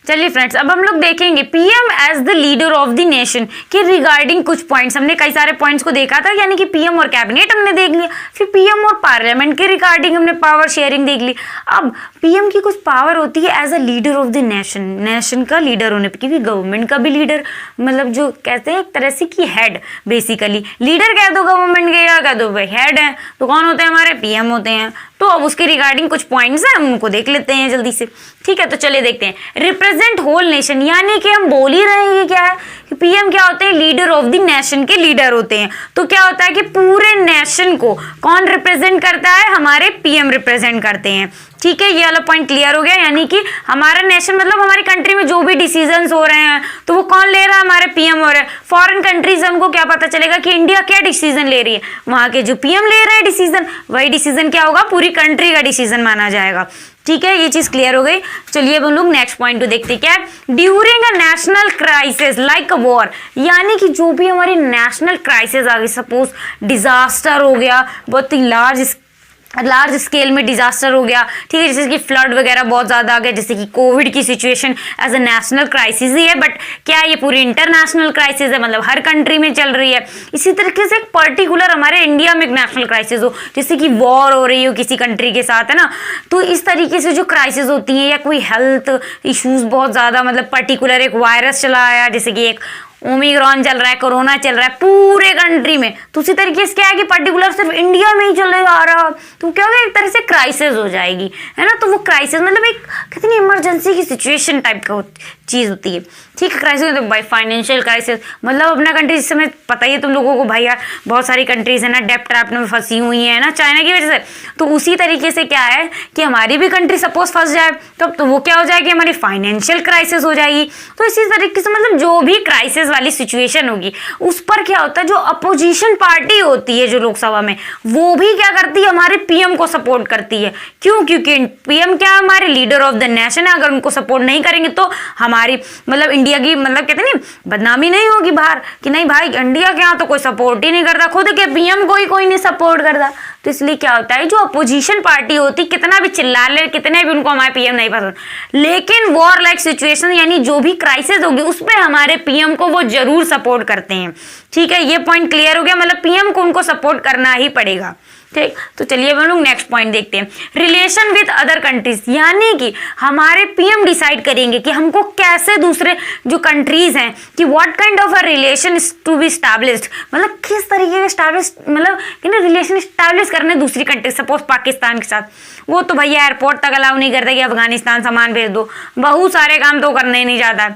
चलिए फ्रेंड्स, अब हम लोग देखेंगे PM as the leader of the nation के रिगार्डिंग कुछ पॉइंट्स। हमने कई सारे पॉइंट्स को देखा था, यानी कि पीएम और कैबिनेट हमने देख लिया, फिर पीएम और पार्लियामेंट के रिगार्डिंग हमने पावर शेयरिंग देख ली। अब पीएम की कुछ पावर होती है as a leader of the nation, nation का लीडर होने पर, क्योंकि गवर्नमेंट का भी लीडर मतलब जो कहते हैं एक तरह से कि हेड, बेसिकली लीडर कह दो गवर्नमेंट के, या कह दो भाई हेड है, तो कौन होते हैं हमारे पीएम होते हैं। तो अब उसके रिगार्डिंग कुछ पॉइंट्स हैं, हम उनको देख लेते हैं जल्दी से। ठीक है, तो चलिए देखते हैं। रिप्रेजेंट होल नेशन, यानी कि हम बोल ही रहे हैं ये क्या है कि पीएम क्या होते हैं, लीडर ऑफ द नेशन के लीडर होते हैं। तो क्या होता है कि पूरे नेशन को कौन रिप्रेजेंट करता है, हमारे पीएम रिप्रेजेंट करते हैं। ठीक है, ये वाला पॉइंट क्लियर हो गया, यानी कि हमारा नेशन मतलब हमारी कंट्री में जो भी डिसीजंस हो रहे हैं तो वो कौन ले रहा है, हमारे पीएम हो रहे हैं। फॉरेन कंट्रीज हमको क्या पता चलेगा कि इंडिया क्या डिसीजन ले रही है, वहां के जो पीएम ले रहे हैं डिसीजन, वही डिसीजन क्या होगा, पूरी कंट्री का डिसीजन माना जाएगा। ठीक है, ये चीज क्लियर हो गई। चलिए अब हम लोग नेक्स्ट पॉइंट को देखते हैं, क्या है during a national crisis like a war, यानी कि जो भी हमारी नेशनल क्राइसिस आ गई, सपोज डिजास्टर हो गया, बहुत ही लार्ज स्केल में डिजास्टर हो गया, ठीक है, जैसे कि फ्लड वगैरह बहुत ज़्यादा आ गया, जैसे कि कोविड की situation as a national crisis ही है, बट क्या ये पूरी इंटरनेशनल क्राइसिस है, मतलब हर कंट्री में चल रही है। इसी तरीके से एक पर्टिकुलर हमारे इंडिया में एक नेशनल क्राइसिस हो, जैसे कि वॉर हो रही हो किसी कंट्री के साथ, है ना, तो इस तरीके से जो क्राइसिस होती है, या कोई हेल्थ इश्यूज बहुत ज़्यादा, मतलब पर्टिकुलर एक वायरस चला आया, जैसे कि एक ओमिक्रॉन चल रहा है, कोरोना चल रहा है पूरे कंट्री में, तो उसी तरीके से क्या है कि पर्टिकुलर सिर्फ इंडिया में ही चले जा रहा, तो क्या होगा, एक तरह से क्राइसिस हो जाएगी, है ना। तो वो क्राइसिस मतलब एक कितनी इमरजेंसी की सिचुएशन टाइप का चीज़ होती है। ठीक है, क्राइसिस तो भाई फाइनेंशियल क्राइसिस, मतलब अपना कंट्री जिस समय पता ही है तुम लोगों को भाई यार, बहुत सारी कंट्रीज है ना डेब्ट ट्रैप में फंसी हुई है ना चाइना की वजह से, तो उसी तरीके से क्या है कि हमारी भी कंट्री सपोज फंस जाए तो वो क्या हो जाएगी, हमारी फाइनेंशियल क्राइसिस हो जाएगी। तो इसी तरीके से मतलब जो भी क्राइसिस वाली सिचुएशन होगी उस पर क्या होता है, जो अपोजिशन पार्टी होती है जो लोकसभा में, वो भी क्या करती है, हमारे पीएम को सपोर्ट करती है। क्यों? क्योंकि पीएम क्या है, हमारे लीडर ऑफ द नेशन है, अगर उनको सपोर्ट नहीं करेंगे तो हमारी मतलब इंडिया की मतलब कहते नहीं बदनामी नहीं होगी बाहर कि नहीं भाई इंडिया के यहाँ तो कोई सपोर्ट ही नहीं करता, खुद के पीएम को ही कोई नहीं सपोर्ट करता। तो इसलिए क्या होता है, जो अपोजिशन पार्टी होती कितना भी चिल्ला ले, कितने भी उनको हमारे पीएम नहीं पसंद, लेकिन वॉर लाइक सिचुएशन यानी जो भी क्राइसिस होगी उस पर हमारे पीएम को वो जरूर सपोर्ट करते हैं। ठीक है, ये पॉइंट क्लियर हो गया, मतलब पीएम को उनको सपोर्ट करना ही पड़ेगा। ठीक, तो चलिए हम लोग नेक्स्ट पॉइंट देखते हैं, रिलेशन विद अदर कंट्रीज, यानी कि हमारे पीएम डिसाइड करेंगे कि हमको कैसे दूसरे जो कंट्रीज हैं कि what kind of a relation to be established, मतलब किस तरीके के स्टैब्लिश मतलब कि ना रिलेशन स्टैब्लिश करने दूसरी कंट्री, सपोज पाकिस्तान के साथ, वो तो भैया एयरपोर्ट तक अलाउ नहीं करते कि अफगानिस्तान सामान भेज दो, बहुत सारे काम तो करने ही नहीं जाता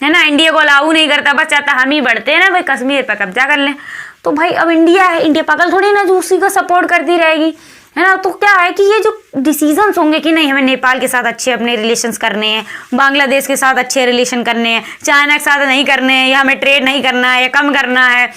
है ना, इंडिया को अलाउ नहीं करता, बस चाहता हम ही बढ़ते हैं ना भाई कश्मीर पर कब्जा कर लें। तो भाई अब इंडिया है, इंडिया पागल थोड़ी ना जो उसी को सपोर्ट करती रहेगी, है ना। तो क्या है कि ये जो डिसीजंस होंगे कि नहीं हमें नेपाल के साथ अच्छे अपने रिलेशंस करने हैं, बांग्लादेश के साथ अच्छे रिलेशन करने हैं, चाइना के साथ नहीं करने हैं, या हमें ट्रेड नहीं करना है या कम करना है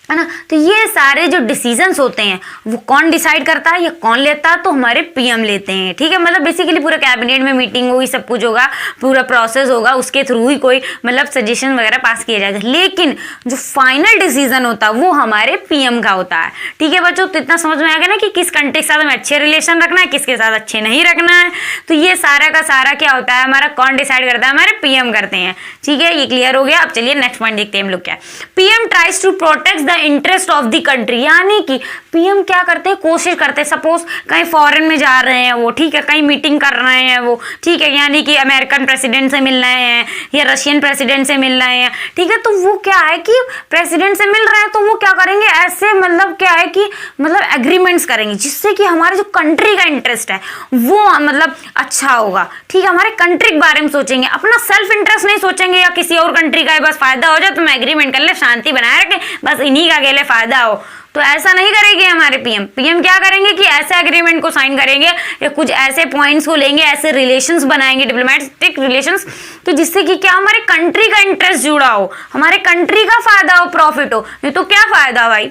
ना, तो ये सारे जो डिसीजंस होते हैं वो कौन डिसाइड करता है, ये कौन लेता है, तो हमारे पीएम लेते हैं। ठीक है, मतलब बेसिकली पूरे कैबिनेट में मीटिंग होगी, सब कुछ होगा, पूरा प्रोसेस होगा, उसके थ्रू ही कोई मतलब सजेशन वगैरह पास किया जाएगा, लेकिन जो फाइनल डिसीजन होता है वो हमारे पीएम का होता है। ठीक है बच्चों, तो इतना समझ में आ गया ना कि किस कंट्री के साथ हमें अच्छे रिलेशन रखना है, किसके साथ अच्छे नहीं रखना है। तो ये सारा का सारा क्या होता है, हमारा कौन डिसाइड करता है, हमारे पीएम करते हैं। ठीक है, ये क्लियर हो गया। अब चलिए नेक्स्ट पॉइंट देखते हैं हम लोग क्या, PM tries to protect the interest of the country, यानी कि पीएम क्या करते हैं, कोशिश करते हैं, सपोज कहीं फॉरेन में जा रहे हैं वो, ठीक है, कहीं मीटिंग कर रहे हैं वो, ठीक है, यानी कि अमेरिकन प्रेसिडेंट से मिल रहे हैं या रशियन प्रेसिडेंट से मिल रहे हैं, ठीक है, तो वो क्या है कि प्रेसिडेंट से मिल रहे हैं तो वो क्या करेंगे, ऐसे मतलब क्या है कि मतलब एग्रीमेंट्स करेंगे जिससे कि हमारे जो कंट्री का इंटरेस्ट है वो मतलब अच्छा होगा। ठीक है, हमारे कंट्री के बारे में सोचेंगे, अपना सेल्फ इंटरेस्ट नहीं सोचेंगे या किसी और कंट्री का बस फायदा हो जाए तो मैं एग्रीमेंट कर ले, शांति बनाए रखें, बस इन्हीं का अकेले फायदा हो, तो ऐसा नहीं करेंगे हमारे पीएम क्या करेंगे कि ऐसे एग्रीमेंट को साइन करेंगे या कुछ ऐसे पॉइंट्स को लेंगे, ऐसे रिलेशंस बनाएंगे, डिप्लोमेटिक रिलेशंस, तो जिससे कि क्या हमारे कंट्री का इंटरेस्ट जुड़ा हो, हमारे कंट्री का फायदा हो, प्रॉफिट हो, नहीं तो क्या फायदा भाई,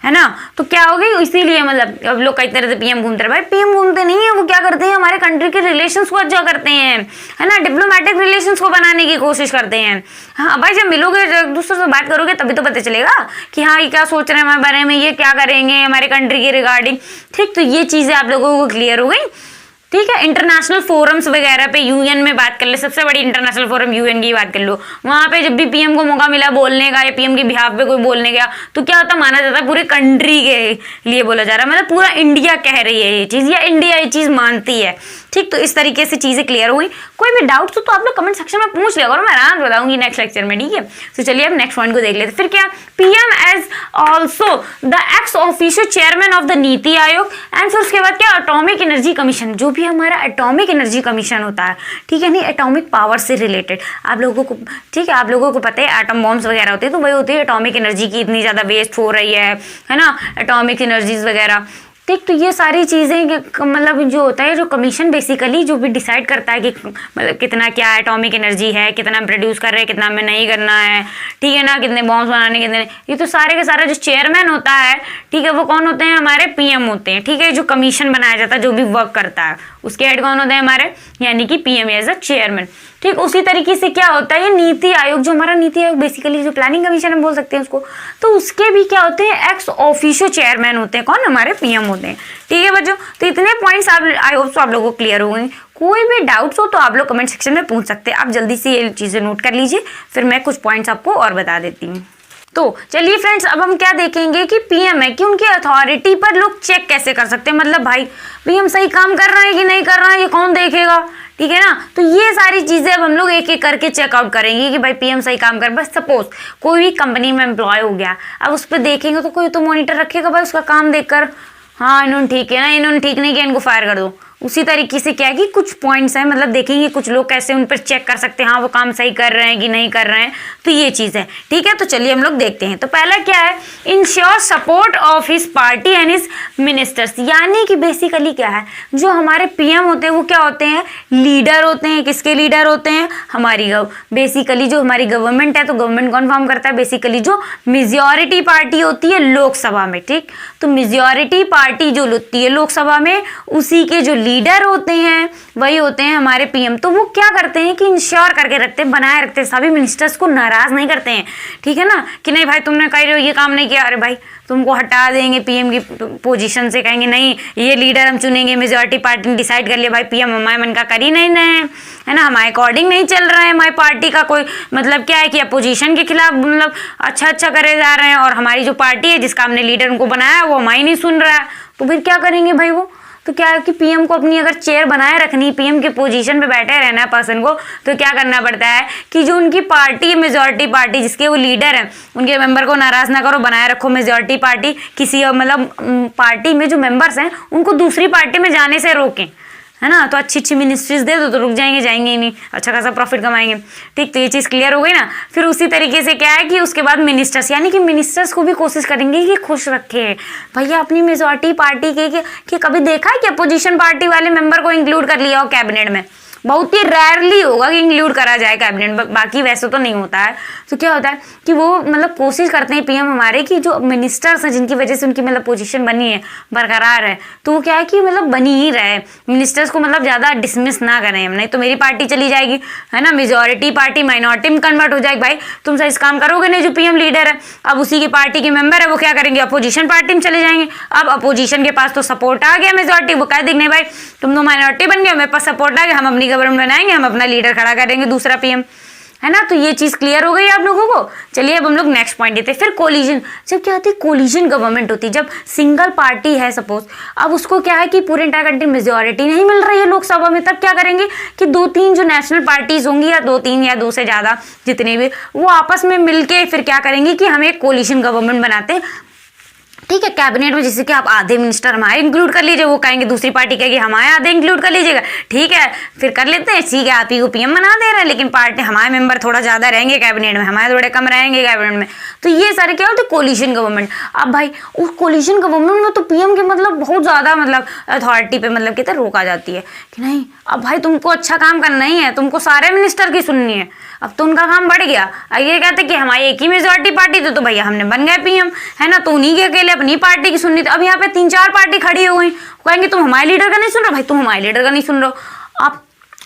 है ना। तो क्या होगी, इसीलिए मतलब अब लोग कई तरह से पीएम घूमते रहे, भाई पीएम घूमते नहीं है, वो क्या करते हैं, हमारे कंट्री के रिलेशंस को अच्छा करते हैं, है ना, डिप्लोमेटिक रिलेशंस को बनाने की कोशिश करते हैं। हाँ भाई, जब मिलोगे एक दूसरे से बात करोगे तभी तो पता चलेगा कि हाँ ये क्या सोच रहे हैं हमारे बारे में, ये क्या करेंगे हमारे कंट्री के रिगार्डिंग। ठीक, तो ये चीजें आप लोगों को क्लियर हो गई। ठीक है। इंटरनेशनल फोरम्स वगैरह पे यूएन में बात कर ले, सबसे बड़ी इंटरनेशनल फोरम यूएन की बात कर लो, वहां पे जब भी पीएम को मौका मिला बोलने का या पीएम के बिहाफ पे कोई बोलने गया तो क्या होता, माना जाता है पूरे कंट्री के लिए बोला जा रहा है, मतलब पूरा इंडिया कह रही है ये चीज या इंडिया ये चीज मानती है। ठीक, तो इस तरीके से चीजें क्लियर हुई। कोई भी डाउट्स हो तो आप लोग कमेंट सेक्शन में पूछ लिया करो, मैं आराम से बताऊंगी नेक्स्ट लेक्चर में। ठीक है, तो चलिए अब नेक्स्ट पॉइंट को देख लेते। फिर क्या, PM as also the ex officio chairman of the NITI Aayog and फिर उसके बाद क्या, एटॉमिक एनर्जी कमीशन, जो भी हमारा एटॉमिक एनर्जी कमीशन होता है, ठीक है, नहीं एटॉमिक पावर से रिलेटेड आप लोगों को, ठीक है, आप लोगों को पता है एटम बॉम्ब्स वगैरह होते हैं, तो वही होती है एटॉमिक एनर्जी की इतनी ज्यादा वेस्ट हो रही है ना, एटॉमिक एनर्जीज वगैरह। ठीक, तो ये सारी चीज़ें मतलब जो होता है, जो कमीशन बेसिकली जो भी डिसाइड करता है कि मतलब कितना क्या एटॉमिक एनर्जी है, कितना प्रोड्यूस कर रहे हैं, कितना में नहीं करना है, ठीक है ना, कितने बॉम्ब्स बनाने, कितने, ये तो सारे के सारा जो चेयरमैन होता है, ठीक है, वो कौन होते हैं, हमारे पीएम होते हैं। ठीक है, जो कमीशन बनाया जाता है, जो भी वर्क करता है, उसके हेड कौन होते हैं, हमारे यानी कि पीएम एज अ चेयरमैन। ठीक, उसी तरीके से क्या होता है, ये नीति आयोग, जो हमारा नीति आयोग बेसिकली जो प्लानिंग कमीशन हम बोल सकते हैं उसको, तो उसके भी क्या होते हैं, एक्स ऑफिशियो चेयरमैन होते हैं, कौन, हमारे पीएम होते हैं। ठीक है बच्चों, तो इतने पॉइंट्स आप, आई होप आप लोगों को क्लियर हो गए। कोई भी डाउट्स हो तो आप लोग कमेंट सेक्शन में पूछ सकते हैं। आप जल्दी से ये चीजें नोट कर लीजिए, फिर मैं कुछ पॉइंट्स आपको और बता देती हूँ। तो चलिए फ्रेंड्स, अब हम क्या देखेंगे कि पीएम है कि उनकी अथॉरिटी पर लोग चेक कैसे कर सकते हैं, मतलब भाई पीएम सही काम कर रहा है कि नहीं कर रहा है, ये कौन देखेगा। ठीक है ना, तो ये सारी चीजें अब हम लोग एक एक करके चेकआउट करेंगे कि भाई पीएम सही काम कर। बस सपोज कोई भी कंपनी में एम्प्लॉय हो गया, अब उस पर देखेंगे तो कोई तो मॉनिटर रखेगा भाई उसका काम देखकर, हाँ इन्होंने ठीक है ना, इन्होंने ठीक नहीं किया, इनको फायर कर दो। उसी तरीके से क्या है कि कुछ पॉइंट्स हैं, मतलब देखेंगे कुछ लोग कैसे उन पर चेक कर सकते हैं, हाँ वो काम सही कर रहे हैं कि नहीं कर रहे हैं, तो ये चीज़ है। ठीक है, तो चलिए हम लोग देखते हैं। तो पहला क्या है, ensure support of his party and his ministers, यानी कि बेसिकली क्या है, जो हमारे पीएम होते हैं वो क्या होते हैं, लीडर होते हैं। किसके लीडर होते हैं, हमारी बेसिकली जो हमारी गवर्नमेंट है, तो गवर्नमेंट कौन फॉर्म करता है, बेसिकली जो मेजॉरिटी पार्टी होती है लोकसभा में। ठीक, तो मेजॉरिटी पार्टी जो होती है लोकसभा में, उसी के जो लीडर होते हैं वही होते हैं हमारे पीएम। तो वो क्या करते हैं कि इंश्योर करके रखते हैं, बनाए रखते हैं, सभी मिनिस्टर्स को नाराज नहीं करते हैं। ठीक है ना, कि नहीं भाई तुमने कह ये काम नहीं किया, अरे भाई तुमको हटा देंगे पीएम की पोजीशन से, कहेंगे नहीं ये लीडर हम चुनेंगे, मेजॉरिटी पार्टी ने डिसाइड कर लिया भाई पीएम हमारे मन का कर ही नहीं रहे हैं, है ना, हमारे अकॉर्डिंग नहीं चल रहा है, हमारी पार्टी का कोई मतलब क्या है कि अपोजिशन के खिलाफ मतलब अच्छा करे जा रहे हैं, और हमारी जो पार्टी है जिसका हमने लीडर उनको बनाया वो हमारी नहीं सुन रहा है, तो फिर क्या करेंगे भाई वो। तो क्या है कि पीएम को अपनी अगर चेयर बनाए रखनी, पीएम के पोजीशन पे बैठे रहना है पर्सन को, तो क्या करना पड़ता है कि जो उनकी पार्टी है, मेजॉरिटी पार्टी जिसके वो लीडर हैं, उनके मेंबर को नाराज ना करो, बनाए रखो मेजॉरिटी पार्टी। किसी मतलब पार्टी में जो मेंबर्स हैं उनको दूसरी पार्टी में जाने से रोकें, है ना, तो अच्छी मिनिस्ट्रीज दे दो तो रुक जाएंगे ही नहीं, अच्छा खासा प्रॉफिट कमाएंगे। ठीक, तो ये चीज़ क्लियर हो गई ना। फिर उसी तरीके से क्या है कि उसके बाद मिनिस्टर्स, यानी कि मिनिस्टर्स को भी कोशिश करेंगे कि खुश रखे भैया अपनी मेजॉरिटी पार्टी के कि कभी देखा है कि अपोजिशन पार्टी वाले मेंबर को इंक्लूड कर लिया हो कैबिनेट में, बहुत ही रेयरली होगा कि इंक्लूड करा जाए कैबिनेट, बाकी वैसे तो नहीं होता है। तो क्या होता है कि वो मतलब कोशिश करते हैं पीएम हमारे कि जो मिनिस्टर्स हैं जिनकी वजह से उनकी मतलब पोजीशन बनी है, बरकरार है, तो वो क्या है कि मतलब बनी ही रहे, मिनिस्टर्स को मतलब ज़्यादा डिसमिस ना करें, नहीं तो मेरी पार्टी चली जाएगी, है ना, मेजॉरिटी पार्टी माइनॉरिटी में कन्वर्ट हो जाएगी। भाई तुम सही काम करोगे नहीं, जो पीएम लीडर है अब उसी की पार्टी के मेंबर है, वो क्या करेंगे, अपोजिशन पार्टी में चले जाएंगे। अब अपोजिशन के पास तो सपोर्ट आ गया मेजॉरिटी, वो कह देंगे भाई तुम तो माइनॉरिटी बन गए, मेरे पास सपोर्ट आ गया, हम अपनी गवर्नमेंट बनाएंगे, हम अपना लीडर खड़ा करेंगे दूसरा पीएम, है ना। तो ये चीज क्लियर हो गई आप लोगों को। चलिए अब हम लोग नेक्स्ट पॉइंट देते हैं। फिर कोलिजन, जब क्या होती है, कोलिजन गवर्नमेंट होती है, जब सिंगल पार्टी है सपोज, अब उसको क्या है कि पूरे इंटायर कंट्री मेजॉरिटी नहीं मिल रही है लोकसभा में, तब क्या करेंगे कि 2-3 जो नेशनल पार्टीज होंगी, या 2-3 या 2 से ज्यादा जितने भी, वो आपस में मिलके फिर क्या करेंगे कि हम एक कोलिजन गवर्नमेंट बनाते हैं। ठीक है, कैबिनेट में जैसे कि आप आधे मिनिस्टर हमारे इंक्लूड कर लीजिए, वो कहेंगे दूसरी पार्टी कहेगी हमारे आधे इंक्लूड कर लीजिएगा, ठीक है फिर कर लेते हैं, ठीक है आप ही को पीएम बना दे रहे हैं, लेकिन पार्टी हमारे मेंबर थोड़ा ज्यादा रहेंगे कैबिनेट में, हमारे थोड़े कम रहेंगे कैबिनेट में। तो ये सारे क्या होते हैं, कोलिशन गवर्नमेंट। अब भाई उस कोलिशन गवर्नमेंट में तो पीएम के मतलब बहुत ज्यादा मतलब अथॉरिटी पे मतलब कहते रोका जाती है कि नहीं, अब भाई तुमको अच्छा काम करना ही है, तुमको सारे मिनिस्टर की सुननी है। अब तो उनका काम बढ़ गया, ये कहते कि हमारी एक ही मेजॉरिटी पार्टी तो भैया हमने बन गए पीएम, है ना, तो उन्हीं के अकेले अपनी पार्टी की सुननी थी। अब यहाँ पे 3-4 पार्टी खड़ी हो गई, कहेंगे तुम हमारे लीडर का नहीं सुन रहे, भाई तुम हमारे लीडर का नहीं सुन रहे हो।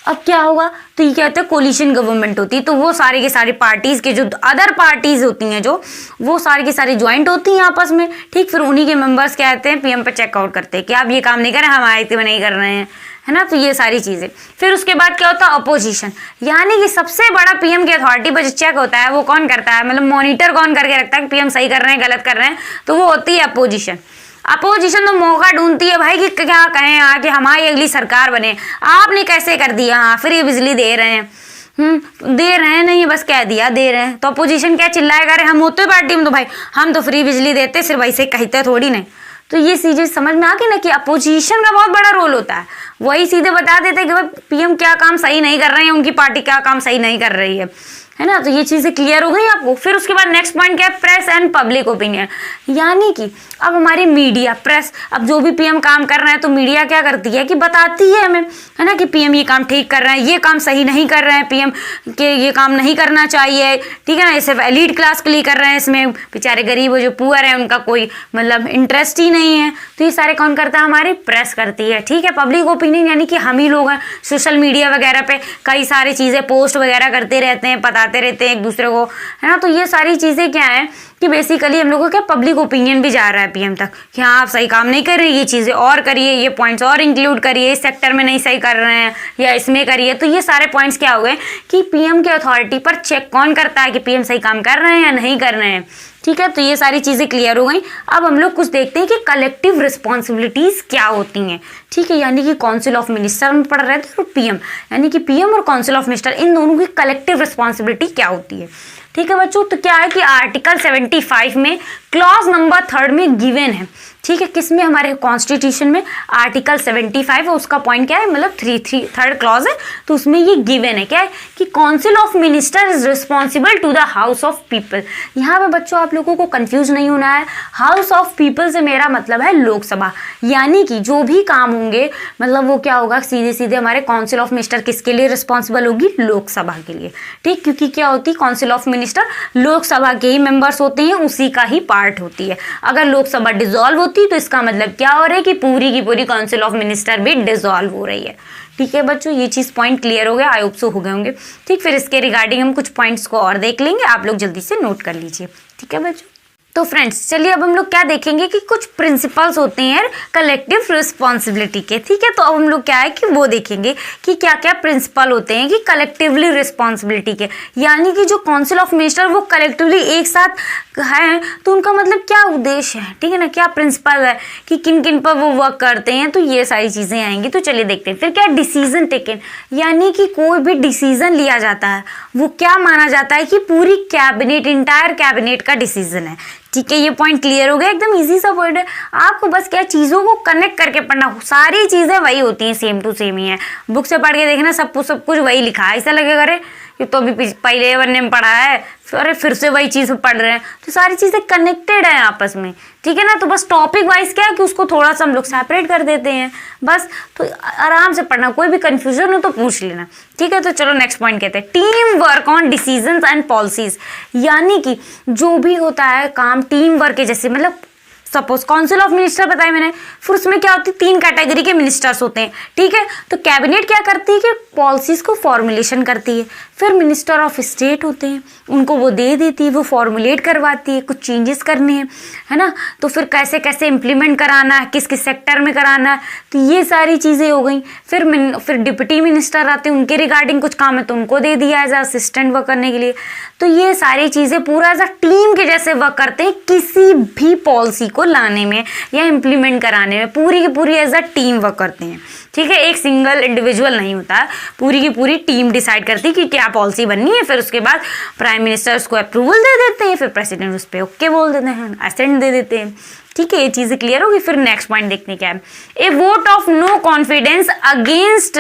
अब क्या होगा, तो ये कहते हैं कोलिशन गवर्नमेंट होती है। तो वो सारी की सारी पार्टीज के जो अदर पार्टीज होती हैं, जो वो सारी की सारी ज्वाइंट होती हैं आपस में, ठीक, फिर उन्हीं के मेंबर्स क्या कहते हैं पीएम पे चेकआउट करते हैं कि आप ये काम नहीं कर रहे, हमारे में नहीं कर रहे हैं, है ना। तो ये सारी चीजें, फिर उसके बाद क्या होता है अपोजिशन, यानी कि सबसे बड़ा पीएम की अथॉरिटी पर चेक होता है वो कौन करता है, मतलब मॉनिटर कौन करके रखता है कि पीएम सही कर रहे हैं गलत कर रहे हैं, तो वो होती है अपोजिशन। अपोजिशन तो मौका ढूंढती है भाई कि क्या कहें आके हमारी अगली सरकार बने, आपने कैसे कर दिया, हाँ फ्री बिजली दे रहे हैं, दे रहे हैं नहीं बस कह दिया दे रहे हैं, तो अपोजिशन क्या चिल्लाएगा, अरे हम होते पार्टी में तो भाई हम तो फ्री बिजली देते, सिर्फ ऐसे कहते थोड़ी नहीं। तो ये चीजें समझ में आ गई ना कि अपोजिशन का बहुत बड़ा रोल होता है, वही सीधे बता देते हैं कि भाई पीएम क्या काम सही नहीं कर रहे हैं, उनकी पार्टी क्या काम सही नहीं कर रही है ना। तो ये चीजें क्लियर हो गई आपको। फिर उसके बाद नेक्स्ट पॉइंट क्या है, प्रेस एंड पब्लिक ओपिनियन, यानी कि अब हमारी मीडिया प्रेस, अब जो भी पीएम काम कर रहे हैं तो मीडिया क्या करती है कि बताती है हमें, है ना, कि पीएम ये काम ठीक कर रहे हैं, ये काम सही नहीं कर रहे हैं, पीएम के ये काम नहीं करना चाहिए, ठीक है ना, ये सिर्फ एलीट क्लास के लिए कर रहे हैं, इसमें बेचारे गरीब जो पुअर है उनका कोई मतलब इंटरेस्ट ही नहीं है। तो ये सारे कौन करता है, हमारी प्रेस करती है, ठीक है। पब्लिक ओपिनियन यानी कि हम ही लोग हैं, सोशल मीडिया वगैरह पे कई सारी चीजें पोस्ट वगैरह करते रहते हैं, बताते रहते हैं एक दूसरे को, है ना। तो ये सारी चीजें क्या है कि बेसिकली हम लोग को क्या पब्लिक ओपिनियन भी जा रहा है पीएम तक कि हाँ आप सही काम नहीं कर रहे, ये चीजें और करिए, ये पॉइंट्स और इंक्लूड करिए, इस सेक्टर में नहीं सही कर रहे हैं या इसमें करिए। तो ये सारे पॉइंट्स क्या हो गए कि पीएम के अथॉरिटी पर चेक कौन करता है कि पीएम सही काम कर रहे हैं या नहीं कर रहे हैं, ठीक है। तो ये सारी चीजें क्लियर हो गई। अब हम लोग कुछ देखते हैं कि कलेक्टिव रिस्पॉन्सिबिलिटीज क्या होती हैं, ठीक है, यानी कि काउंसिल ऑफ मिनिस्टर में पढ़ रहे थे तो पीएम, यानी कि पीएम और काउंसिल ऑफ मिनिस्टर इन दोनों की कलेक्टिव रिस्पॉन्सिबिलिटी क्या होती है, ठीक है बच्चों। तो क्या है कि आर्टिकल 75 में क्लॉज नंबर 3 में गिवन है, ठीक है, किसमें, हमारे कॉन्स्टिट्यूशन में आर्टिकल 75 है, उसका पॉइंट क्या है, मतलब 3 क्लॉज है, तो उसमें ये गिवन है क्या है कि council of minister is responsible to the house of people. यहाँ पे बच्चों आप लोगों को कंफ्यूज नहीं होना है, हाउस ऑफ पीपल से मेरा मतलब है लोकसभा, यानी कि जो भी काम होंगे मतलब वो क्या होगा, सीधे सीधे हमारे काउंसिल ऑफ मिनिस्टर किसके लिए रिस्पॉन्सिबल होगी, लोकसभा के लिए, ठीक, क्योंकि क्या होती है काउंसिल ऑफ मिनिस्टर लोकसभा के ही मेंबर्स होते हैं, उसी का ही पार्ट होती है। अगर लोकसभा डिसॉल्व होती तो इसका मतलब क्या हो रहा है कि पूरी की पूरी काउंसिल ऑफ मिनिस्टर भी डिसॉल्व हो रही है, ठीक है बच्चों। ये चीज पॉइंट क्लियर हो गया, आई होप सो हो गए होंगे, ठीक। फिर इसके रिगार्डिंग हम कुछ पॉइंट्स को और देख लेंगे, आप लोग जल्दी से नोट कर लीजिए, ठीक है बच्चों। तो फ्रेंड्स चलिए अब हम लोग क्या देखेंगे कि कुछ प्रिंसिपल्स होते हैं कलेक्टिव रिस्पॉन्सिबिलिटी के, ठीक है। तो अब हम लोग क्या है कि वो देखेंगे कि क्या क्या प्रिंसिपल होते हैं कि कलेक्टिवली रिस्पॉन्सिबिलिटी के, यानी कि जो काउंसिल ऑफ मिनिस्टर वो कलेक्टिवली एक साथ है तो उनका मतलब क्या उद्देश्य है, ठीक है ना, क्या प्रिंसिपल है कि किन किन पर वो वर्क करते हैं, तो ये सारी चीजें आएंगी। तो चलिए देखते हैं। फिर क्या डिसीजन टेकन, यानी कि कोई भी डिसीजन लिया जाता है वो क्या माना जाता है कि पूरी कैबिनेट, इंटायर कैबिनेट का डिसीजन है, ठीक है। ये पॉइंट क्लियर हो गया, एकदम इजी सा पॉइंट है, आपको बस क्या चीजों को कनेक्ट करके पढ़ना, सारी चीजें वही होती हैं, सेम टू सेम ही है, बुक से पढ़ के देखना सब कुछ वही लिखा है, ऐसा लगेगा अरे ये तो अभी पहले वरने में पढ़ा है, अरे फिर से वही चीज पढ़ रहे हैं, तो सारी चीजें कनेक्टेड है आपस में, ठीक है ना। तो बस टॉपिक वाइज क्या है कि उसको थोड़ा सा हम लोग सेपरेट कर देते हैं बस, तो आराम से पढ़ना, कोई भी कंफ्यूजन हो तो पूछ लेना, ठीक है। तो चलो नेक्स्ट पॉइंट कहते हैं team work on decisions and policies, यानी कि जो भी होता है काम टीम वर्क के जैसे, मतलब सपोज काउंसिल ऑफ मिनिस्टर बताया मैंने, फिर उसमें क्या होती है 3 कैटेगरी के मिनिस्टर्स होते हैं, ठीक है। तो कैबिनेट क्या करती है कि पॉलिसीज को फॉर्मुलेशन करती है, फिर मिनिस्टर ऑफ स्टेट होते हैं, उनको वो दे देती है, वो फॉर्मुलेट करवाती है, कुछ चेंजेस करने हैं, है ना, तो फिर कैसे कैसे इम्प्लीमेंट कराना है, किस किस सेक्टर में कराना है, तो ये सारी चीज़ें हो गई। फिर डिप्टी मिनिस्टर आते हैं, उनके रिगार्डिंग कुछ काम है तो उनको दे दिया एज असिस्टेंट वर्क करने के लिए। तो ये सारी चीज़ें पूरा एज अ टीम के जैसे वर्क करते हैं किसी भी पॉलिसी को लाने में या इम्प्लीमेंट कराने में, पूरी की पूरी एज अ टीम वर्क करते हैं, ठीक है। एक सिंगल इंडिविजुअल नहीं होता है, पूरी की पूरी टीम डिसाइड करती है कि क्या पॉलिसी बननी है, फिर उसके बाद प्राइम मिनिस्टर उसको अप्रूवल दे देते हैं, फिर प्रेसिडेंट उस पर ओके बोल देते हैं, असेंट दे देते हैं, ठीक है। ये चीजें क्लियर होगी। फिर नेक्स्ट पॉइंट देखने क्या है, a vote of no confidence against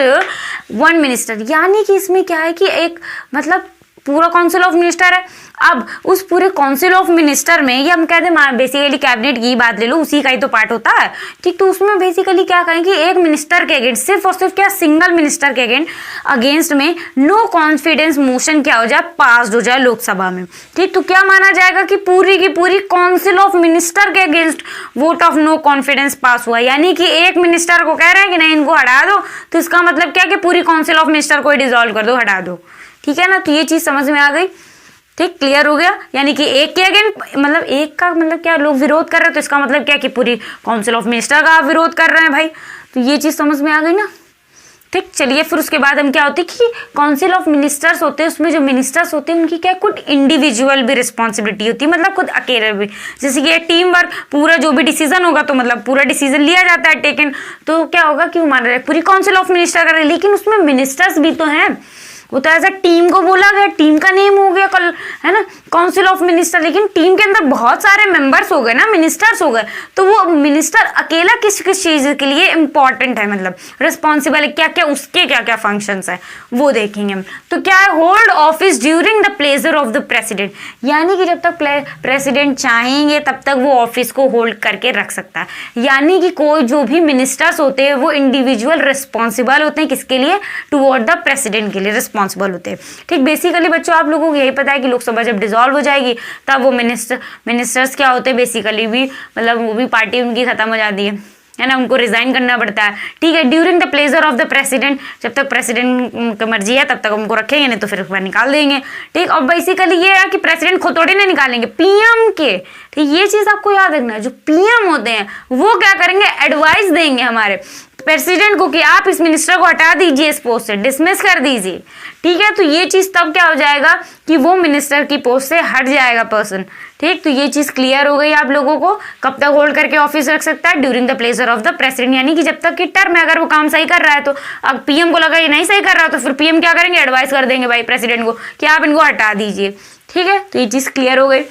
one minister, यानी कि इसमें क्या है कि एक मतलब पूरा काउंसिल ऑफ मिनिस्टर है, अब उस पूरे काउंसिल ऑफ मिनिस्टर में ये हम कहते हैं बेसिकली कैबिनेट की बात ले लो, उसी का ही तो पार्ट होता है, ठीक। तो उसमें बेसिकली क्या कहें कि एक मिनिस्टर के अगेंस्ट, सिर्फ और सिर्फ क्या सिंगल मिनिस्टर के अगेंस्ट में नो कॉन्फिडेंस मोशन क्या हो जाए, पास हो जाए लोकसभा में, ठीक। तो क्या माना जाएगा कि पूरी की पूरी काउंसिल ऑफ मिनिस्टर के against vote of no confidence pass हुआ, यानी कि एक मिनिस्टर को कह रहे हैं कि नहीं इनको हटा दो, तो इसका मतलब क्या कि पूरी काउंसिल ऑफ मिनिस्टर को डिसॉल्व कर दो, हटा दो, ठीक है ना। तो ये चीज समझ में आ गई, ठीक, क्लियर हो गया। यानी कि एक के अगेंस्ट, मतलब एक का मतलब क्या लोग विरोध कर रहे हैं, तो इसका मतलब क्या कि पूरी काउंसिल ऑफ मिनिस्टर का विरोध कर रहे हैं भाई, तो ये चीज समझ में आ गई ना। ठीक, चलिए फिर उसके बाद हम क्या होते हैं कि काउंसिल ऑफ मिनिस्टर्स होते हैं, उसमें जो मिनिस्टर्स होते हैं उनकी क्या कुछ इंडिविजुअल भी रिस्पॉन्सिबिलिटी होती है, मतलब खुद अकेले भी, जैसे कि टीम वर्क, पूरा जो भी डिसीजन होगा तो मतलब पूरा डिसीजन लिया जाता है टेकन, तो क्या होगा कि वो मान रहे पूरी काउंसिल ऑफ मिनिस्टर कर रहे हैं, लेकिन उसमें मिनिस्टर्स भी तो हैं, वो तो ऐसा टीम को बोला गया, टीम का नेम हो गया कल, है ना, काउंसिल ऑफ मिनिस्टर, लेकिन टीम के अंदर बहुत सारे मेंबर्स हो गए ना, मिनिस्टर्स हो गए, तो वो मिनिस्टर अकेला किस किस चीज के लिए इंपॉर्टेंट है, मतलब रिस्पॉन्सिबल है, क्या क्या उसके क्या क्या फंक्शंस है वो देखेंगे हम। तो क्या है, hold office during the pleasure of the president, यानी कि जब तक प्रेसिडेंट चाहेंगे तब तक वो ऑफिस को होल्ड करके रख सकता है, यानी कि कोई जो भी मिनिस्टर्स होते हैं वो इंडिविजुअल रिस्पॉन्सिबल होते हैं, किसके लिए, टुवर्ड द प्रेसिडेंट के लिए रिस्पॉन्सिबल होते हैं। ठीक, बेसिकली बच्चों आप लोगों को यही पता है कि लोकसभा जब डिसॉल्व हो जाएगी तब वो मिनिस्टर्स क्या होते हैं, बेसिकली भी मतलब वो भी पार्टी उनकी खत्म हो जाती है ना, उनको रिजाइन करना पड़ता है। ठीक है, during the pleasure of the president, जब तक प्रेसिडेंट की मर्जी है तब तक उनको रखेंगे, नहीं तो फिर निकाल देंगे। ठीक, और बेसिकली ये है कि प्रेसिडेंट खुद थोड़ी ना निकालेंगे, पीएम के, ठीक, ये चीज आपको याद रखना है, जो पीएम होते हैं वो क्या करेंगे, एडवाइस देंगे हमारे प्रेसिडेंट को कि आप इस मिनिस्टर को हटा दीजिए, इस पोस्ट से डिसमिस कर दीजिए। ठीक है, तो ये चीज तब क्या हो जाएगा कि वो मिनिस्टर की पोस्ट से हट जाएगा पर्सन। ठीक, तो ये चीज क्लियर हो गई आप लोगों को, कब तक होल्ड करके ऑफिस रख सकता है, during the pleasure of the president, यानी कि जब तक कि टर्म में अगर वो काम सही कर रहा है, तो अब पीएम को लगा ये नहीं सही कर रहा तो फिर पीएम क्या करेंगे, एडवाइस कर देंगे भाई प्रेसिडेंट को कि आप इनको हटा दीजिए। ठीक है, तो ये चीज क्लियर हो गई।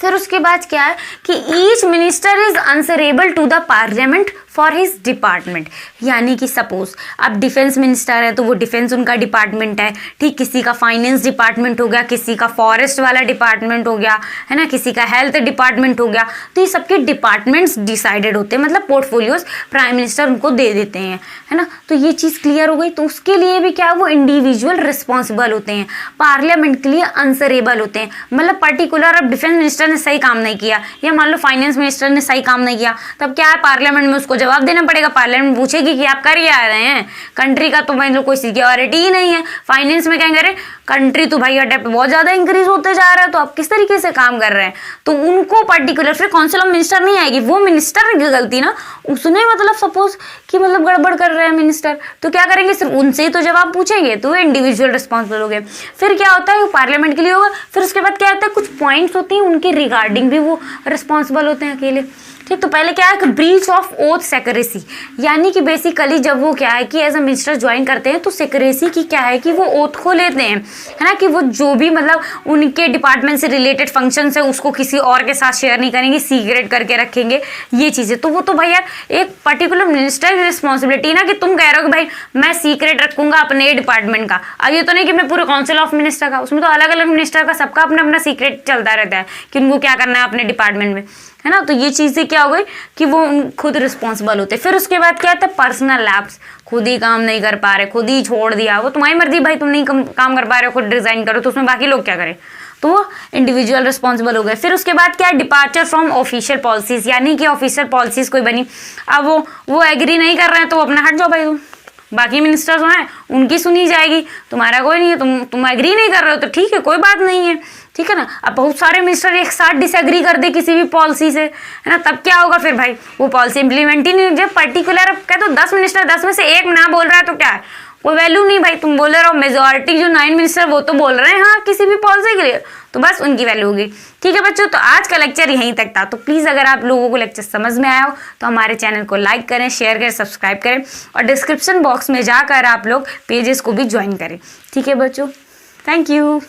फिर उसके बाद क्या है कि each minister is answerable to the parliament for his department, यानी कि सपोज अब डिफेंस मिनिस्टर है तो वो डिफेंस उनका डिपार्टमेंट है। ठीक, किसी का फाइनेंस डिपार्टमेंट हो गया, किसी का फॉरेस्ट वाला डिपार्टमेंट हो गया, है ना, किसी का हेल्थ डिपार्टमेंट हो गया, तो ये सबके डिपार्टमेंट्स डिसाइडेड होते हैं, मतलब पोर्टफोलियोज प्राइम मिनिस्टर उनको दे देते हैं, है ना। तो ये चीज़ क्लियर हो गई। तो उसके लिए भी क्या, वो इंडिविजुअल रिस्पॉन्सिबल होते हैं, पार्लियामेंट के लिए आंसरेबल होते हैं, मतलब पर्टिकुलर अब डिफेंस मिनिस्टर ने सही काम नहीं किया या मान लो फाइनेंस मिनिस्टर ने सही काम नहीं किया, तब क्या है, पार्लियामेंट में उसको जवाब देना पड़ेगा। पार्लियामेंट पूछेगी कि आप कर क्या रहे हैं, कंट्री का तो मतलब कोई सिक्योरिटी ही नहीं है। फाइनेंस में क्या करें, कंट्री तो भाई डेट बहुत ज्यादा इंक्रीज होते जा रहा है, तो आप किस तरीके से काम कर रहे हैं, तो उनको पर्टिकुलर फिर काउंसिल ऑफ मिनिस्टर नहीं आएगी, वो मिनिस्टर की गलती ना, उसने मतलब सपोज कि मतलब गड़बड़ कर रहे हैं मिनिस्टर, तो क्या करेंगे, सिर्फ उनसे ही तो जवाब पूछेंगे, तो वो इंडिविजुअल रिस्पॉन्सिबल हो गए। फिर क्या होता है, वो पार्लियामेंट के लिए होगा। फिर उसके बाद क्या होता है, कुछ पॉइंट्स होती हैं उनके रिगार्डिंग भी वो रिस्पॉन्सिबल होते हैं अकेले। ठीक, तो पहले क्या है कि ब्रीच ऑफ ओथ सेक्रेसी, यानी कि बेसिकली जब वो क्या है कि एज अ मिनिस्टर ज्वाइन करते हैं तो सेक्रेसी की क्या है कि वो ओथ को लेते हैं, है ना, कि वो जो भी मतलब उनके डिपार्टमेंट से रिलेटेड फंक्शंस है उसको किसी और के साथ शेयर नहीं करेंगे, सीक्रेट करके रखेंगे, ये चीजें। तो वो तो भाई यार एक पर्टिकुलर मिनिस्टर की रिस्पॉन्सिबिलिटी ना, कि तुम कह रहे हो कि भाई मैं सीक्रेट रखूंगा अपने डिपार्टमेंट का, अब ये तो नहीं कि मैं पूरे काउंसिल ऑफ मिनिस्टर का, उसमें तो अलग अलग मिनिस्टर का सबका अपना अपना सीक्रेट चलता रहता है कि उनको क्या करना है अपने डिपार्टमेंट में, है ना। तो ये चीजें क्या हो गई कि वो खुद रिस्पॉन्सिबल होते। फिर उसके बाद क्या होता है, पर्सनल लैप्स, खुद ही काम नहीं कर पा रहे, खुद ही छोड़ दिया, वो तुम्हारी मर्जी भाई, तुम नहीं काम कर पा रहे हो, खुद रिजाइन करो, तो उसमें बाकी लोग क्या करें, तो वो इंडिविजुअल रिस्पॉन्सिबल हो गए। फिर उसके बाद क्या, डिपार्चर फ्रॉम ऑफिशियल पॉलिसीज, यानी कि ऑफिशियल पॉलिसीज कोई बनी, अब वो एग्री नहीं कर रहे हैं तो अपना हट जाओ भाई, तुम बाकी मिनिस्टर्स हैं उनकी सुनी जाएगी, तुम्हारा कोई नहीं है, तुम एग्री नहीं कर रहे हो तो ठीक है, कोई बात नहीं है, ठीक है ना। अब बहुत सारे मिनिस्टर एक साथ डिसएग्री कर दे किसी भी पॉलिसी से, है ना, तब क्या होगा, फिर भाई वो पॉलिसी इंप्लीमेंट ही नहीं। जब पर्टिकुलर अब क्या, तो 10 मिनिस्टर 10 में से एक ना बोल रहा है तो क्या है, कोई वैल्यू नहीं भाई, तुम बोल रहे हो, मेजोरिटी जो 9 मिनिस्टर वो तो बोल रहे हैं हाँ किसी भी पॉलिसी के लिए, तो बस उनकी वैल्यू होगी। ठीक है बच्चों, तो आज का लेक्चर यहीं तक था। तो प्लीज़ अगर आप लोगों को लेक्चर समझ में आया हो तो हमारे चैनल को लाइक करें, शेयर करें, सब्सक्राइब करें और डिस्क्रिप्शन बॉक्स में जाकर आप लोग पेजेस को भी ज्वाइन करें। ठीक है बच्चों, थैंक यू।